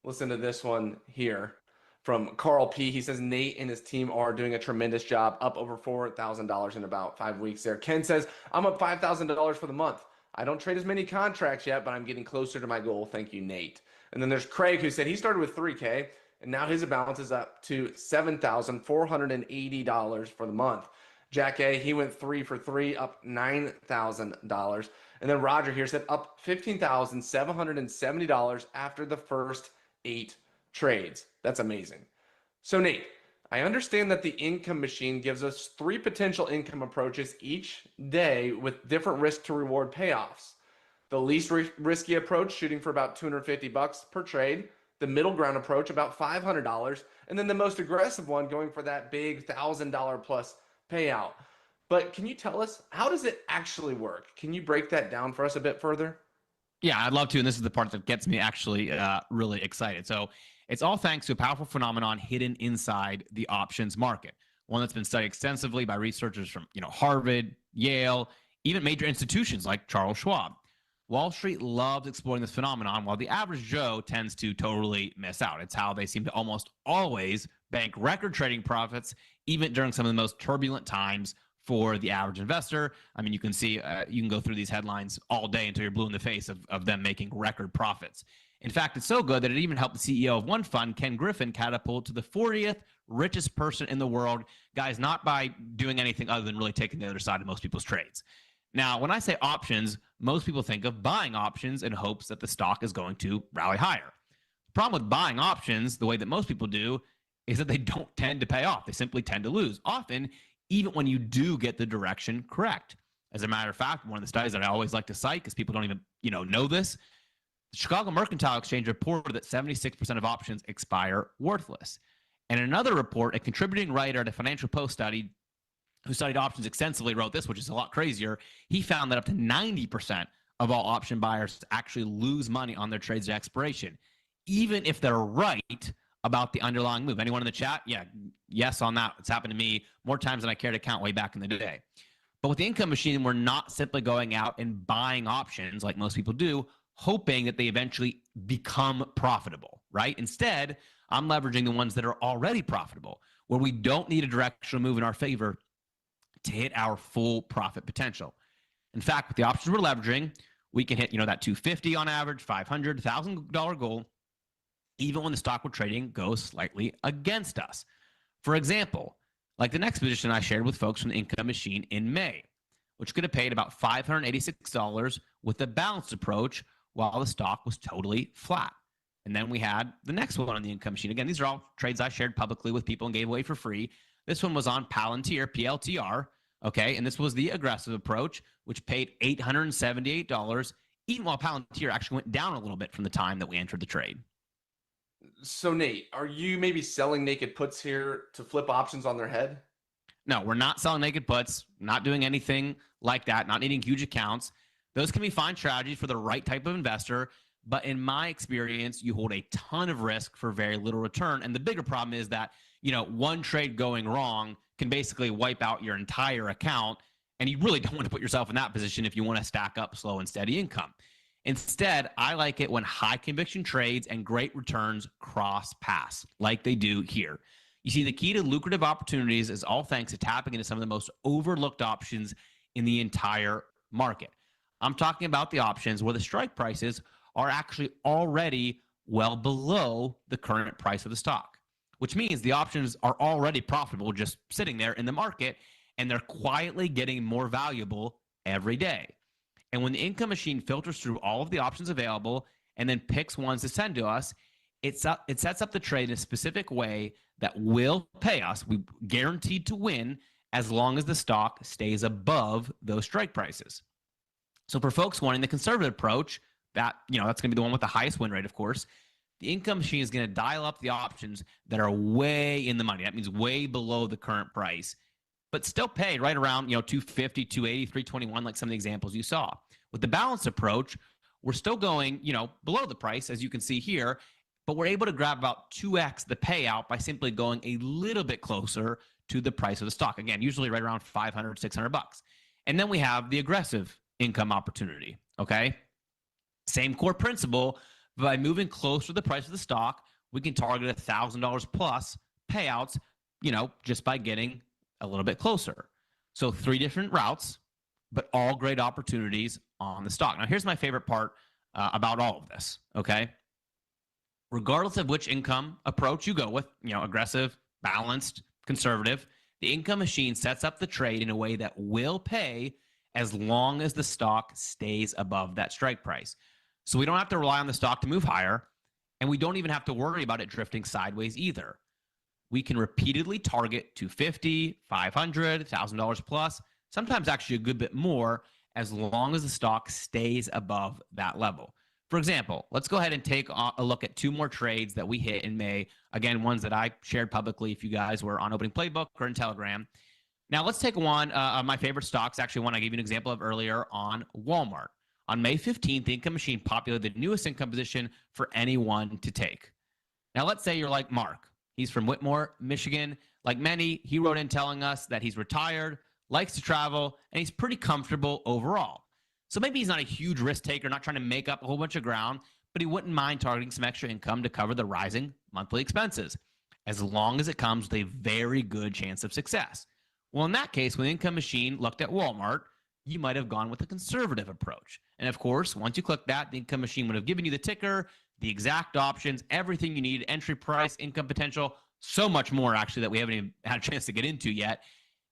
Listen to this one here from Carl P. He says Nate and his team are doing a tremendous job, up over $4,000 in about 5 weeks there. Ken says, I'm up $5,000 for the month. I don't trade as many contracts yet, but I'm getting closer to my goal. Thank you, Nate. And then there's Craig, who said he started with 3K, and now his balance is up to $7,480 for the month. Jack A, he went 3 for 3, up $9,000. And then Roger here said up $15,770 after the first 8 trades. That's amazing. So Nate, I understand that the income machine gives us 3 potential income approaches each day with different risk to reward payoffs. The least risky approach shooting for about 250 bucks per trade, the middle ground approach about $500, and then the most aggressive one going for that big $1,000 plus payout. But can you tell us, how does it actually work? Can you break that down for us a bit further? Yeah, I'd love to. And this is the part that gets me actually really excited. So it's all thanks to a powerful phenomenon hidden inside the options market, one that's been studied extensively by researchers from Harvard, Yale, even major institutions like Charles Schwab. Wall Street loves exploring this phenomenon, while the average Joe tends to totally miss out. It's how they seem to almost always bank record trading profits, even during some of the most turbulent times for the average investor. I mean, you can see, you can go through these headlines all day until you're blue in the face of them making record profits. In fact, it's so good that it even helped the CEO of one fund, Ken Griffin, catapult to the 40th richest person in the world. Guys, not by doing anything other than really taking the other side of most people's trades. Now, when I say options, most people think of buying options in hopes that the stock is going to rally higher. The problem with buying options, the way that most people do, is that they don't tend to pay off. They simply tend to lose, often even when you do get the direction correct. As a matter of fact, one of the studies that I always like to cite, because people don't even know this, the Chicago Mercantile Exchange reported that 76% of options expire worthless. And in another report, a contributing writer at a Financial Post study who studied options extensively wrote this, which is a lot crazier. He found that up to 90% of all option buyers actually lose money on their trades at expiration, even if they're right about the underlying move. Anyone in the chat? Yeah, yes on that. It's happened to me more times than I care to count way back in the day. But with the income machine, we're not simply going out and buying options like most people do, hoping that they eventually become profitable, right? Instead, I'm leveraging the ones that are already profitable, where we don't need a directional move in our favor to hit our full profit potential. In fact, with the options we're leveraging, we can hit, that 250 on average, $500, $1,000 goal, even when the stock we're trading goes slightly against us. For example, like the next position I shared with folks from the income machine in May, which could have paid about $586 with a balanced approach while the stock was totally flat. And then we had the next one on the income machine. Again, these are all trades I shared publicly with people and gave away for free. This one was on Palantir, PLTR, okay? And this was the aggressive approach, which paid $878, even while Palantir actually went down a little bit from the time that we entered the trade. So Nate, are you maybe selling naked puts here to flip options on their head? No, we're not selling naked puts, not doing anything like that, not needing huge accounts. Those can be fine strategies for the right type of investor. But in my experience, you hold a ton of risk for very little return. And the bigger problem is that, one trade going wrong can basically wipe out your entire account. And you really don't want to put yourself in that position if you want to stack up slow and steady income. Instead, I like it when high conviction trades and great returns cross paths like they do here. You see, the key to lucrative opportunities is all thanks to tapping into some of the most overlooked options in the entire market. I'm talking about the options where the strike prices are actually already well below the current price of the stock, which means the options are already profitable just sitting there in the market, and they're quietly getting more valuable every day. And when the income machine filters through all of the options available and then picks ones to send to us, it sets up the trade in a specific way that will pay us. We guaranteed to win as long as the stock stays above those strike prices. So for folks wanting the conservative approach, that's going to be the one with the highest win rate, of course. The income machine is going to dial up the options that are way in the money. That means way below the current price, but still pay right around 250, 280, 321, like some of the examples you saw. With the balanced approach, we're still going below the price, as you can see here, but we're able to grab about 2x the payout by simply going a little bit closer to the price of the stock. Again, usually right around 500, 600 bucks. And then we have the aggressive income opportunity, okay? Same core principle, but by moving closer to the price of the stock, we can target $1,000 plus payouts, just by getting a little bit closer. So 3 different routes, but all great opportunities on the stock. Now, here's my favorite part about all of this, okay? Regardless of which income approach you go with, aggressive, balanced, conservative, the income machine sets up the trade in a way that will pay as long as the stock stays above that strike price. So we don't have to rely on the stock to move higher, and we don't even have to worry about it drifting sideways either. we can repeatedly target $250, $500, $1,000 plus, sometimes actually a good bit more, as long as the stock stays above that level. For example, let's go ahead and take a look at 2 more trades that we hit in May. Again, ones that I shared publicly if you guys were on Opening Playbook or in Telegram. Now, let's take one of my favorite stocks, actually one I gave you an example of earlier, on Walmart. On May 15th, the income machine populated the newest income position for anyone to take. Now, let's say you're like Mark. He's from Whitmore, Michigan. Like many, he wrote in telling us that he's retired, likes to travel, and he's pretty comfortable overall. So maybe he's not a huge risk taker, not trying to make up a whole bunch of ground, but he wouldn't mind targeting some extra income to cover the rising monthly expenses, as long as it comes with a very good chance of success. Well, in that case, when the income machine looked at Walmart, you might have gone with a conservative approach. And of course, once you click that, the income machine would have given you the ticker, the exact options, everything you need, entry price, income potential, so much more actually that we haven't even had a chance to get into yet.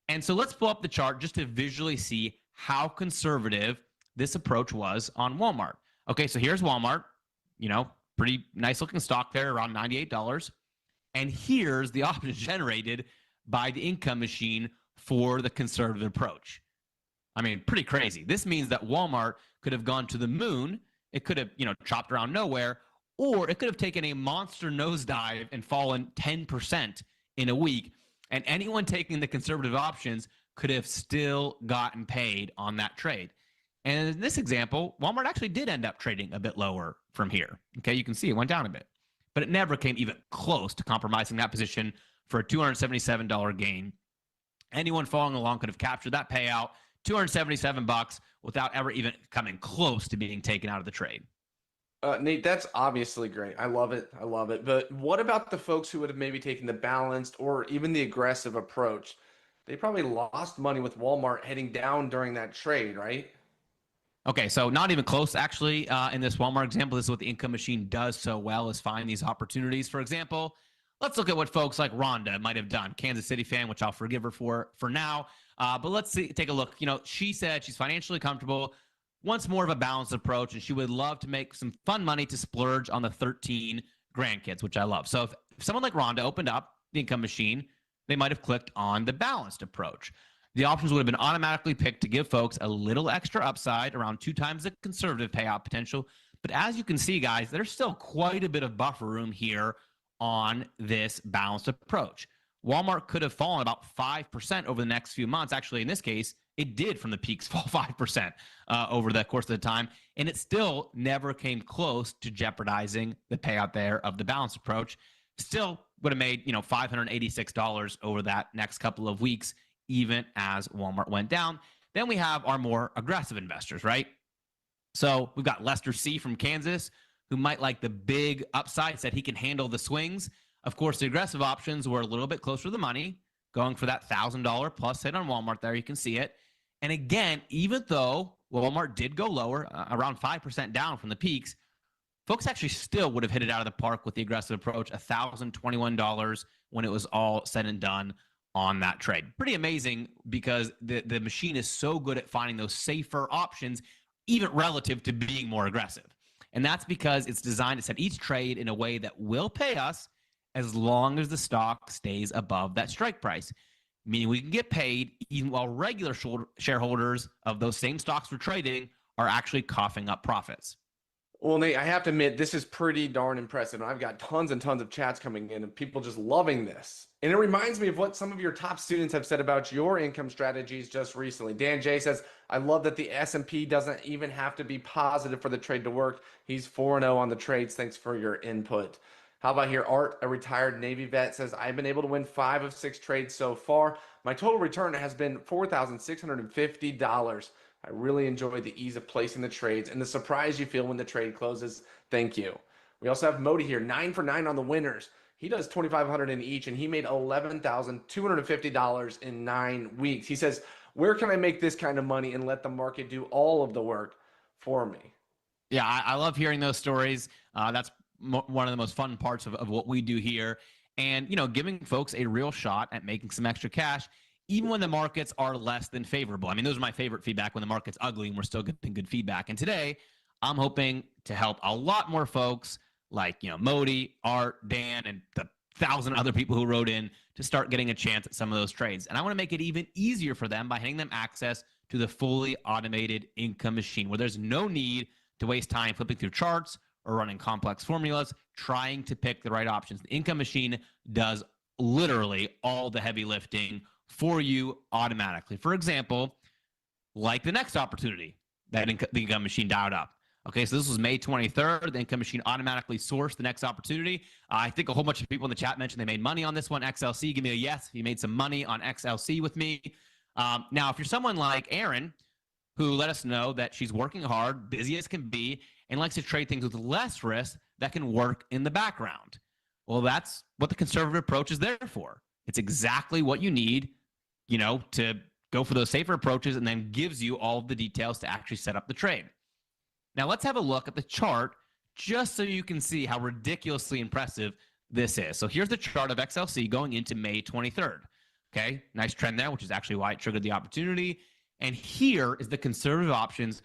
And so let's pull up the chart just to visually see how conservative this approach was on Walmart. Okay, so here's Walmart, pretty nice looking stock there, around $98. And here's the options generated by the income machine for the conservative approach. I mean, pretty crazy. This means that Walmart could have gone to the moon. It could have, chopped around nowhere, or it could have taken a monster nosedive and fallen 10% in a week. And anyone taking the conservative options could have still gotten paid on that trade. And in this example, Walmart actually did end up trading a bit lower from here. Okay, you can see it went down a bit, but it never came even close to compromising that position for a $277 gain. Anyone following along could have captured that payout, $277, without ever even coming close to being taken out of the trade. Nate, that's obviously great. I love it. I love it. But what about the folks who would have maybe taken the balanced or even the aggressive approach? They probably lost money with Walmart heading down during that trade, right? Okay, so not even close, actually. In this Walmart example, this is what the income machine does so well, is find these opportunities. For example, let's look at what folks like Rhonda might have done. Kansas City fan, which I'll forgive her for now. But let's take a look. She said she's financially comfortable, wants more of a balanced approach, and she would love to make some fun money to splurge on the 13 grandkids, which I love. So if someone like Rhonda opened up the income machine, they might have clicked on the balanced approach. The options would have been automatically picked to give folks a little extra upside, around 2 times the conservative payout potential. But as you can see, guys, there's still quite a bit of buffer room here on this balanced approach. Walmart could have fallen about 5% over the next few months. Actually, in this case, it did from the peaks fall 5% over the course of the time, and it still never came close to jeopardizing the payout there of the balanced approach. Still would have made $586 over that next couple of weeks, even as Walmart went down. Then we have our more aggressive investors, right? So we've got Lester C. from Kansas, who might like the big upside, said he can handle the swings. Of course, the aggressive options were a little bit closer to the money, going for that $1,000 plus hit on Walmart there. You can see it. And again, even though Walmart did go lower, around 5% down from the peaks, folks actually still would have hit it out of the park with the aggressive approach, $1,021 when it was all said and done on that trade. Pretty amazing, because the machine is so good at finding those safer options, even relative to being more aggressive. And that's because it's designed to set each trade in a way that will pay us as long as the stock stays above that strike price, meaning we can get paid even while regular shareholders of those same stocks we're trading are actually coughing up profits. Well, Nate, I have to admit, this is pretty darn impressive. And I've got tons and tons of chats coming in and people just loving this. And it reminds me of what some of your top students have said about your income strategies just recently. Dan J says, I love that the S&P doesn't even have to be positive for the trade to work. He's 4-0 on the trades. Thanks for your input. How about here? Art, a retired Navy vet, says, I've been able to win 5 of 6 trades so far. My total return has been $4,650. I really enjoy the ease of placing the trades and the surprise you feel when the trade closes. Thank you. We also have Modi here, 9 for 9 on the winners. He does $2,500 in each, and he made $11,250 in 9 weeks. He says, where can I make this kind of money and let the market do all of the work for me? Yeah, I love hearing those stories. That's one of the most fun parts of what we do here. And, giving folks a real shot at making some extra cash, even when the markets are less than favorable. I mean, those are my favorite feedback, when the market's ugly and we're still getting good feedback. And today, I'm hoping to help a lot more folks like, Modi, Art, Dan, and the 1,000 other people who wrote in to start getting a chance at some of those trades. And I want to make it even easier for them by handing them access to the fully automated income machine, where there's no need to waste time flipping through charts or running complex formulas trying to pick the right options. The income machine does literally all the heavy lifting for you automatically. For example, like the next opportunity that the income machine dialed up. Okay, so this was May 23rd. The income machine automatically sourced the next opportunity. I think a whole bunch of people in the chat mentioned they made money on this one. XLC, give me a yes if you made some money on XLC with me. Now, if you're someone like Aaron, who let us know that she's working hard, busy as can be, and likes to trade things with less risk that can work in the background. Well, that's what the conservative approach is there for. It's exactly what you need, to go for those safer approaches, and then gives you all of the details to actually set up the trade. Now, let's have a look at the chart just so you can see how ridiculously impressive this is. So here's the chart of XLC going into May 23rd. Okay, nice trend there, which is actually why it triggered the opportunity. And here is the conservative options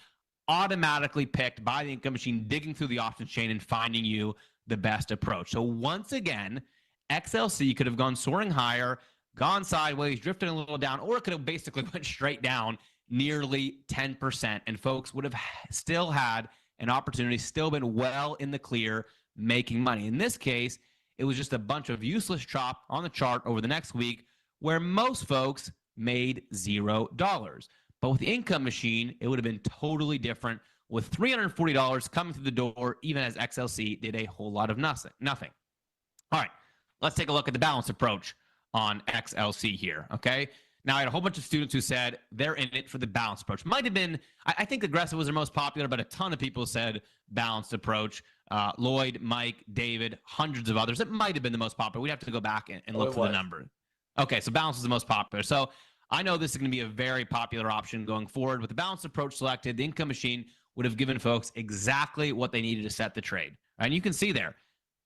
automatically picked by the income machine, digging through the options chain and finding you the best approach. So once again, XLC could have gone soaring higher, gone sideways, drifted a little down, or it could have basically went straight down nearly 10%. And folks would have still had an opportunity, still been well in the clear, making money. In this case, it was just a bunch of useless chop on the chart over the next week where most folks made $0. But with the income machine, it would have been totally different, with $340 coming through the door, even as XLC did a whole lot of nothing. All right, let's take a look at the balanced approach on XLC here, okay? Now, I had a whole bunch of students who said they're in it for the balanced approach. Might have been, I think aggressive was their most popular, but a ton of people said balanced approach. Lloyd, Mike, David, hundreds of others. It might have been the most popular. We'd have to go back and look for the number. Okay, so balance is the most popular. So I know this is going to be a very popular option going forward. With the balanced approach selected, the income machine would have given folks exactly what they needed to set the trade. And you can see there,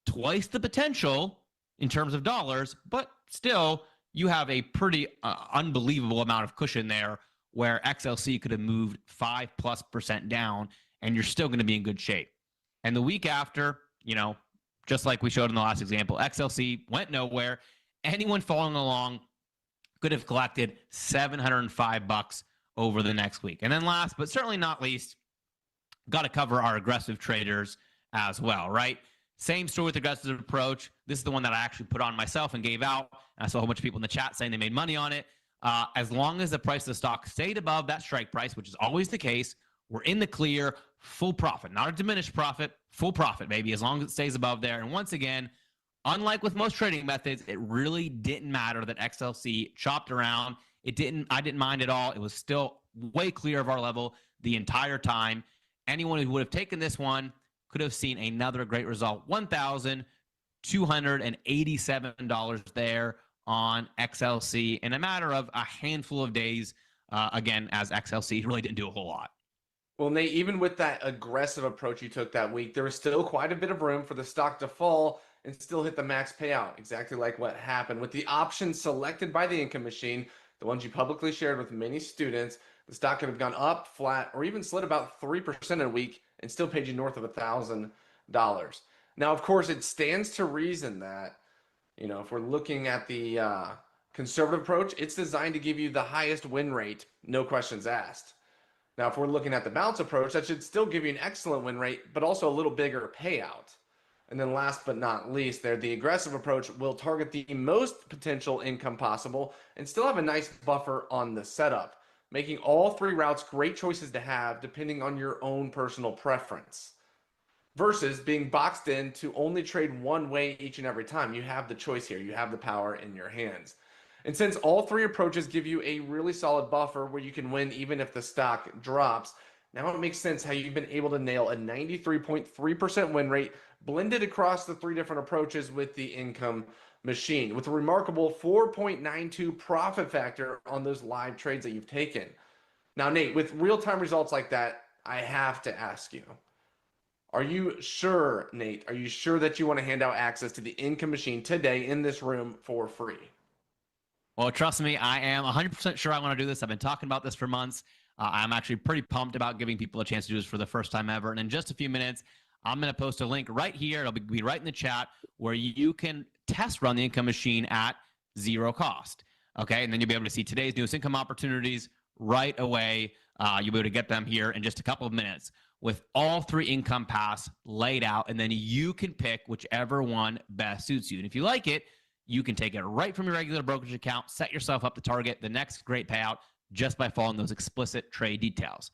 twice the potential in terms of dollars, but still you have a pretty unbelievable amount of cushion there where XLC could have moved 5+% down and you're still going to be in good shape. And the week after, just like we showed in the last example, XLC went nowhere. Anyone following along could have collected $705 over the next week. And then last, but certainly not least, got to cover our aggressive traders as well, right? Same story with aggressive approach. This is the one that I actually put on myself and gave out. I saw a whole bunch of people in the chat saying they made money on it. As long as the price of the stock stayed above that strike price, which is always the case, we're in the clear, full profit, not a diminished profit, full profit, baby, as long as it stays above there. And once again, unlike with most trading methods, it really didn't matter that XLC chopped around. I didn't mind at all. It was still way clear of our level the entire time. Anyone who would have taken this one could have seen another great result. $1,287 there on XLC in a matter of a handful of days. Again, as XLC really didn't do a whole lot. Well, Nate, even with that aggressive approach you took that week, there was still quite a bit of room for the stock to fall and still hit the max payout, exactly like what happened. With the options selected by the income machine, the ones you publicly shared with many students, the stock could have gone up, flat, or even slid about 3% in a week and still paid you north of $1,000. Now, of course, it stands to reason that, if we're looking at the conservative approach, it's designed to give you the highest win rate, no questions asked. Now, if we're looking at the balance approach, that should still give you an excellent win rate, but also a little bigger payout. And then last but not least, the aggressive approach will target the most potential income possible and still have a nice buffer on the setup, making all three routes great choices to have depending on your own personal preference. Versus being boxed in to only trade one way each and every time. You have the choice here. You have the power in your hands. And since all three approaches give you a really solid buffer where you can win even if the stock drops, now it makes sense how you've been able to nail a 93.3% win rate blended across the three different approaches with the income machine, with a remarkable 4.92 profit factor on those live trades that you've taken. Now, Nate, with real-time results like that, I have to ask you, are you sure, Nate, are you sure that you want to hand out access to the income machine today in this room for free? Well, trust me, I am 100% sure I want to do this. I've been talking about this for months. I'm actually pretty pumped about giving people a chance to do this for the first time ever. And in just a few minutes, I'm going to post a link right here. It'll be right in the chat where you can test run the income machine at zero cost. Okay. And then you'll be able to see today's newest income opportunities right away. You'll be able to get them here in just a couple of minutes with all 3 income paths laid out. And then you can pick whichever one best suits you. And if you like it, you can take it right from your regular brokerage account, set yourself up to target the next great payout just by following those explicit trade details.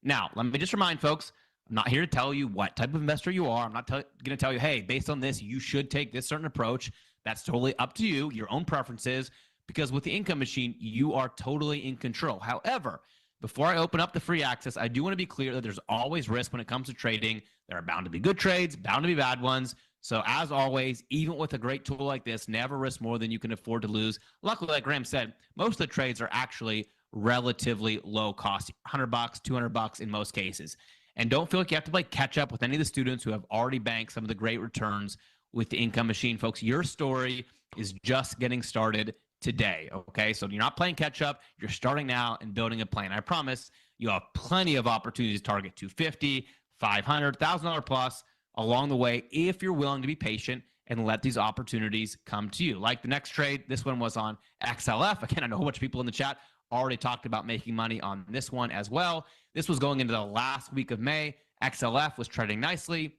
Now, let me just remind folks, I'm not here to tell you what type of investor you are. I'm not going to tell you, hey, based on this, you should take this certain approach. That's totally up to you, your own preferences, because with the income machine, you are totally in control. However, before I open up the free access, I do want to be clear that there's always risk when it comes to trading. There are bound to be good trades, bound to be bad ones. So as always, even with a great tool like this, never risk more than you can afford to lose. Luckily, like Graham said, most of the trades are actually relatively low cost, $100, $200 in most cases. And don't feel like you have to play catch up with any of the students who have already banked some of the great returns with the income machine. Folks, your story is just getting started today, okay? So you're not playing catch up. You're starting now and building a plan. I promise you have plenty of opportunities to target $250, $500, $1,000 plus along the way if you're willing to be patient and let these opportunities come to you. Like the next trade, this one was on XLF. Again, I know a bunch of people in the chat already talked about making money on this one as well. This was going into the last week of May. XLF was trading nicely,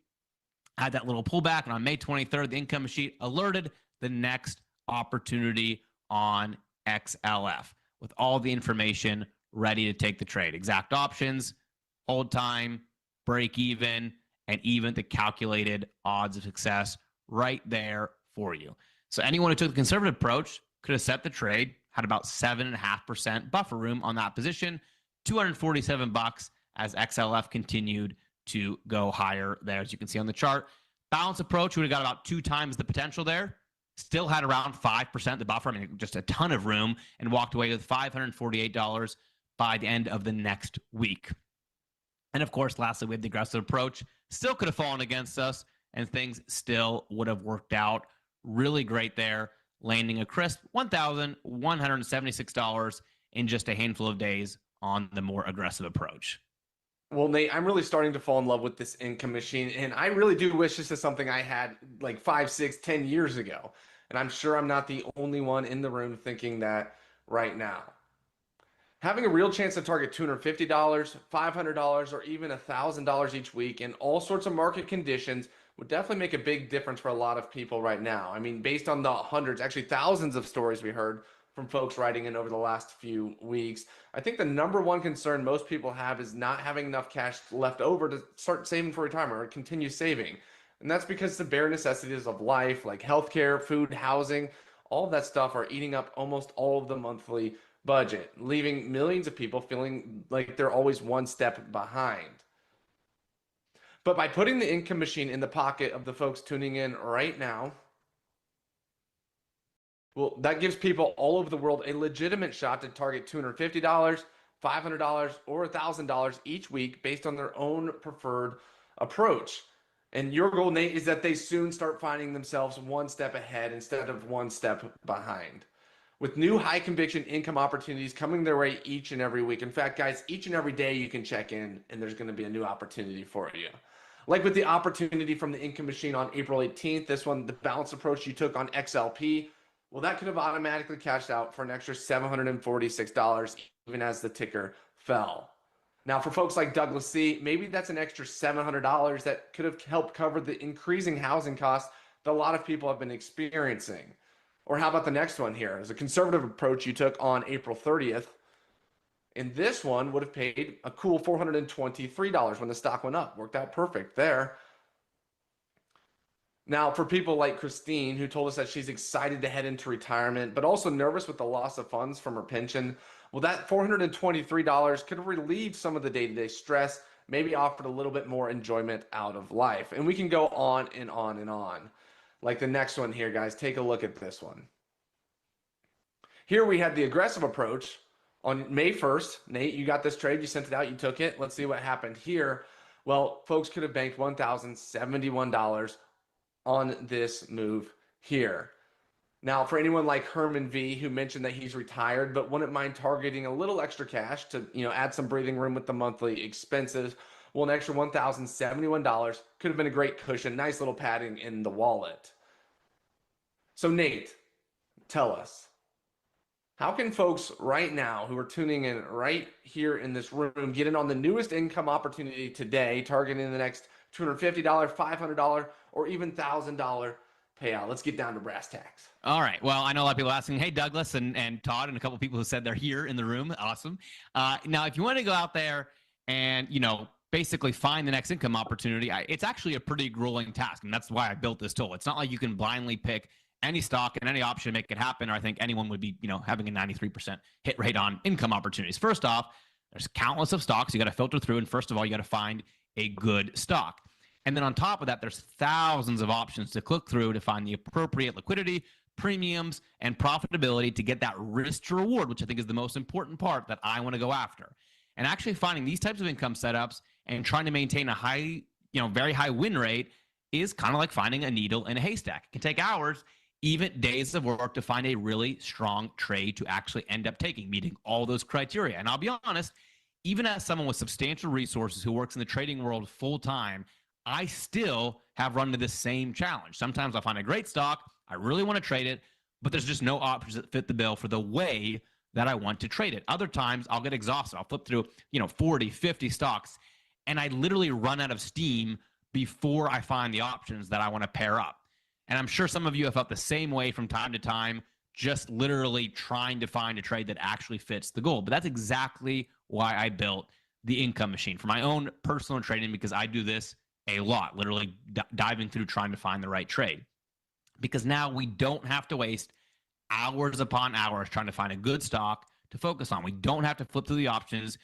had that little pullback, and on May 23rd, the income sheet alerted the next opportunity on XLF with all the information ready to take the trade. Exact options, hold time, break even, and even the calculated odds of success right there for you. So anyone who took the conservative approach could have set the trade, had about 7.5% buffer room on that position, $247 as XLF continued to go higher there, as you can see on the chart. Balance approach would have got about 2 times the potential there. Still had around 5% the buffer. I mean, just a ton of room, and walked away with $548 by the end of the next week. And of course, lastly, we had the aggressive approach. Still could have fallen against us, and things still would have worked out really great there, landing a crisp $1,176 in just a handful of days on the more aggressive approach. Well, Nate, I'm really starting to fall in love with this income machine, and I really do wish this is something I had like 5, 6, 10 years ago. And I'm sure I'm not the only one in the room thinking that right now. Having a real chance to target $250, $500, or even $1,000 each week in all sorts of market conditions would definitely make a big difference for a lot of people right now. I mean, based on the hundreds, actually thousands of stories we heard from folks writing in over the last few weeks, I think the number one concern most people have is not having enough cash left over to start saving for retirement or continue saving. And that's because the bare necessities of life, like healthcare, food, housing, all of that stuff are eating up almost all of the monthly budget, leaving millions of people feeling like they're always one step behind. But by putting the income machine in the pocket of the folks tuning in right now, well, that gives people all over the world a legitimate shot to target $250, $500, or $1,000 each week based on their own preferred approach. And your goal, Nate, is that they soon start finding themselves one step ahead instead of one step behind, with new high conviction income opportunities coming their way each and every week. In fact, guys, each and every day you can check in and there's going to be a new opportunity for you. Like with the opportunity from the income machine on April 18th, this one, the balance approach you took on XLP, well, that could have automatically cashed out for an extra $746 even as the ticker fell. Now, for folks like Douglas C., maybe that's an extra $700 that could have helped cover the increasing housing costs that a lot of people have been experiencing. Or how about the next one here? As a conservative approach you took on April 30th, and this one would have paid a cool $423 when the stock went up. Worked out perfect there. Now, for people like Christine, who told us that she's excited to head into retirement, but also nervous with the loss of funds from her pension, well, that $423 could have relieved some of the day-to-day stress, maybe offered a little bit more enjoyment out of life. And we can go on and on and on. Like the next one here, guys, take a look at this one. Here we had the aggressive approach on May 1st. Nate, you got this trade, you sent it out, you took it. Let's see what happened here. Well, folks could have banked $1,071 on this move here. Now, for anyone like Herman V, who mentioned that he's retired but wouldn't mind targeting a little extra cash to, add some breathing room with the monthly expenses, well, an extra $1,071 could have been a great cushion, nice little padding in the wallet. So Nate, tell us, how can folks right now who are tuning in right here in this room get in on the newest income opportunity today, targeting the next $250, $500, or even $1,000 payout? Let's get down to brass tacks. All right. Well, I know a lot of people asking, hey, Douglas and Todd, and a couple of people who said they're here in the room. Awesome. Now, if you want to go out there and, basically find the next income opportunity, it's actually a pretty grueling task. And that's why I built this tool. It's not like you can blindly pick any stock and any option to make it happen, or I think anyone would be, having a 93% hit rate on income opportunities. First off, there's countless of stocks you got to filter through. And first of all, you got to find a good stock. And then on top of that, there's thousands of options to click through to find the appropriate liquidity, premiums, and profitability to get that risk to reward, which I think is the most important part that I want to go after. And actually finding these types of income setups and trying to maintain a high, very high win rate is kind of like finding a needle in a haystack. It can take hours, even days of work to find a really strong trade to actually end up taking, meeting all those criteria. And I'll be honest, even as someone with substantial resources who works in the trading world full time, I still have run into this same challenge. Sometimes I find a great stock, I really want to trade it, but there's just no options that fit the bill for the way that I want to trade it. Other times I'll get exhausted. I'll flip through, 40, 50 stocks, and I literally run out of steam before I find the options that I want to pair up. And I'm sure some of you have felt the same way from time to time, just literally trying to find a trade that actually fits the goal. But that's exactly why I built the income machine for my own personal trading, because I do this a lot, literally diving through trying to find the right trade. Because now we don't have to waste hours upon hours trying to find a good stock to focus on. We don't have to flip through the options,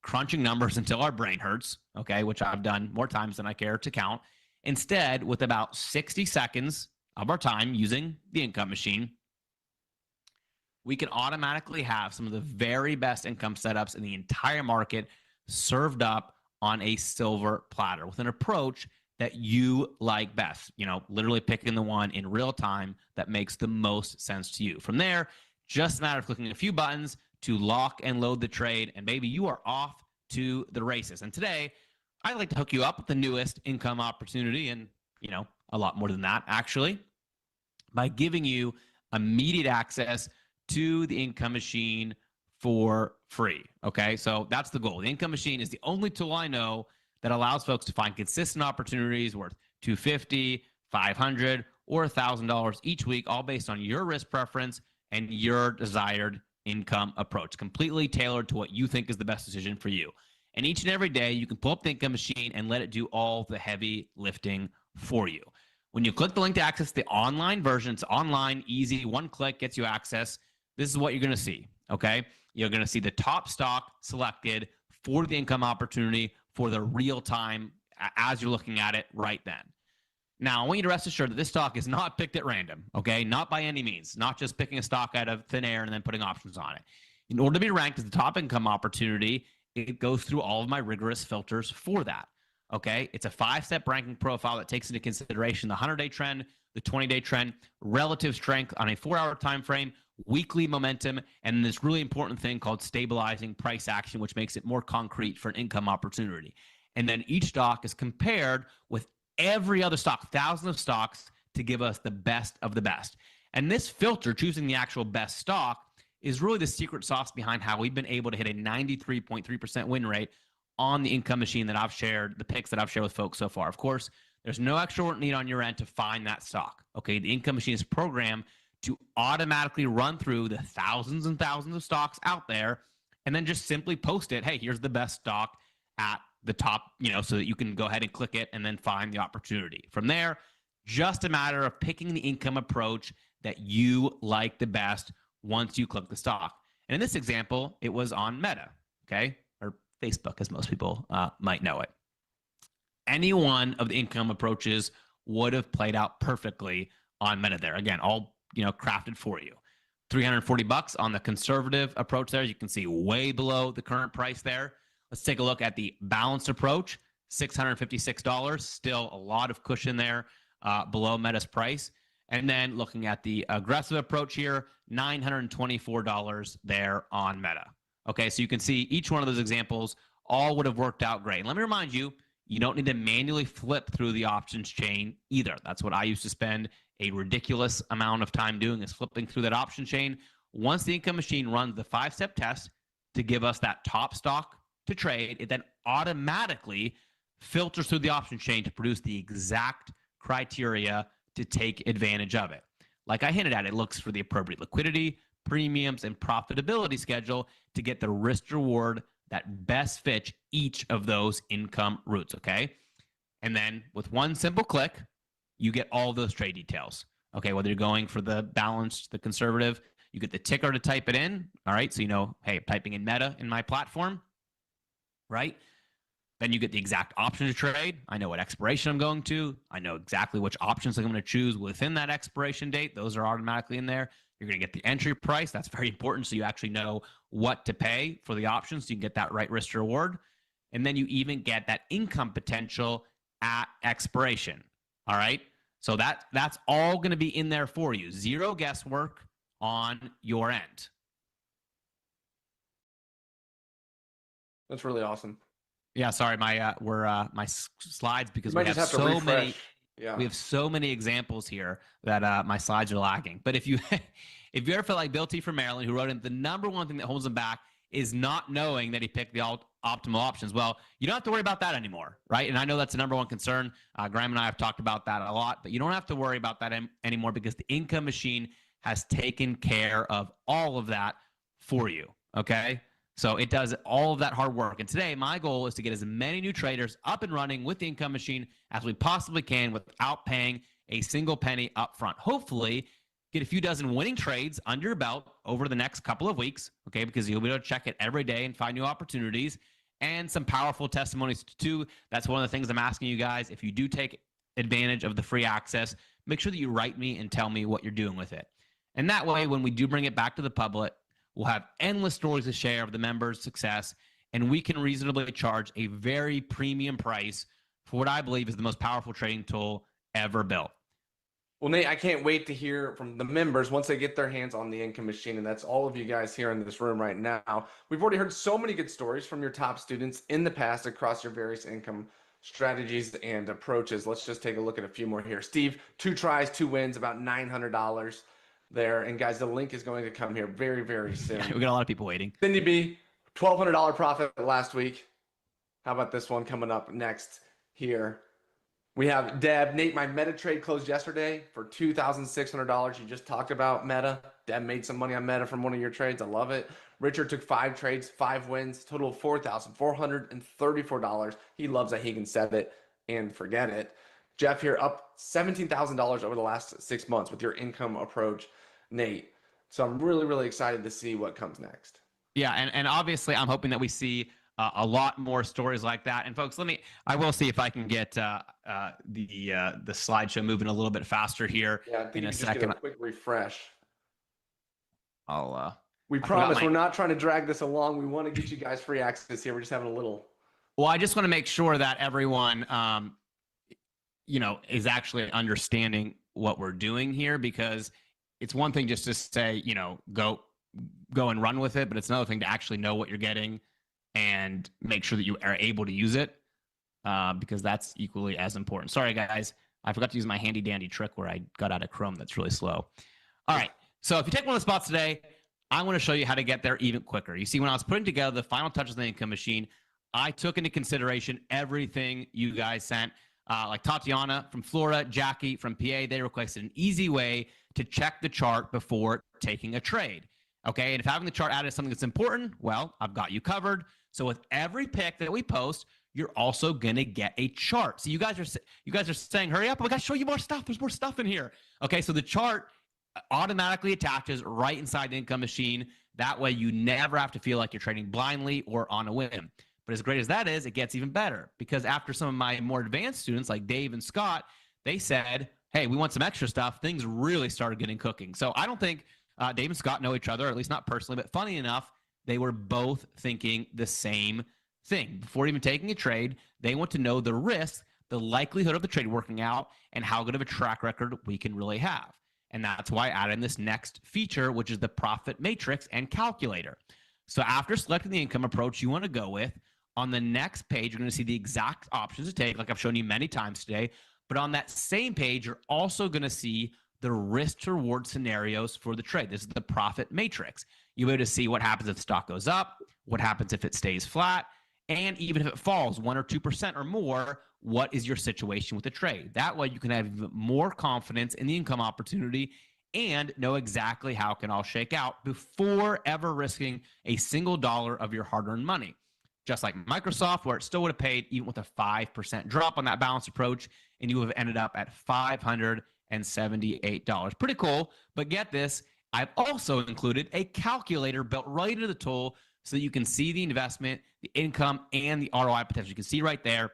crunching numbers until our brain hurts, okay, which I've done more times than I care to count. Instead, with about 60 seconds of our time using the income machine, we can automatically have some of the very best income setups in the entire market served up on a silver platter with an approach that you like best, literally picking the one in real time that makes the most sense to you. From there, just a matter of clicking a few buttons to lock and load the trade, and maybe you are off to the races. And today, I'd like to hook you up with the newest income opportunity, and, a lot more than that, actually, by giving you immediate access to the income machine for free. Okay, so that's the goal. The income machine is the only tool I know that allows folks to find consistent opportunities worth $250, $500, or $1,000 each week, all based on your risk preference and your desired income approach, completely tailored to what you think is the best decision for you. And each and every day, you can pull up the income machine and let it do all the heavy lifting for you. When you click the link to access the online version, it's online, easy, one click gets you access. This is what you're going to see, okay? You're going to see the top stock selected for the income opportunity for the real time as you're looking at it right then. Now, I want you to rest assured that this stock is not picked at random, okay? Not by any means, not just picking a stock out of thin air and then putting options on it. In order to be ranked as the top income opportunity, it goes through all of my rigorous filters for that, okay? It's a 5-step ranking profile that takes into consideration the 100-day trend, the 20-day trend, relative strength on a 4-hour time frame, weekly momentum, and this really important thing called stabilizing price action, which makes it more concrete for an income opportunity. And then each stock is compared with every other stock, thousands of stocks, to give us the best of the best. And this filter, choosing the actual best stock, is really the secret sauce behind how we've been able to hit a 93.3% win rate on the income machine that I've shared, the picks that I've shared with folks so far. Of course, there's no extra work need on your end to find that stock. Okay, the income machine is programmed to automatically run through the thousands and thousands of stocks out there and then just simply post it. Hey, here's the best stock at the top, so that you can go ahead and click it and then find the opportunity. From there, just a matter of picking the income approach that you like the best once you click the stock. And in this example, it was on Meta, okay, or Facebook, as most people might know it. Any one of the income approaches would have played out perfectly on Meta there. Again, all crafted for you. $340 on the conservative approach there. You can see way below the current price there. Let's take a look at the balanced approach, $656. Still a lot of cushion there below Meta's price. And then looking at the aggressive approach here, $924 there on Meta. Okay, so you can see each one of those examples all would have worked out great. And let me remind you, you don't need to manually flip through the options chain either. That's what I used to spend a ridiculous amount of time doing is flipping through that option chain. Once the income machine runs the 5-step test to give us that top stock to trade, it then automatically filters through the option chain to produce the exact criteria to take advantage of it. Like I hinted at, it looks for the appropriate liquidity, premiums, and profitability schedule to get the risk reward that best fits each of those income routes, okay? And then with one simple click, you get all those trade details. Okay, whether you're going for the balanced, the conservative, you get the ticker to type it in. All right, so you know, hey, I'm typing in Meta in my platform, right? Then you get the exact option to trade. I know what expiration I'm going to. I know exactly which options I'm going to choose within that expiration date. Those are automatically in there. You're going to get the entry price. That's very important, so you actually know what to pay for the options, so you can get that right risk to reward. And then you even get that income potential at expiration. All right. So that's all going to be in there for you. Zero guesswork on your end. That's really awesome. Yeah, sorry, my my slides, because You we might have just have to so refresh. many. Yeah. We have so many examples here that my slides are lagging. But if you if you ever feel like Bill T from Maryland, who wrote in, the number one thing that holds him back is not knowing that he picked the optimal options. Well, you don't have to worry about that anymore, right? And I know that's the number one concern. Graham and I have talked about that a lot, but you don't have to worry about that anymore, because the income machine has taken care of all of that for you, okay? So it does all of that hard work. And today, my goal is to get as many new traders up and running with the income machine as we possibly can without paying a single penny up front. Hopefully, get a few dozen winning trades under your belt over the next couple of weeks, okay? Because you'll be able to check it every day and find new opportunities, and some powerful testimonies too. That's one of the things I'm asking you guys. If you do take advantage of the free access, make sure that you write me and tell me what you're doing with it. And that way, when we do bring it back to the public, we'll have endless stories to share of the members' success, and we can reasonably charge a very premium price for what I believe is the most powerful trading tool ever built. Well, Nate, I can't wait to hear from the members once they get their hands on the income machine. And that's all of you guys here in this room right now. We've already heard so many good stories from your top students in the past across your various income strategies and approaches. Let's just take a look at a few more here. Steve, 2 tries, 2 wins, about $900 there. And guys, the link is going to come here very, very soon. We got a lot of people waiting. Cindy B, $1,200 profit last week. How about this one coming up next here? We have Deb. Nate, my Meta trade closed yesterday for $2,600. You just talked about Meta. Deb made some money on Meta from one of your trades. I love it. Richard took 5 trades, 5 wins, total of $4,434. He loves that he can set it and forget it. Jeff here up $17,000 over the last 6 months with your income approach, Nate. So I'm really, really excited to see what comes next. Yeah, and obviously I'm hoping that we see a lot more stories like that. And folks, I will see if I can get the slideshow moving a little bit faster here. Yeah, I think in you a just second. get a quick refresh. We I promise forgot we're not trying to drag this along. We want to get you guys free access here. We're just having a little. Well, I just want to make sure that everyone, is actually understanding what we're doing here, because it's one thing just to say, go and run with it, but it's another thing to actually know what you're getting and make sure that you are able to use it, because that's equally as important. Sorry, guys. I forgot to use my handy dandy trick where I got out of Chrome. That's really slow. All right. So if you take one of the spots today, I want to show you how to get there even quicker. You see, when I was putting together the final touches of the income machine, I took into consideration everything you guys sent. Like Tatiana from Florida, Jackie from PA, they requested an easy way to check the chart before taking a trade. Okay, and if having the chart added is something that's important, well, I've got you covered. So with every pick that we post, you're also gonna get a chart. So you guys are saying, hurry up, we gotta show you more stuff. There's more stuff in here. Okay, so the chart automatically attaches right inside the income machine. That way you never have to feel like you're trading blindly or on a whim. But as great as that is, it gets even better, because after some of my more advanced students like Dave and Scott, they said, hey, we want some extra stuff. Things really started getting cooking. So I don't think Dave and Scott know each other, or at least not personally, but funny enough, they were both thinking the same thing. Before even taking a trade, they want to know the risk, the likelihood of the trade working out, and how good of a track record we can really have. And that's why I added in this next feature, which is the profit matrix and calculator. So after selecting the income approach you want to go with, on the next page, you're going to see the exact options to take, like I've shown you many times today. But on that same page, you're also going to see the risk to reward scenarios for the trade. This is the profit matrix. You'll be able to see what happens if the stock goes up, what happens if it stays flat, and even if it falls 1 or 2% or more, what is your situation with the trade? That way you can have even more confidence in the income opportunity and know exactly how it can all shake out before ever risking a single dollar of your hard-earned money. Just like Microsoft, where it still would have paid even with a 5% drop on that balanced approach, and you would have ended up at $578. Pretty cool, but get this, I've also included a calculator built right into the tool so that you can see the investment, the income, and the ROI potential. You can see right there.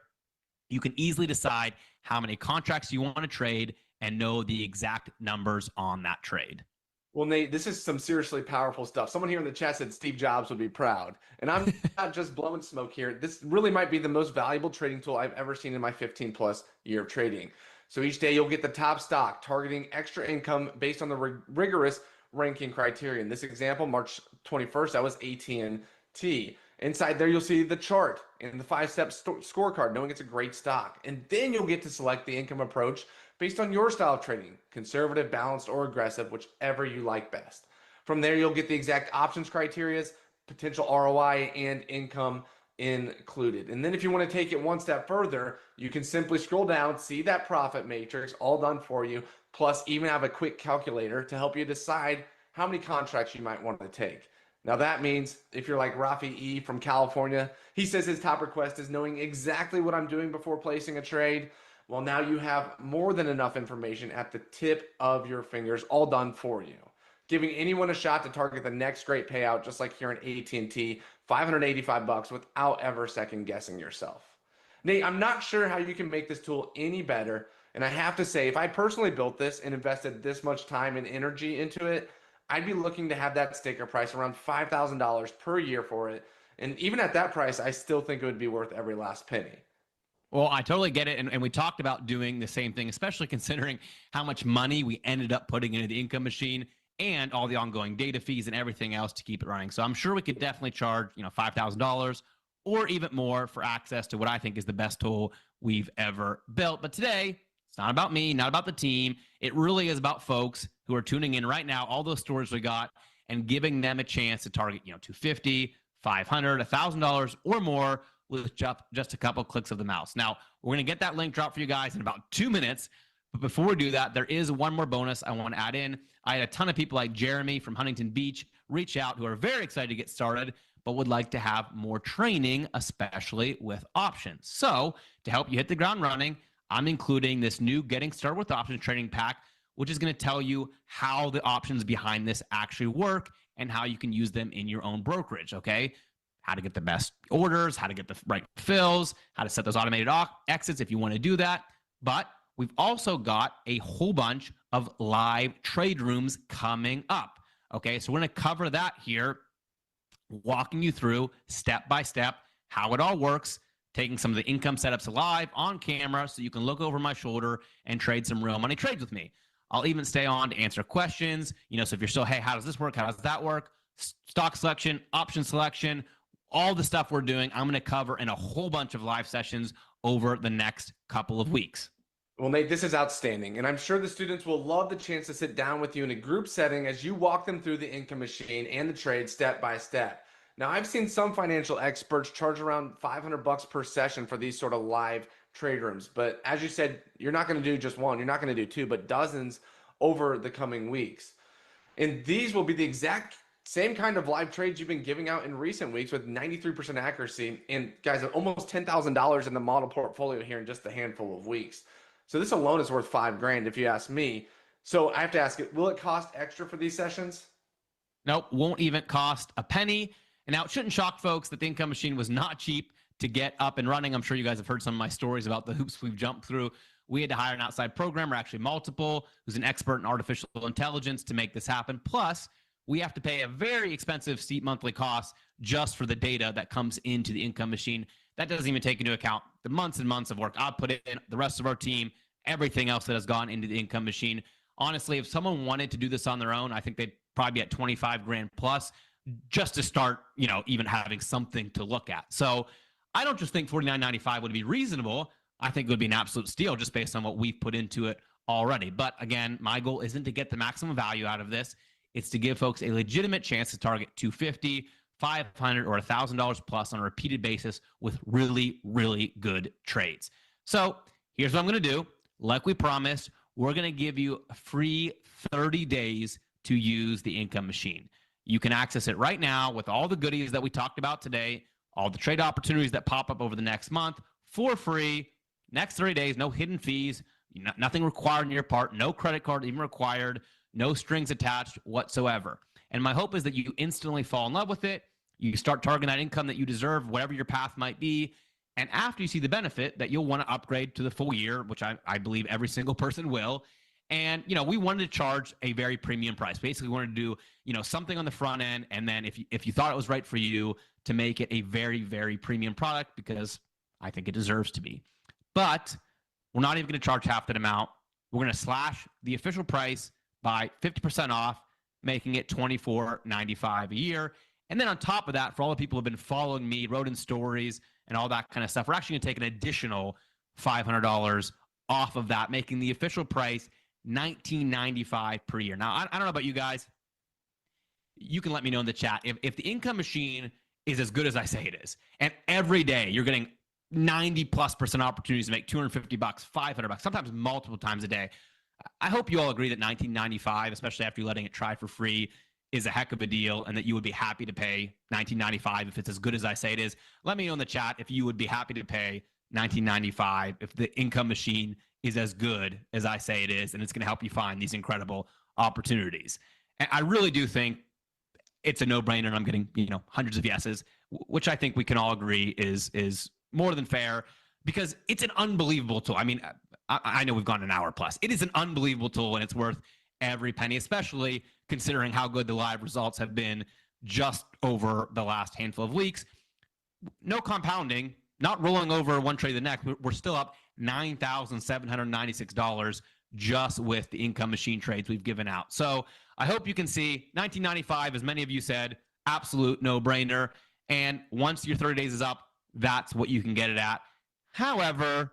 You can easily decide how many contracts you want to trade and know the exact numbers on that trade. Well, Nate, this is some seriously powerful stuff. Someone here in the chat said Steve Jobs would be proud. And I'm not just blowing smoke here. This really might be the most valuable trading tool I've ever seen in my 15 plus year of trading. So each day you'll get the top stock targeting extra income based on the rigorous ranking criteria. In this example, March 21st, that was AT&T. Inside there, you'll see the chart and the 5-step scorecard, knowing it's a great stock. And then you'll get to select the income approach based on your style of trading, conservative, balanced, or aggressive, whichever you like best. From there, you'll get the exact options criteria, potential ROI, and income included. And then if you want to take it one step further, you can simply scroll down, see that profit matrix all done for you, plus even have a quick calculator to help you decide how many contracts you might want to take. Now that means if you're like Rafi E from California, he says his top request is knowing exactly what I'm doing before placing a trade. Well, now you have more than enough information at the tip of your fingers, all done for you, giving anyone a shot to target the next great payout, just like here in AT&T, $585 without ever second guessing yourself. Nate, I'm not sure how you can make this tool any better, and I have to say, if I personally built this and invested this much time and energy into it, I'd be looking to have that sticker price around $5,000 per year for it. And even at that price, I still think it would be worth every last penny. Well, I totally get it. And we talked about doing the same thing, especially considering how much money we ended up putting into the income machine and all the ongoing data fees and everything else to keep it running. So I'm sure we could definitely charge, $5,000 or even more for access to what I think is the best tool we've ever built. But today, it's not about me, not about the team. It really is about folks who are tuning in right now, all those stories we got, and giving them a chance to target, $250, $500, $1,000 or more with just a couple clicks of the mouse. Now, we're going to get that link dropped for you guys in about 2 minutes. But before we do that, there is one more bonus I want to add in. I had a ton of people like Jeremy from Huntington Beach reach out who are very excited to get started, but would like to have more training, especially with options. So to help you hit the ground running, I'm including this new Getting Started with Options training pack, which is going to tell you how the options behind this actually work and how you can use them in your own brokerage, okay? How to get the best orders, how to get the right fills, how to set those automated exits if you want to do that. But we've also got a whole bunch of live trade rooms coming up. Okay, so we're going to cover that here, walking you through step by step how it all works, taking some of the income setups live on camera so you can look over my shoulder and trade some real money trades with me. I'll even stay on to answer questions. So if you're still, hey, how does this work? How does that work? Stock selection, option selection, all the stuff we're doing, I'm going to cover in a whole bunch of live sessions over the next couple of weeks. Well, Nate, this is outstanding. And I'm sure the students will love the chance to sit down with you in a group setting as you walk them through the income machine and the trade step by step. Now, I've seen some financial experts charge around $500 per session for these sort of live trade rooms. But as you said, you're not going to do just one, you're not going to do two, but dozens over the coming weeks. And these will be the exact same kind of live trades you've been giving out in recent weeks with 93% accuracy. And guys, almost $10,000 in the model portfolio here in just a handful of weeks. So this alone is worth $5,000 if you ask me. So I have to ask it, will it cost extra for these sessions? Nope, won't even cost a penny. And now it shouldn't shock folks that the income machine was not cheap to get up and running. I'm sure you guys have heard some of my stories about the hoops we've jumped through. We had to hire an outside programmer, actually multiple, who's an expert in artificial intelligence to make this happen. Plus, we have to pay a very expensive steep monthly cost just for the data that comes into the income machine. That doesn't even take into account the months and months of work I've put in, the rest of our team, everything else that has gone into the income machine. Honestly, if someone wanted to do this on their own, I think they'd probably be at $25,000 plus just to start, even having something to look at. So I don't just think $49.95 would be reasonable. I think it would be an absolute steal just based on what we've put into it already. But again, my goal isn't to get the maximum value out of this. It's to give folks a legitimate chance to target 250, 500, or $1,000 plus on a repeated basis with really, really good trades. So here's what I'm going to do. Like we promised, we're going to give you a free 30 days to use the income machine. You can access it right now with all the goodies that we talked about today, all the trade opportunities that pop up over the next month for free. Next 30 days, no hidden fees, nothing required on your part, no credit card even required, no strings attached whatsoever. And my hope is that you instantly fall in love with it. You start targeting that income that you deserve, whatever your path might be. And after you see the benefit, that you'll want to upgrade to the full year, which I believe every single person will. And, we wanted to charge a very premium price. Basically, we wanted to do, something on the front end. And then if you thought it was right for you, to make it a very, very premium product, because I think it deserves to be. But we're not even going to charge half that amount. We're going to slash the official price by 50% off, making it $24.95 a year. And then on top of that, for all the people who have been following me, wrote in stories and all that kind of stuff, we're actually going to take an additional $500 off of that, making the official price $19.95 per year. Now, I don't know about you guys. You can let me know in the chat if the income machine is as good as I say it is, and every day you're getting 90+% opportunities to make $250, $500, sometimes multiple times a day. I hope you all agree that $19.95, especially after you're letting it try for free, is a heck of a deal, and that you would be happy to pay $19.95 if it's as good as I say it is. Let me know in the chat if you would be happy to pay $19.95 if the income machine is as good as I say it is, and it's going to help you find these incredible opportunities. And I really do think it's a no-brainer, and I'm getting hundreds of yeses, which I think we can all agree is more than fair, because it's an unbelievable tool. I mean, I know we've gone an hour plus. It is an unbelievable tool, and it's worth every penny, especially considering how good the live results have been just over the last handful of weeks. No compounding, not rolling over one trade to the next. We're still up $9,796 just with the income machine trades we've given out. So I hope you can see $19.95, as many of you said, absolute no-brainer. And once your 30 days is up, that's what you can get it at. However,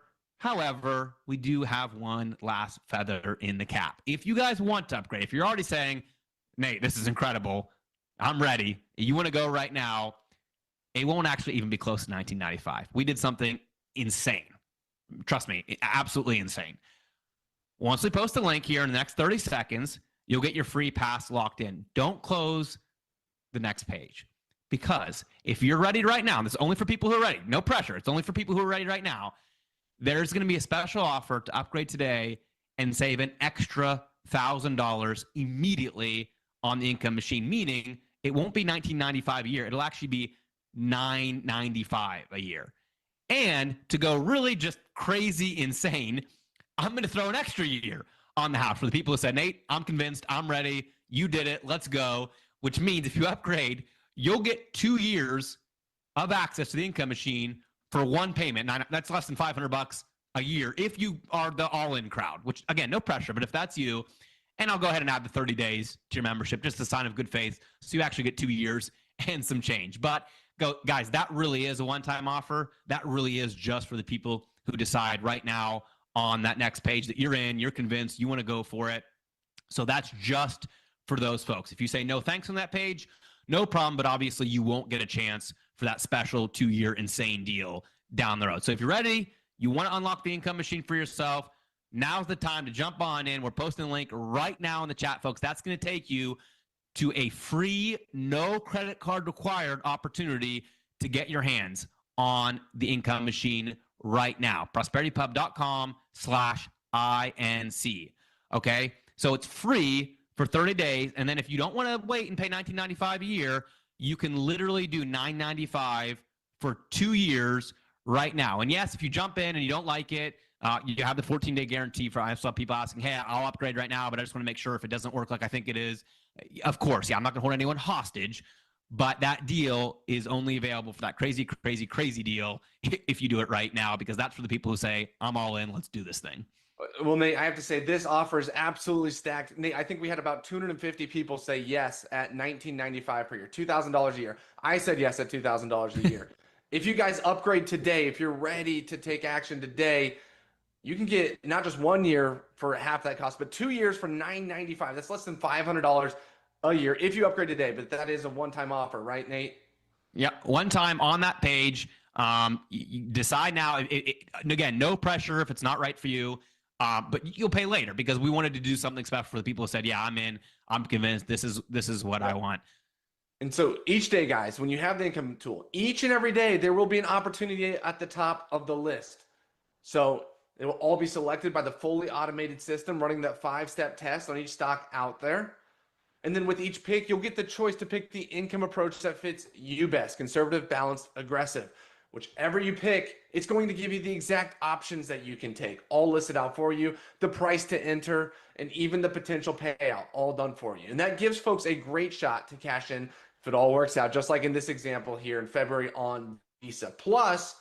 we do have one last feather in the cap. If you guys want to upgrade, if you're already saying, Nate, this is incredible, I'm ready, you want to go right now, it won't actually even be close to $19.95. We did something insane. Trust me, absolutely insane. Once we post the link here in the next 30 seconds, you'll get your free pass locked in. Don't close the next page, because if you're ready right now, this is only for people who are ready. No pressure. It's only for people who are ready right now. There's going to be a special offer to upgrade today and save an extra $1,000 immediately on the income machine, meaning it won't be $19.95 a year. It'll actually be $9.95 a year. And to go really just crazy insane, I'm going to throw an extra year on the house for the people who said, Nate, I'm convinced, I'm ready, you did it, let's go, which means if you upgrade, you'll get 2 years of access to the income machine for one payment. Now, that's less than $500 a year if you are the all-in crowd, which, again, no pressure, but if that's you, and I'll go ahead and add the 30 days to your membership, just a sign of good faith, so you actually get 2 years and some change. But guys, that really is a one-time offer. That really is just for the people who decide right now on that next page that you're in, you're convinced, you want to go for it. So that's just for those folks. If you say no thanks on that page, no problem, but obviously you won't get a chance for that special 2-year insane deal down the road. So if you're ready, you want to unlock the income machine for yourself, now's the time to jump on in. We're posting a link right now in the chat, folks. That's going to take you to a free, no credit card required opportunity to get your hands on the income machine right now. prosperitypub.com/INC. Okay. So it's free for 30 days. And then if you don't want to wait and pay $19.95 a year, you can literally do $9.95 for 2 years right now. And yes, if you jump in and you don't like it, you have the 14-day guarantee. I saw people asking, hey, I'll upgrade right now, but I just want to make sure if it doesn't work like I think it is. Of course, yeah, I'm not going to hold anyone hostage, but that deal is only available for that crazy, crazy, crazy deal if you do it right now, because that's for the people who say, I'm all in, let's do this thing. Well, Nate, I have to say this offer is absolutely stacked. Nate, I think we had about 250 people say yes at $19.95 per year, $2,000 a year. I said yes at $2,000 a year. If you guys upgrade today, if you're ready to take action today, you can get not just 1 year for half that cost, but 2 years for $9.95. That's less than $500 a year if you upgrade today. But that is a one-time offer, right, Nate? Yep. One time on that page. You decide now. Again, no pressure if it's not right for you. But you'll pay later because we wanted to do something special for the people who said, "Yeah, I'm in. I'm convinced. This is what I want." And so each day, guys, when you have the income tool, each and every day there will be an opportunity at the top of the list. So it will all be selected by the fully automated system running that 5-step test on each stock out there. And then with each pick, you'll get the choice to pick the income approach that fits you best: conservative, balanced, aggressive. Whichever you pick, it's going to give you the exact options that you can take, all listed out for you, the price to enter, and even the potential payout, all done for you. And that gives folks a great shot to cash in if it all works out, just like in this example here in February on Visa. Plus,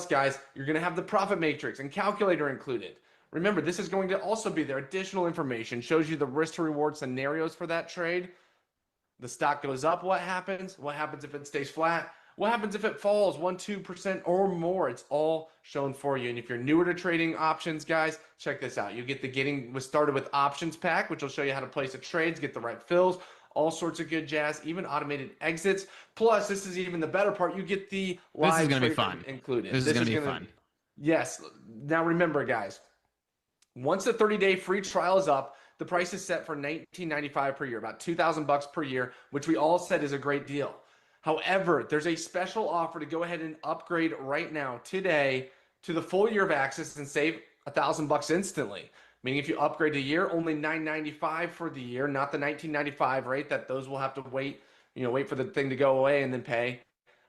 guys, you're going to have the profit matrix and calculator included. Remember, this is going to also be there. Additional information shows you the risk to reward scenarios for that trade. The stock goes up, what happens? What happens if it stays flat? What happens if it falls 1-2% or more? It's all shown for you. And if you're newer to trading options, guys, check this out. You get the Getting Started with Options pack, which will show you how to place the trades, get the right fills, all sorts of good jazz, even automated exits. Plus, this is even the better part. You get the live This is going to be trade fun. included. This is going to be fun. Yes. Now remember, guys, once the 30-day free trial is up, the price is set for $19.95 per year, about $2,000 per year, which we all said is a great deal. However, there's a special offer to go ahead and upgrade right now, today, to the full year of access and save $1,000 instantly. Meaning if you upgrade a year, only $9.95 for the year, not the $19.95 rate that those will have to wait for the thing to go away and then pay.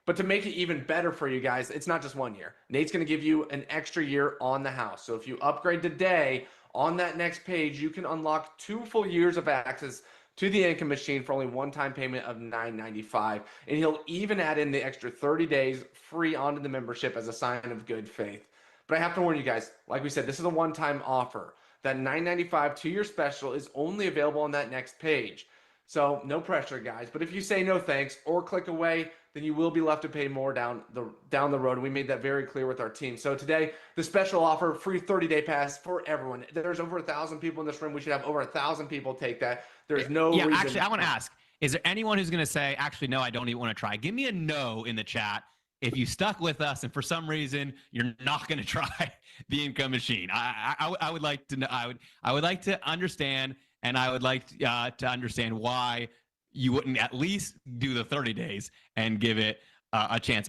But to make it even better for you guys, it's not just 1 year. Nate's going to give you an extra year on the house. So if you upgrade today, on that next page, you can unlock 2 full years of access to the income machine for only one-time payment of $9.95. And he'll even add in the extra 30 days free onto the membership as a sign of good faith. But I have to warn you guys, like we said, this is a one-time offer. That $9.95 2-year special is only available on that next page. So no pressure, guys. But if you say no thanks or click away, then you will be left to pay more down the road. We made that very clear with our team. So today, the special offer, free 30-day pass for everyone. There's over 1,000 people in this room. We should have over 1,000 people take that. There's no reason. Actually, I want to ask, is there anyone who's going to say, actually, no, I don't even want to try? Give me a no in the chat if you stuck with us and for some reason you're not going to try the income machine. I would like to know. I would like to understand, and I would like to understand why you wouldn't at least do the 30 days and give it a chance.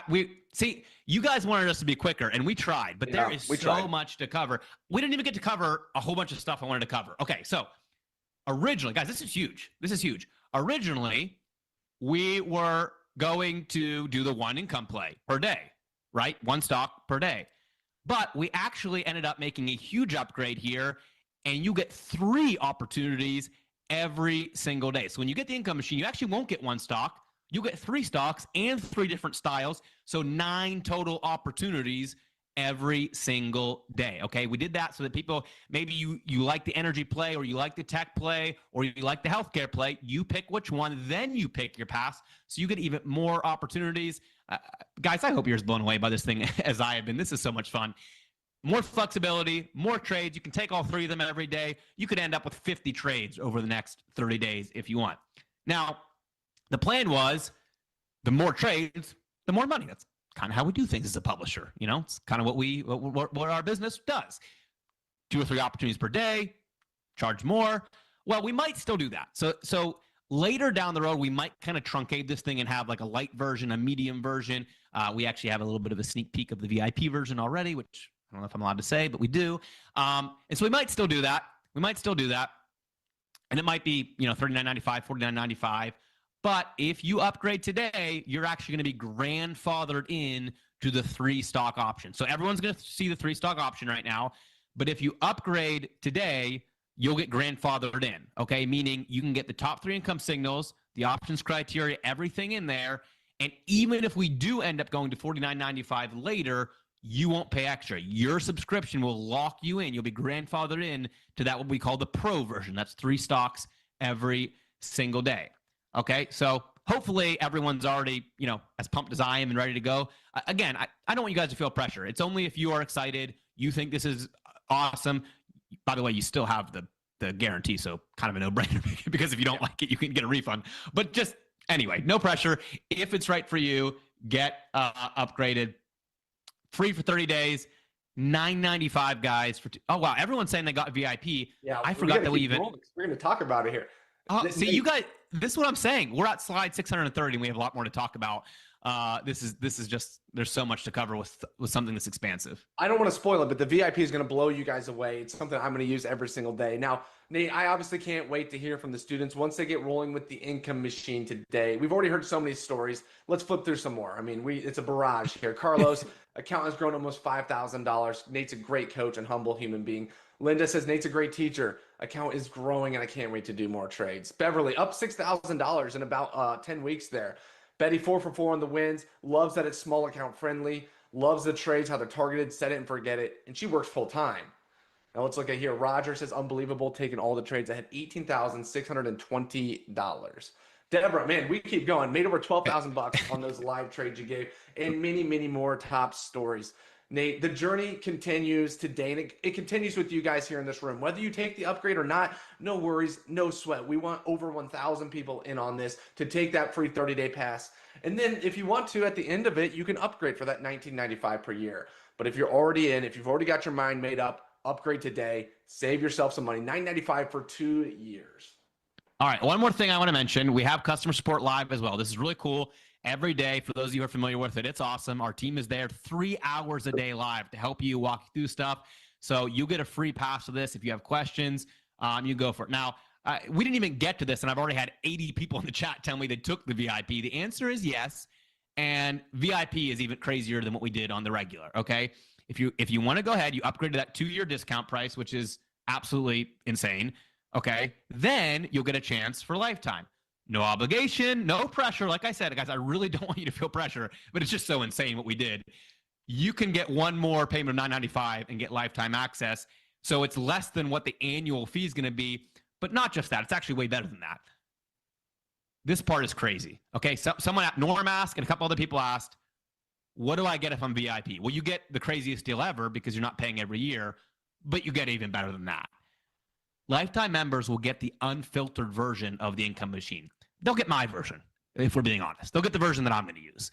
We see, you guys wanted us to be quicker, and we tried, but there is so much to cover. We didn't even get to cover a whole bunch of stuff I wanted to cover. Okay, so originally, guys, this is huge. This is huge. Originally, we were going to do the 1 income play per day, right? 1 stock per day. But we actually ended up making a huge upgrade here, and you get 3 opportunities every single day. So when you get the income machine, you actually won't get 1 stock. You get 3 stocks and 3 different styles. So 9 total opportunities every single day. Okay, we did that so that people, maybe you like the energy play, or you like the tech play, or you like the healthcare play. You pick which one, then you pick your pass, so you get even more opportunities. Guys, I hope you're as blown away by this thing as I have been. This is so much fun. More flexibility, more trades. You can take all 3 of them every day. You could end up with 50 trades over the next 30 days if you want. Now, the plan was the more trades, the more money. That's kind of how we do things as a publisher. It's kind of what our business does. 2 or 3 opportunities per day, charge more. Well, we might still do that. So later down the road, we might kind of truncate this thing and have like a light version, a medium version. We actually have a little bit of a sneak peek of the VIP version already, which I don't know if I'm allowed to say, but we do. And so we might still do that. And it might be, $39.95, $49.95. But if you upgrade today, you're actually going to be grandfathered in to the 3 stock option. So everyone's going to see the 3 stock option right now. But if you upgrade today, you'll get grandfathered in. Okay, meaning you can get the top 3 income signals, the options criteria, everything in there. And even if we do end up going to $49.95 later, you won't pay extra. Your subscription will lock you in. You'll be grandfathered in to that, what we call the pro version. That's 3 stocks every single day. Okay, so hopefully everyone's already, as pumped as I am and ready to go. Again, I don't want you guys to feel pressure. It's only if you are excited, you think this is awesome. By the way, you still have the guarantee, so kind of a no-brainer because if you don't like it, you can get a refund. But just anyway, no pressure. If it's right for you, get upgraded. Free for 30 days. $9.95, guys. Oh wow, everyone's saying they got VIP. Yeah, I forgot that we even. We're going to talk about it here. See, you guys. This is what I'm saying. We're at slide 630, and we have a lot more to talk about. This is just, there's so much to cover with something that's expansive. I don't want to spoil it, but the VIP is going to blow you guys away. It's something I'm going to use every single day. Now, Nate, I obviously can't wait to hear from the students once they get rolling with the income machine today. We've already heard so many stories. Let's flip through some more. I mean, it's a barrage here. Carlos, account has grown almost $5,000. Nate's a great coach and humble human being. Linda says Nate's a great teacher. Account is growing, and I can't wait to do more trades. Beverly, up $6,000 in about 10 weeks there. Betty, 4 for 4 on the wins. Loves that it's small account friendly. Loves the trades, how they're targeted, set it and forget it. And she works full time. Now let's look at here. Roger says unbelievable, taking all the trades. I had $18,620. Deborah, man, we keep going. Made over $12,000 on those live trades you gave, and many, many more top stories. Nate, the journey continues today, and it continues with you guys here in this room. Whether you take the upgrade or not, no worries, no sweat. We want over 1,000 people in on this to take that free 30-day pass. And then if you want to, at the end of it, you can upgrade for that $19.95 per year. But if you're already in, if you've already got your mind made up, upgrade today. Save yourself some money. $9.95 for 2 years. All right, one more thing I want to mention. We have customer support live as well. This is really cool. Every day, for those of you who are familiar with it, it's awesome. Our team is there 3 hours a day live to help you walk you through stuff. So you get a free pass for this. If you have questions, you go for it. Now, we didn't even get to this, and I've already had 80 people in the chat tell me they took the VIP. The answer is yes, and VIP is even crazier than what we did on the regular, okay? If you want to go ahead, you upgrade to that 2-year discount price, which is absolutely insane, okay? Then you'll get a chance for lifetime. No obligation, no pressure. Like I said, guys, I really don't want you to feel pressure, but it's just so insane what we did. You can get one more payment of $9.95 and get lifetime access. So it's less than what the annual fee is going to be, but not just that. It's actually way better than that. This part is crazy. Okay, so someone at Norm asked and a couple other people asked, what do I get if I'm VIP? Well, you get the craziest deal ever because you're not paying every year, but you get even better than that. Lifetime members will get the unfiltered version of the income machine. They'll get my version, if we're being honest. They'll get the version that I'm going to use,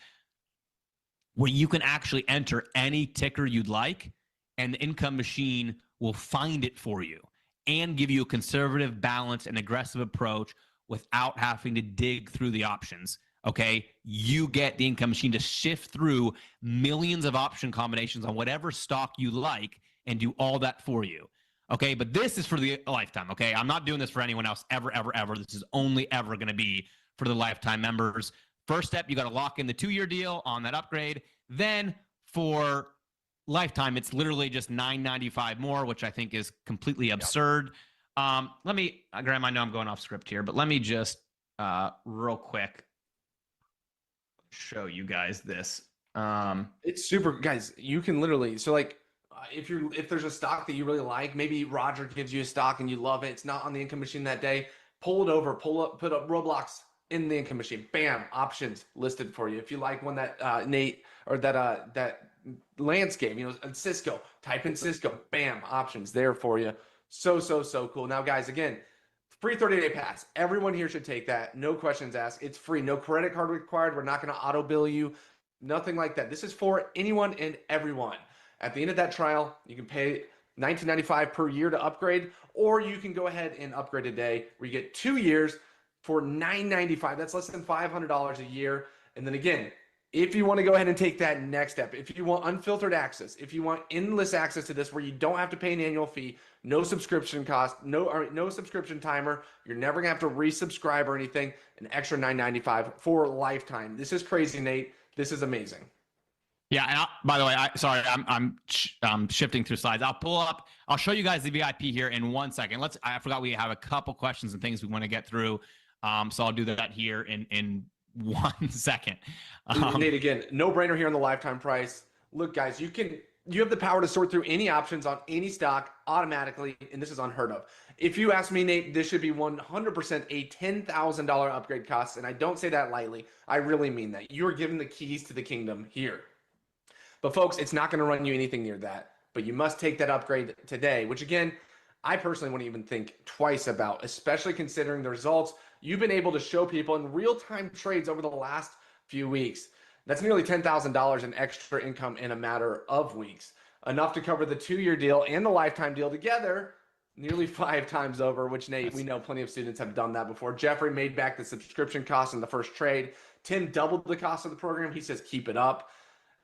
where you can actually enter any ticker you'd like, and the income machine will find it for you and give you a conservative, balanced, and aggressive approach without having to dig through the options. Okay, you get the income machine to shift through millions of option combinations on whatever stock you like and do all that for you. Okay, but this is for the lifetime, okay? I'm not doing this for anyone else ever, ever, ever. This is only ever going to be for the lifetime members. First step, you got to lock in the 2-year deal on that upgrade. Then for lifetime, it's literally just $9.95 more, which I think is completely absurd. Let me, Graham, I know I'm going off script here, but let me just real quick show you guys this. It's super, guys. You can literally, so like, if there's a stock that you really like, maybe Roger gives you a stock and you love it, it's not on the income machine that day, pull it over, put up Roblox in the income machine, bam, options listed for you. If you like one that Nate, or that landscape, Cisco, type in Cisco, bam, options there for you. So cool. Now guys, again, free 30-day pass. Everyone here should take that. No questions asked. It's free. No credit card required. We're not going to auto bill you. Nothing like that. This is for anyone and everyone. At the end of that trial, you can pay $19.95 per year to upgrade, or you can go ahead and upgrade today where you get 2 years for $9.95. That's less than $500 a year. And then again, if you want to go ahead and take that next step, if you want unfiltered access, if you want endless access to this where you don't have to pay an annual fee, no subscription cost, no subscription timer, you're never going to have to resubscribe or anything, an extra $9.95 for lifetime. This is crazy, Nate. This is amazing. Yeah, and by the way, I'm shifting through slides. I'll show you guys the VIP here in 1 second. I forgot we have a couple questions and things we want to get through. So I'll do that here in 1 second. Nate, again, no brainer here on the lifetime price. Look, guys, you can You have the power to sort through any options on any stock automatically, and this is unheard of. If you ask me, Nate, this should be 100% a $10,000 upgrade cost, and I don't say that lightly. I really mean that. You're given the keys to the kingdom here. But folks, it's not going to run you anything near that. But you must take that upgrade today, which again, I personally wouldn't even think twice about, especially considering the results you've been able to show people in real-time trades over the last few weeks. That's nearly $10,000 in extra income in a matter of weeks, enough to cover the 2-year deal and the lifetime deal together nearly 5 times over, which Nate, we know plenty of students have done that before. Jeffrey made back the subscription cost in the first trade. Tim doubled the cost of the program. He says, keep it up.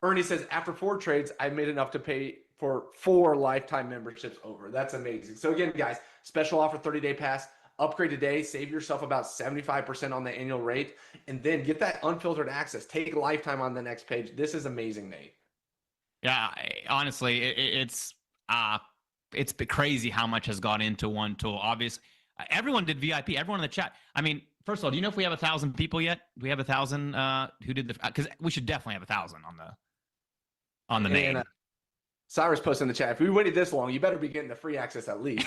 Ernie says, after 4 trades, I made enough to pay for 4 lifetime memberships over. That's amazing. So again, guys, special offer 30-day pass. Upgrade today, save yourself about 75% on the annual rate, and then get that unfiltered access. Take lifetime on the next page. This is amazing, Nate. Yeah, honestly, it's been crazy how much has gone into one tool. Obviously, everyone did VIP. Everyone in the chat. I mean, first of all, do you know if we have 1,000 people yet? Do we have 1,000 who did the? Because we should definitely have 1,000 on the name. Cyrus posted in the chat, if we waited this long, you better be getting the free access at least.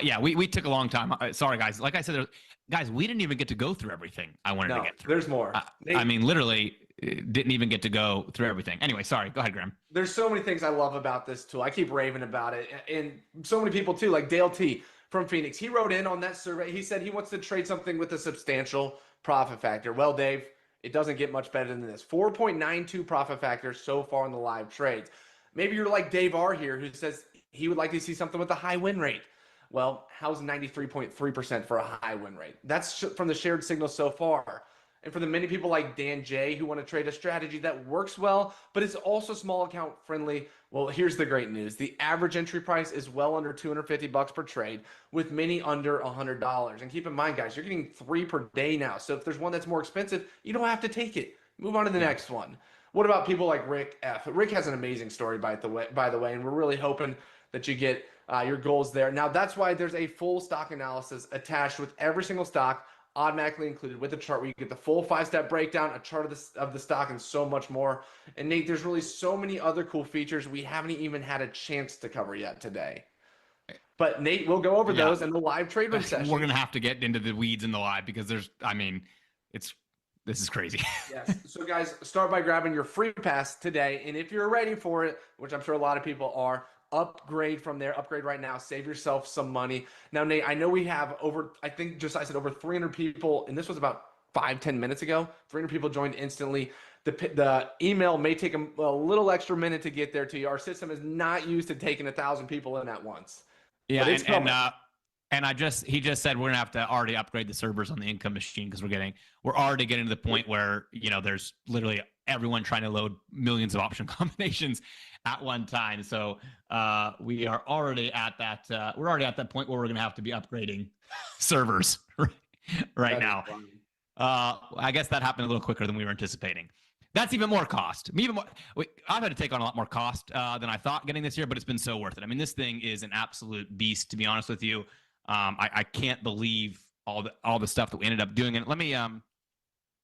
Yeah, we took a long time. Sorry, guys. Like I said, guys, we didn't even get to go through everything I wanted to get through. There's more. I mean, literally didn't even get to go through everything. Anyway, sorry. Go ahead, Graham. There's so many things I love about this tool. I keep raving about it. And so many people too, like Dale T from Phoenix. He wrote in on that survey. He said he wants to trade something with a substantial profit factor. Well, Dave, it doesn't get much better than this. 4.92 profit factor so far in the live trades. Maybe you're like Dave R here, who says he would like to see something with a high win rate. Well, how's 93.3% for a high win rate? That's from the shared signal so far. And for the many people like Dan J who want to trade a strategy that works well, but it's also small account friendly, well, here's the great news. The average entry price is well under $250 per trade, with many under $100. And keep in mind, guys, you're getting 3 per day now. So if there's one that's more expensive, you don't have to take it. Move on to the next one. What about people like Rick F? Rick has an amazing story, by the way, and we're really hoping that you get your goals there. Now, that's why there's a full stock analysis attached with every single stock, automatically included with the chart, where you get the full 5-step breakdown, a chart of the stock, and so much more. And Nate, there's really so many other cool features we haven't even had a chance to cover yet today. But Nate, we'll go over those in the live trade room session. We're going to have to get into the weeds in the live because this is crazy. Yes. So guys, start by grabbing your free pass today. And if you're ready for it, which I'm sure a lot of people are, upgrade from there. Upgrade right now. Save yourself some money. Now, Nate, I know we have over 300 people, and this was about 5-10 minutes ago. 300 people joined instantly. The email may take a little extra minute to get there to you. Our system is not used to taking 1,000 people in at once. Yeah, and he just said we're gonna have to already upgrade the servers on the income machine because we're already getting to the point where there's literally everyone trying to load millions of option combinations at one time. So we are already at that. We're already at that point where we're gonna have to be upgrading servers right now. I guess that happened a little quicker than we were anticipating. That's even more cost. I've had to take on a lot more cost than I thought getting this year, but it's been so worth it. I mean, this thing is an absolute beast, to be honest with you. I can't believe all the stuff that we ended up doing. And let me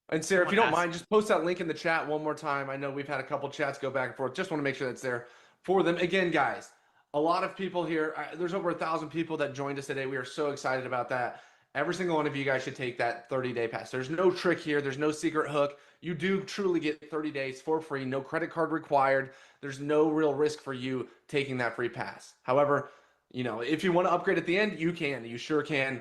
and Sarah, if you don't mind, just post that link in the chat one more time. I know we've had a couple chats go back and forth. Just want to make sure that's there for them. Again, guys, a lot of people here. There's over 1,000 people that joined us today. We are so excited about that. Every single one of you guys should take that 30-day pass. There's no trick here. There's no secret hook. You do truly get 30 days for free. No credit card required. There's no real risk for you taking that free pass. However, if you want to upgrade at the end, you can. You sure can.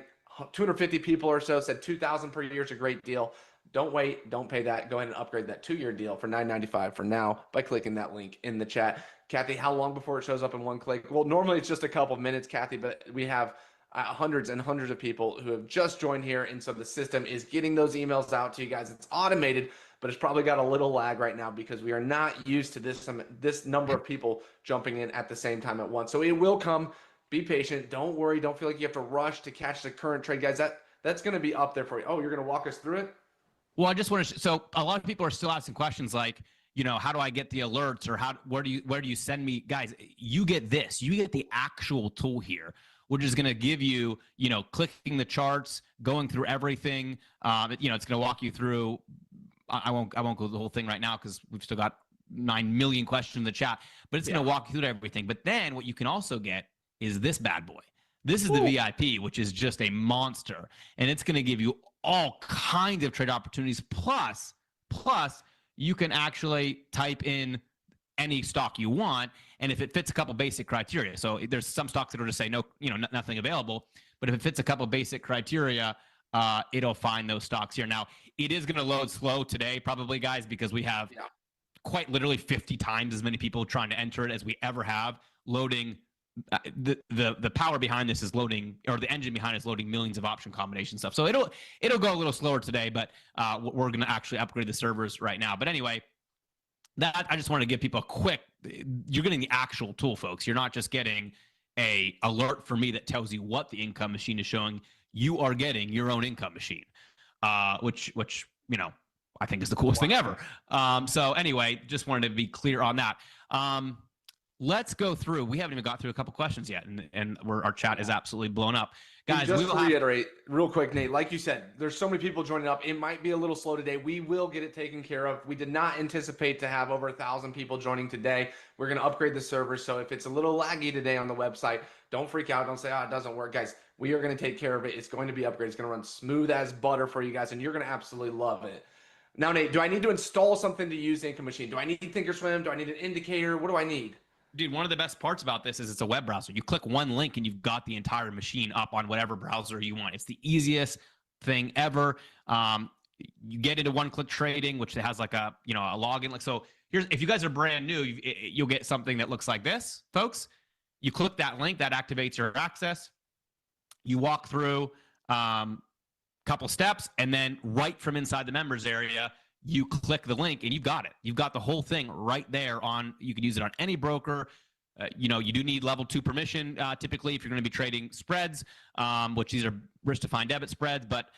250 people or so said 2,000 per year is a great deal. Don't wait. Don't pay that. Go ahead and upgrade that 2-year deal for $9.95 for now by clicking that link in the chat. Kathy, how long before it shows up in one click? Well, normally it's just a couple of minutes, Kathy, but we have hundreds and hundreds of people who have just joined here. And so the system is getting those emails out to you guys. It's automated, but it's probably got a little lag right now because we are not used to this number of people jumping in at the same time at once. So it will come. Be patient. Don't worry. Don't feel like you have to rush to catch the current trade, guys. That's going to be up there for you. Oh, you're going to walk us through it? Well, I just want to. So a lot of people are still asking questions like, how do I get the alerts, or where do you send me, guys? You get this. You get the actual tool here, which is going to give you, clicking the charts, going through everything. It's going to walk you through. I won't go the whole thing right now because we've still got 9 million questions in the chat, but it's going to walk you through everything. But then what you can also get is this bad boy. This is the VIP, which is just a monster, and it's going to give you all kinds of trade opportunities. Plus, you can actually type in any stock you want, and if it fits a couple basic criteria. So there's some stocks that will just say no, nothing available. But if it fits a couple basic criteria, it'll find those stocks here. Now, it is going to load slow today, probably, guys, because we have quite literally 50 times as many people trying to enter it as we ever have. Loading the power behind this is loading, or the engine behind it is loading millions of option combination stuff. So it'll go a little slower today, but we're going to actually upgrade the servers right now. But anyway, that I just want to give people a quick. You're getting the actual tool, folks. You're not just getting a alert for me that tells you what the income machine is showing. You are getting your own income machine, which I think is the coolest thing ever. So anyway, just wanted to be clear on that. Let's go through. We haven't even got through a couple questions yet, and our chat is absolutely blown up. Guys, just to reiterate real quick, Nate, like you said, there's so many people joining up. It might be a little slow today. We will get it taken care of. We did not anticipate to have over 1,000 people joining today. We're going to upgrade the server. So if it's a little laggy today on the website, don't freak out. Don't say, it doesn't work. Guys, we are going to take care of it. It's going to be upgraded. It's going to run smooth as butter for you guys, and you're going to absolutely love it. Now, Nate, do I need to install something to use the income machine? Do I need Thinkorswim? Do I need an indicator? What do I need? Dude, one of the best parts about this is it's a web browser. You click one link and you've got the entire machine up on whatever browser you want. It's the easiest thing ever. You get into one-click trading, which has like a login. Like, so if you guys are brand new, you'll get something that looks like this, folks. You click that link, that activates your access. You walk through couple steps, and then right from inside the members area, you click the link and you've got it. You've got the whole thing right there on. You can use it on any broker. You do need level 2 permission typically if you're going to be trading spreads, which these are risk-defined debit spreads. But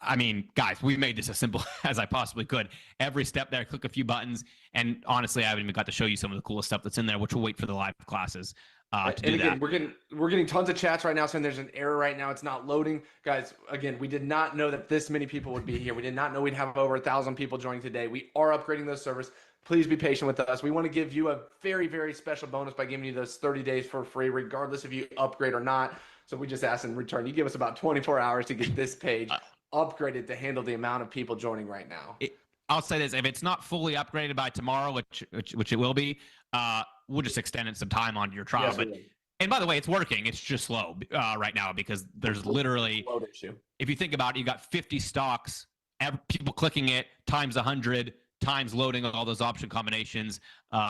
I mean, guys, we made this as simple as I possibly could. Every step there, click a few buttons, and honestly, I haven't even got to show you some of the coolest stuff that's in there, which we'll wait for the live classes. We're getting tons of chats right now saying there's an error right now. It's not loading. Guys, again, we did not know that this many people would be here. We did not know we'd have over 1,000 people joining today. We are upgrading those servers. Please be patient with us. We want to give you a very, very special bonus by giving you those 30 days for free, regardless if you upgrade or not. So we just ask in return, you give us about 24 hours to get this page upgraded to handle the amount of people joining right now. I'll say this: if it's not fully upgraded by tomorrow, which it will be, we'll just extend it some time onto your trial. Yes, and by the way, it's working. It's just slow right now because there's literally, if you think about it, you got 50 stocks, people clicking it times 100 times loading all those option combinations.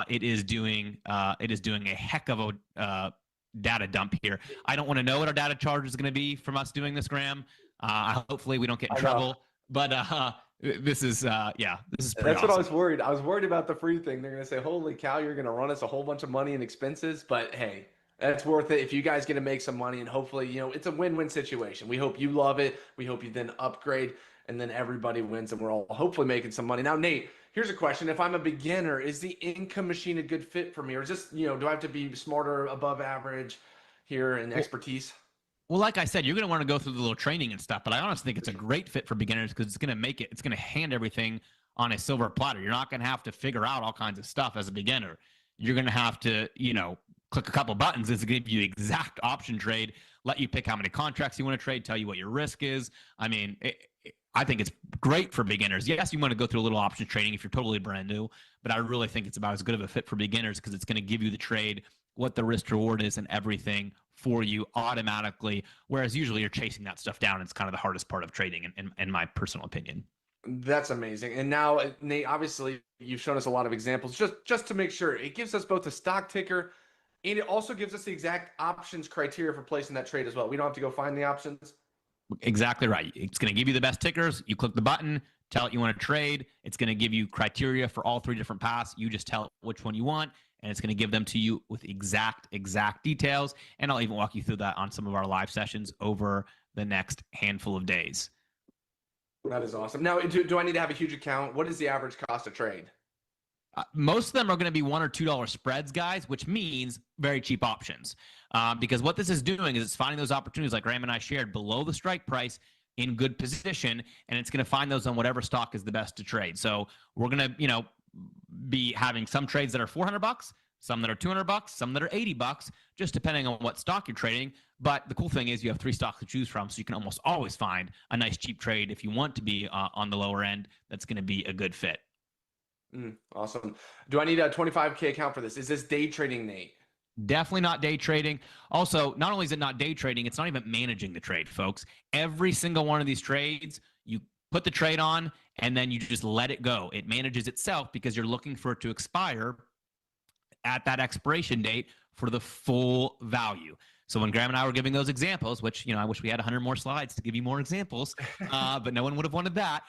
It is doing a heck of a data dump here. I don't want to know what our data charge is going to be from us doing this, Graham. Hopefully we don't get in trouble. But this is pretty That's awesome. what I was worried. I was worried about the free thing. They're going to say, holy cow, you're going to run us a whole bunch of money and expenses. But hey, that's worth it if you guys get to make some money. And hopefully, it's a win-win situation. We hope you love it. We hope you then upgrade, and then everybody wins, and we're all hopefully making some money. Now, Nate, here's a question. If I'm a beginner, is the income machine a good fit for me? Or is this, do I have to be smarter, above average here in expertise? Well, like I said, you're going to want to go through the little training and stuff, but I honestly think it's a great fit for beginners because it's going to hand everything on a silver platter. You're not going to have to figure out all kinds of stuff as a beginner. You're going to have to, click a couple buttons. It's going to give you exact option trade, let you pick how many contracts you want to trade, tell you what your risk is. I mean, I think it's great for beginners. Yes, you want to go through a little option trading if you're totally brand new, but I really think it's about as good of a fit for beginners because it's going to give you the trade, what the risk reward is, and everything for you automatically. Whereas usually you're chasing that stuff down. It's kind of the hardest part of trading, in my personal opinion. That's amazing. And now, Nate, obviously you've shown us a lot of examples just to make sure it gives us both a stock ticker and it also gives us the exact options criteria for placing that trade as well. We don't have to go find the options. Exactly right. It's going to give you the best tickers. You click the button, tell it you want to trade. It's going to give you criteria for all 3 different paths. You just tell it which one you want, and it's going to give them to you with exact details. And I'll even walk you through that on some of our live sessions over the next handful of days. That is awesome. Now, do I need to have a huge account? What is the average cost of trade? Most of them are going to be $1 or $2 spreads, guys, which means very cheap options. Because what this is doing is it's finding those opportunities like Graham and I shared below the strike price in good position, and it's going to find those on whatever stock is the best to trade. So we're going to, be having some trades that are $400, some that are $200, some that are $80, just depending on what stock you're trading. But the cool thing is you have 3 stocks to choose from, so you can almost always find a nice cheap trade if you want to be on the lower end that's going to be a good fit. Awesome. Do I need a 25K account for this? Is this day trading, Nate? Definitely not day trading. Also, not only is it not day trading, it's not even managing the trade, folks. Every single one of these trades, you put the trade on and then you just let it go. It manages itself because you're looking for it to expire at that expiration date for the full value. So when Graham and I were giving those examples, which, I wish we had 100 more slides to give you more examples, but no one would have wanted that,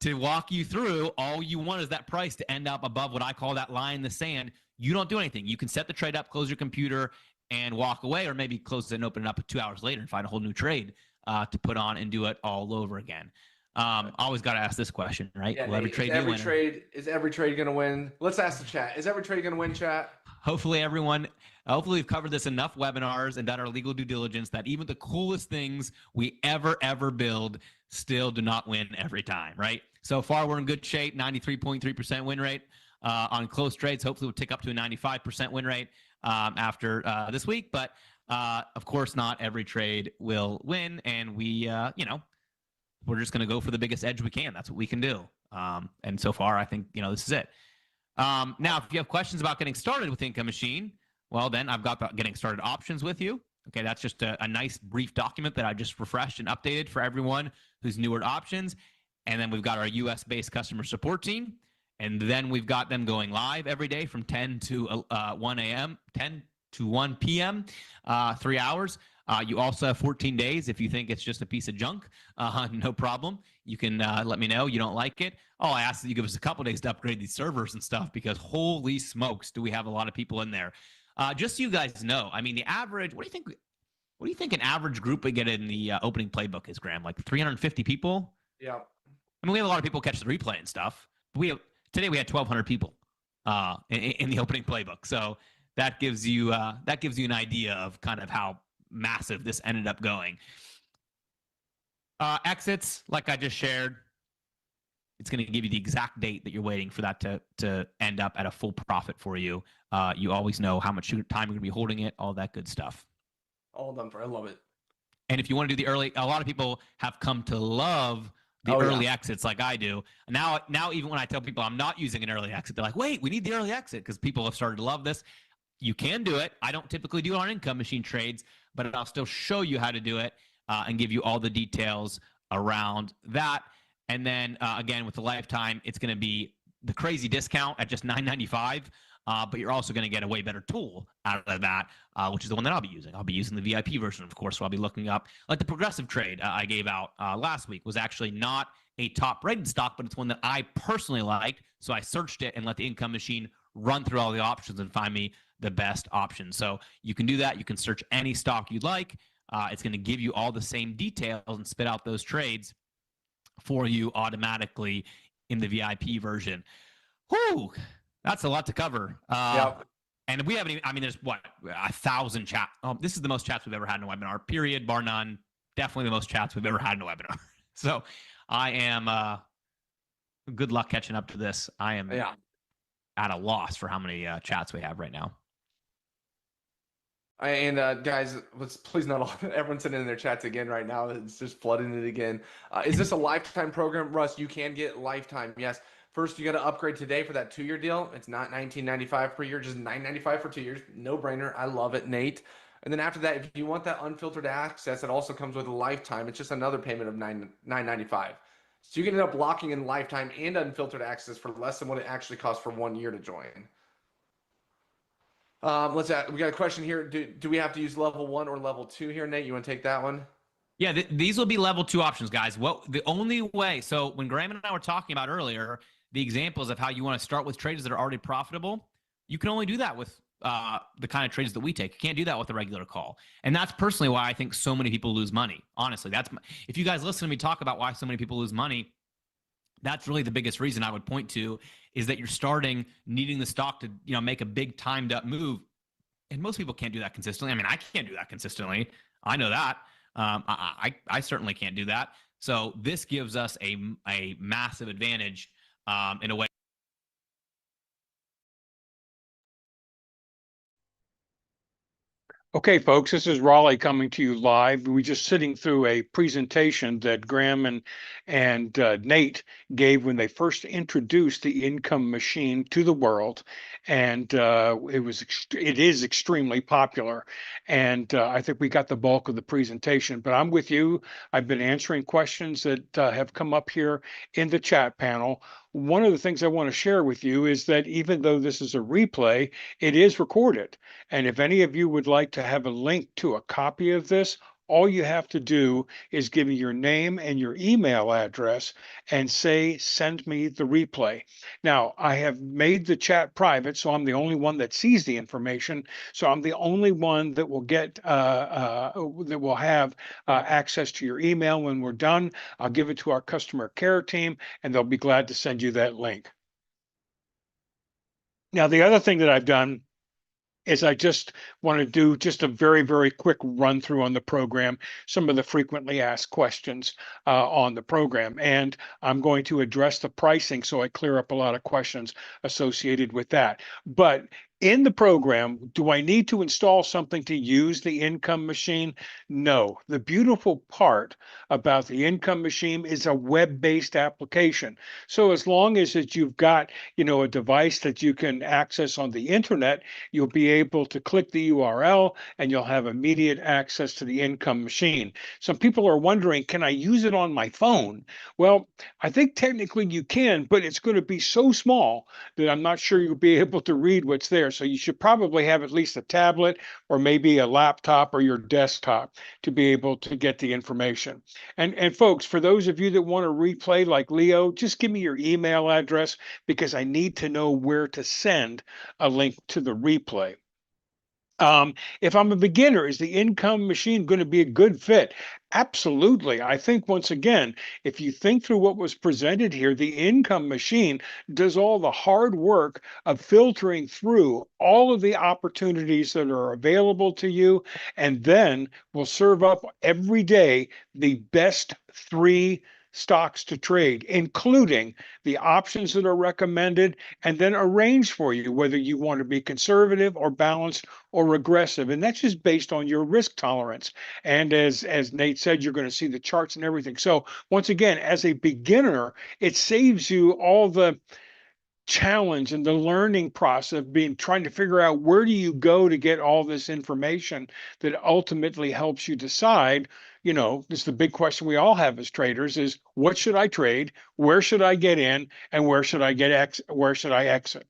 to walk you through, all you want is that price to end up above what I call that line in the sand. You don't do anything. You can set the trade up, close your computer, and walk away, or maybe close it and open it up 2 hours later and find a whole new trade to put on and do it all over again. Always got to ask this question, right? Yeah, Will every trade is every trade going to win? Let's ask the chat. Is every trade going to win, chat? Hopefully we've covered this enough webinars and done our legal due diligence that even the coolest things we ever build still do not win every time, right? So far, we're in good shape, 93.3% win rate on close trades. Hopefully we'll tick up to a 95% win rate after this week. But of course, not every trade will win. And we're just going to go for the biggest edge we can. That's what we can do. And so far, I think, this is it. Now, if you have questions about getting started with Income Machine, well, then I've got the getting started options with you. Okay, that's just a nice brief document that I just refreshed and updated for everyone who's newer to options. And then we've got our US-based customer support team. And then we've got them going live every day from 10 to 1 a.m., 10 to 1 p.m., 3 hours. You also have 14 days if you think it's just a piece of junk. No problem. You can let me know you don't like it. Oh, I ask that you give us a couple days to upgrade these servers and stuff because holy smokes, do we have a lot of people in there. Just so you guys know, I mean, the average, what do you think an average group we get in the opening playbook is, Graham? Like 350 people? Yeah. I mean, we have a lot of people catch the replay and stuff. But today we had 1,200 people in the opening playbook. So that gives you an idea of kind of how massive this ended up going. Exits, like I just shared, it's going to give you the exact date that you're waiting for that to end up at a full profit for you. You always know how much time you're going to be holding it, all that good stuff. All done for. I love it. And if you want to do the early, a lot of people have come to love the early exits like I do. Now, even when I tell people I'm not using an early exit, they're like, wait, we need the early exit because people have started to love this. You can do it. I don't typically do it on Income Machine trades, but I'll still show you how to do it and give you all the details around that. And then again, with the lifetime, it's going to be the crazy discount at just $9.95. But you're also going to get a way better tool out of that, which is the one that I'll be using. I'll be using the VIP version, of course. So I'll be looking up, like the progressive trade I gave out last week was actually not a top rated stock, but it's one that I personally liked. So I searched it and let the Income Machine run through all the options and find me the best option. So you can do that. You can search any stock you'd like. It's going to give you all the same details and spit out those trades for you automatically in the VIP version. Whew, that's a lot to cover. Yep. And we haven't even, I mean, there's 1,000 chat. This is the most chats we've ever had in a webinar, period, bar none. Definitely the most chats we've ever had in a webinar. So I am, good luck catching up to this. I am at a loss for how many chats we have right now. And guys, let's please not all everyone sending in their chats again right now. It's just flooding it again. Is this a lifetime program, Russ? You can get lifetime. Yes. First, you got to upgrade today for that 2-year deal. It's not $19.95 per year, just $9.95 for 2 years. No brainer. I love it, Nate. And then after that, if you want that unfiltered access, it also comes with a lifetime. It's just another payment of $9.95. So you can end up locking in lifetime and unfiltered access for less than what it actually costs for 1 year to join. We got a question here. Do we have to use level 1 or level 2 here, Nate? You want to take that one? Yeah, these will be level 2 options, guys. The only way, so when Graham and I were talking about earlier, the examples of how you want to start with trades that are already profitable, you can only do that with the kind of trades that we take. You can't do that with a regular call. And that's personally why I think so many people lose money. Honestly, if you guys listen to me talk about why so many people lose money, that's really the biggest reason I would point to is that you're starting needing the stock to, make a big timed up move. And most people can't do that consistently. I mean, I can't do that consistently. I know that. I certainly can't do that. So this gives us a massive advantage in a way. Okay, folks, this is Raleigh coming to you live. We're just sitting through a presentation that Graham and Nate gave when they first introduced the income machine to the world, and it is extremely popular. And I think we got the bulk of the presentation. But I'm with you. I've been answering questions that have come up here in the chat panel. One of the things I want to share with you is that even though this is a replay, it is recorded. And if any of you would like to have a link to a copy of this, all you have to do is give me your name and your email address and say, send me the replay. Now, I have made the chat private, so I'm the only one that sees the information. So I'm the only one that will that will have access to your email when we're done. I'll give it to our customer care team, and they'll be glad to send you that link. Now, the other thing that I've done is I just want to do just a very, very quick run through on the program, some of the frequently asked questions on the program. And I'm going to address the pricing so I clear up a lot of questions associated with that. But in the program, do I need to install something to use the income machine? No. The beautiful part about the income machine is a web-based application. So as long as you've got, a device that you can access on the internet, you'll be able to click the URL and you'll have immediate access to the income machine. Some people are wondering, can I use it on my phone? Well, I think technically you can, but it's going to be so small that I'm not sure you'll be able to read what's there. So you should probably have at least a tablet or maybe a laptop or your desktop to be able to get the information. And folks, for those of you that want to replay like Leo, just give me your email address because I need to know where to send a link to the replay. If I'm a beginner, is the income machine going to be a good fit? Absolutely. I think once again, if you think through what was presented here, the income machine does all the hard work of filtering through all of the opportunities that are available to you, and then will serve up every day the best three stocks to trade, including the options that are recommended, and then arrange for you whether you want to be conservative or balanced or regressive. And that's just based on your risk tolerance. And as Nate said, you're going to see the charts and everything. So once again, as a beginner, it saves you all the challenge and the learning process of being trying to figure out where do you go to get all this information that ultimately helps you decide. This is the big question we all have as traders: is what should I trade, where should I get in, and where should I exit?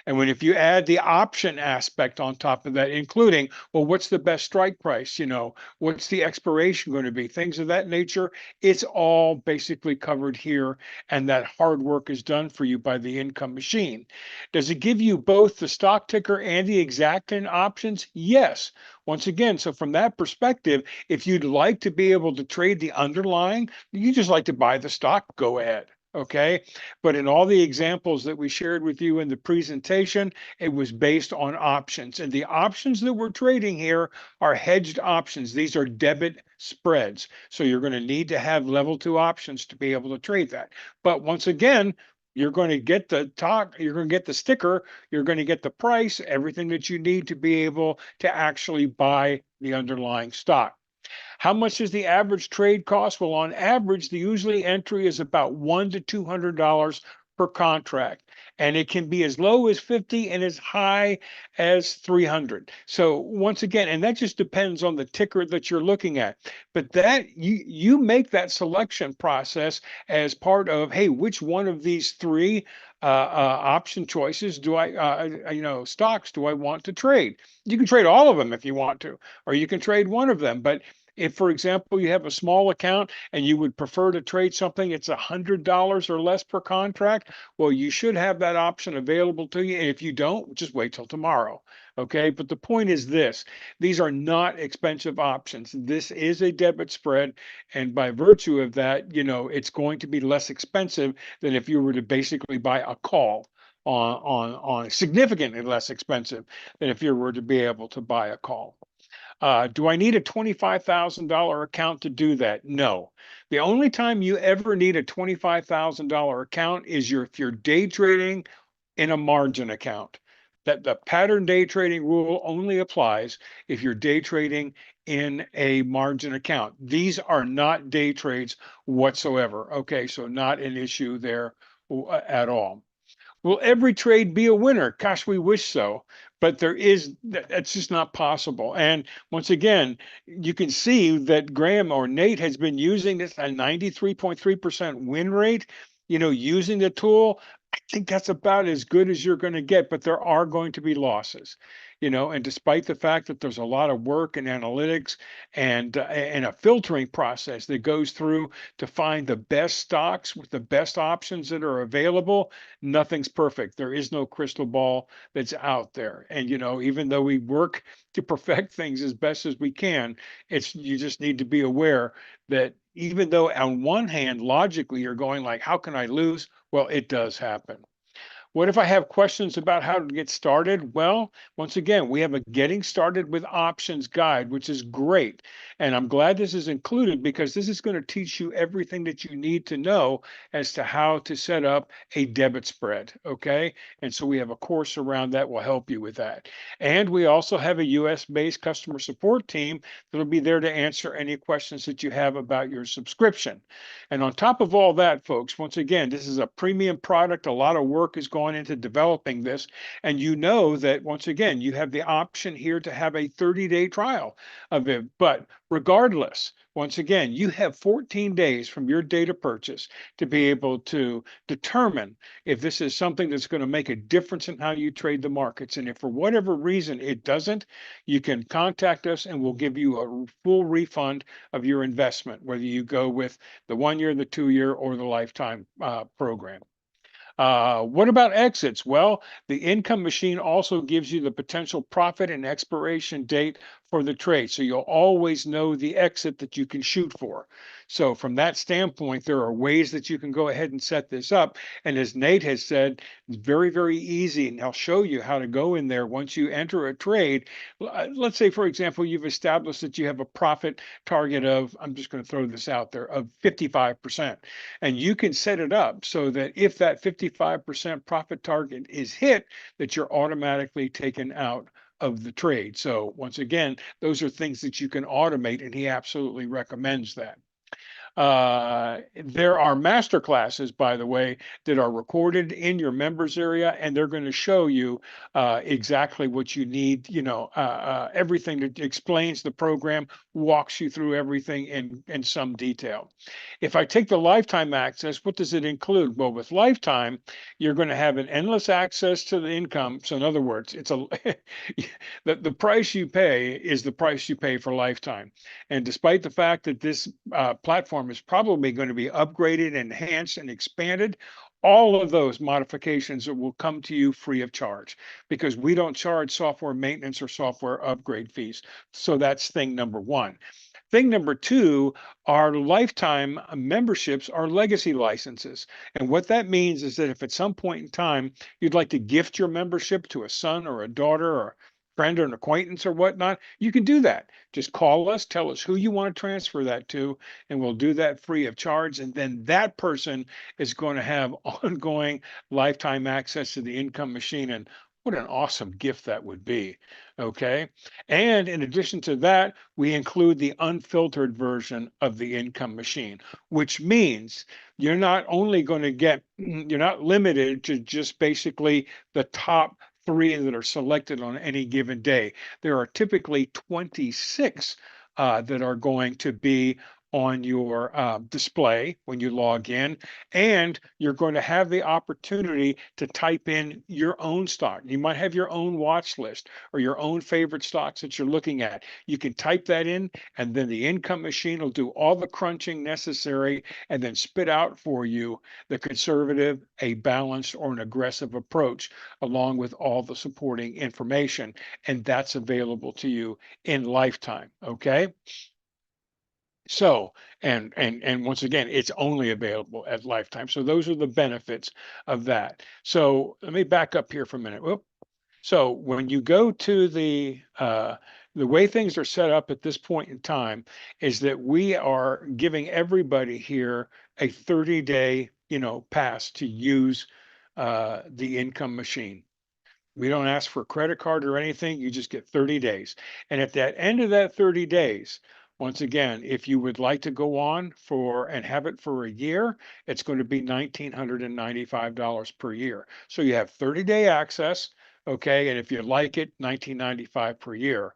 And if you add the option aspect on top of that, including, well, what's the best strike price, what's the expiration going to be, things of that nature, it's all basically covered here, and that hard work is done for you by the income machine. Does it give you both the stock ticker and the exacting options? Yes. Once again, so from that perspective, if you'd like to be able to trade the underlying, you just like to buy the stock, go ahead. Okay. But in all the examples that we shared with you in the presentation, it was based on options. And the options that we're trading here are hedged options. These are debit spreads. So you're going to need to have level 2 options to be able to trade that. But once again, you're going to get the talk, you're going to get the sticker, you're going to get the price, everything that you need to be able to actually buy the underlying stock. How much does the average trade cost? Well, on average, the usually entry is about $100 to $200 per contract, and it can be as low as 50 and as high as 300. So once again, and that just depends on the ticker that you're looking at. But that you make that selection process as part of, hey, which one of these three option choices do stocks do I want to trade? You can trade all of them if you want to, or you can trade one of them. But if, for example, you have a small account and you would prefer to trade something that's $100 or less per contract, well, you should have that option available to you. And if you don't, just wait till tomorrow. Okay. But the point is this: these are not expensive options. This is a debit spread. And by virtue of that, it's going to be less expensive than if you were to basically buy a call on significantly less expensive than if you were to be able to buy a call. Do I need a $25,000 account to do that? No. The only time you ever need a $25,000 account is if you're day trading in a margin account. that the pattern day trading rule only applies if you're day trading in a margin account. These are not day trades whatsoever. Okay, so not an issue there at all. Will every trade be a winner? Gosh, we wish so, but that's just not possible. And once again, you can see that Graham or Nate has been using this a 93.3% win rate, using the tool. I think that's about as good as you're going to get, but there are going to be losses, and despite the fact that there's a lot of work and analytics and a filtering process that goes through to find the best stocks with the best options that are available, nothing's perfect. There is no crystal ball that's out there. And even though we work to perfect things as best as we can, you just need to be aware that even though on one hand, logically, you're going like, how can I lose? Well, it does happen. What if I have questions about how to get started? Well, once again, we have a getting started with options guide, which is great. And I'm glad this is included because this is going to teach you everything that you need to know as to how to set up a debit spread. Okay. And so we have a course around that will help you with that. And we also have a US based customer support team that'll be there to answer any questions that you have about your subscription. And on top of all that, folks, once again, this is a premium product. A lot of work is going into developing this. And you know that, once again, you have the option here to have a 30-day trial of it. But regardless, once again, you have 14 days from your date of purchase to be able to determine if this is something that's going to make a difference in how you trade the markets. And if for whatever reason it doesn't, you can contact us and we'll give you a full refund of your investment, whether you go with the 1 year, the 2 year, or the lifetime program. What about exits? Well, the income machine also gives you the potential profit and expiration date for the trade. So you'll always know the exit that you can shoot for. So from that standpoint, there are ways that you can go ahead and set this up. And as Nate has said, it's very, very easy. And I'll show you how to go in there once you enter a trade. Let's say, for example, you've established that you have a profit target of, I'm just going to throw this out there, of 55%. And you can set it up so that if that 55% profit target is hit, that you're automatically taken out of the trade. So once again, those are things that you can automate, and he absolutely recommends that. There are master classes, by the way, that are recorded in your members area, and they're going to show you exactly what you need. Everything that explains the program, walks you through everything in some detail. If I take the lifetime access, what does it include? Well, with lifetime, you're going to have an endless access to the income. So in other words, it's the price you pay is the price you pay for lifetime. And despite the fact that this platform is probably going to be upgraded, enhanced, and expanded, all of those modifications will come to you free of charge because we don't charge software maintenance or software upgrade fees. So that's thing number one. Thing number two, our lifetime memberships are legacy licenses. And what that means is that if at some point in time you'd like to gift your membership to a son or a daughter or friend or an acquaintance or whatnot, you can do that. Just call us, tell us who you want to transfer that to, and we'll do that free of charge. And then that person is going to have ongoing lifetime access to the income machine. And what an awesome gift that would be. Okay. And in addition to that, we include the unfiltered version of the income machine, which means you're not only going to get, you're not limited to just basically the top three that are selected on any given day. There are typically 26 that are going to be on your display when you log in, and you're going to have the opportunity to type in your own stock. You might have your own watch list or your own favorite stocks that you're looking at. You can type that in, and then the income machine will do all the crunching necessary and then spit out for you the conservative, a balanced, or an aggressive approach, along with all the supporting information. And that's available to you in lifetime. Okay. So, and once again, it's only available at lifetime. So those are the benefits of that. So let me back up here for a minute. Whoop. So when you go to the way things are set up at this point in time is that we are giving everybody here a 30-day, pass to use the income machine. We don't ask for a credit card or anything. You just get 30 days. And at that end of that 30 days, once again, if you would like to go on for and have it for a year, it's going to be $1,995 per year. So you have 30-day access, okay? And if you like it, $19.95 per year.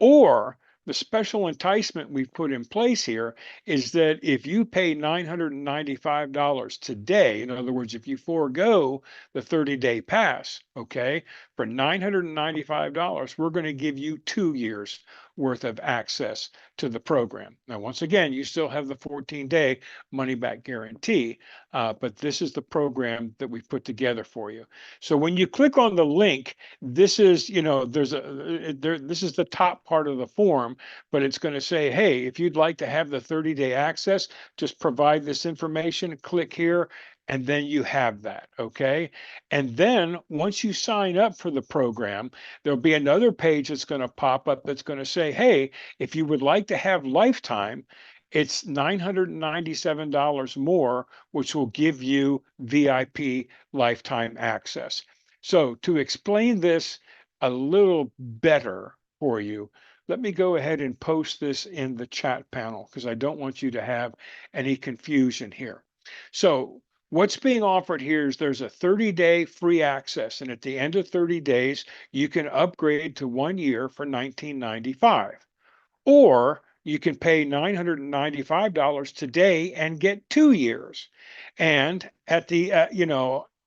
Or the special enticement we've put in place here is that if you pay $995 today, in other words, if you forego the 30-day pass, okay, for $995, we're going to give you 2 years worth of access to the program. Now, once again, you still have the 14-day money back guarantee, but this is the program that we've put together for you. So when you click on the link, this is, this is the top part of the form, but it's going to say, hey, if you'd like to have the 30-day access, just provide this information, click here, and then you have that, okay? And then once you sign up for the program, there'll be another page that's going to pop up that's going to say, hey, if you would like to have lifetime, it's $997 more, which will give you VIP lifetime access. So to explain this a little better for you, let me go ahead and post this in the chat panel because I don't want you to have any confusion here. So what's being offered here is there's a 30-day free access, and at the end of 30 days, you can upgrade to 1 year for $19.95. Or you can pay $995 today and get 2 years. And at the,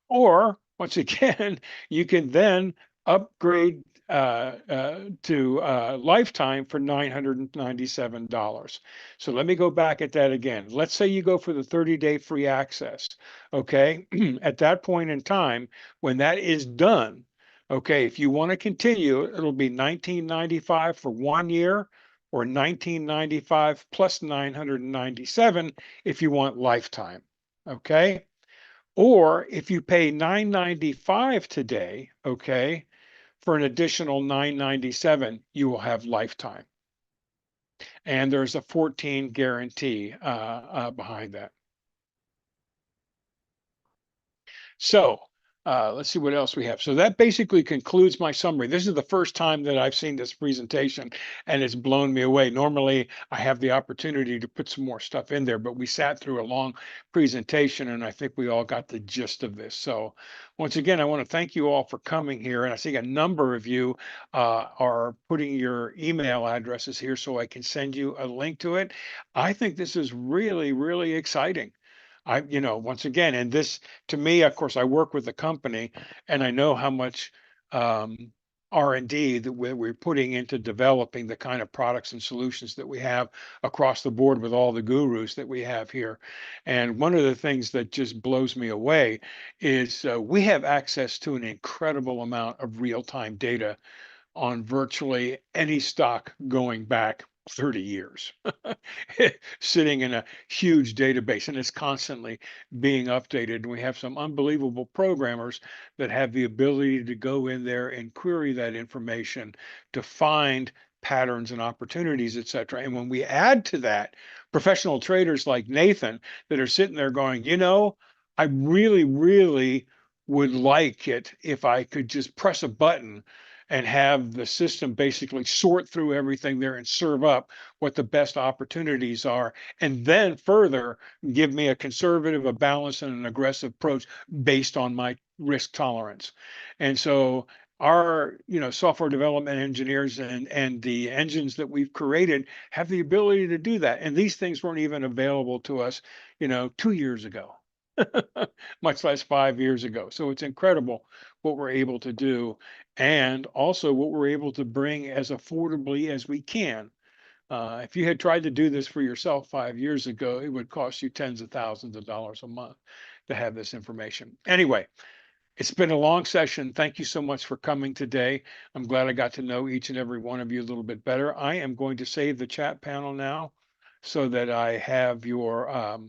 or once again, you can then upgrade to lifetime for $997. So let me go back at that again. Let's say you go for the 30-day free access. Okay. At that point in time, when that is done, okay, if you want to continue, it'll be $19.95 for 1 year or $19.95 plus $997 if you want lifetime. Okay. Or if you pay $995 today, okay, for an additional $997, you will have lifetime. And there's a 14 guarantee behind that. So let's see what else we have. So that basically concludes my summary. This is the first time that I've seen this presentation and it's blown me away. Normally I have the opportunity to put some more stuff in there, but we sat through a long presentation and I think we all got the gist of this. So once again, I want to thank you all for coming here. And I see a number of you are putting your email addresses here so I can send you a link to it. I think this is really, really exciting. Once again, and this to me, of course, I work with the company and I know how much R&D that we're putting into developing the kind of products and solutions that we have across the board with all the gurus that we have here. And one of the things that just blows me away is we have access to an incredible amount of real-time data on virtually any stock going back 30 years, sitting in a huge database, and it's constantly being updated. And we have some unbelievable programmers that have the ability to go in there and query that information to find patterns and opportunities, et cetera. And when we add to that professional traders like Nathan that are sitting there going, I really, really would like it if I could just press a button and have the system basically sort through everything there and serve up what the best opportunities are. And then further give me a conservative, a balanced, and an aggressive approach based on my risk tolerance. And so our software development engineers and the engines that we've created have the ability to do that. And these things weren't even available to us 2 years ago. Much less 5 years ago. So it's incredible what we're able to do and also what we're able to bring as affordably as we can. If you had tried to do this for yourself 5 years ago, it would cost you tens of thousands of dollars a month to have this information. Anyway, it's been a long session. Thank you so much for coming today. I'm glad I got to know each and every one of you a little bit better. I am going to save the chat panel now so that I have your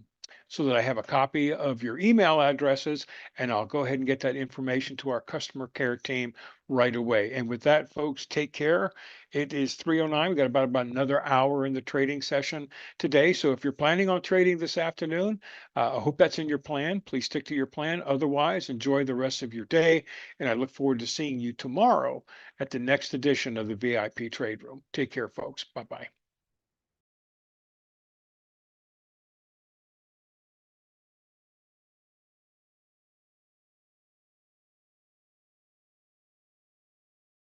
so that I have a copy of your email addresses, and I'll go ahead and get that information to our customer care team right away. And with that, folks, take care. It is 3:09. We got about another hour in the trading session today. So if you're planning on trading this afternoon, I hope that's in your plan. Please stick to your plan. Otherwise, enjoy the rest of your day. And I look forward to seeing you tomorrow at the next edition of the VIP Trade Room. Take care, folks. Bye-bye.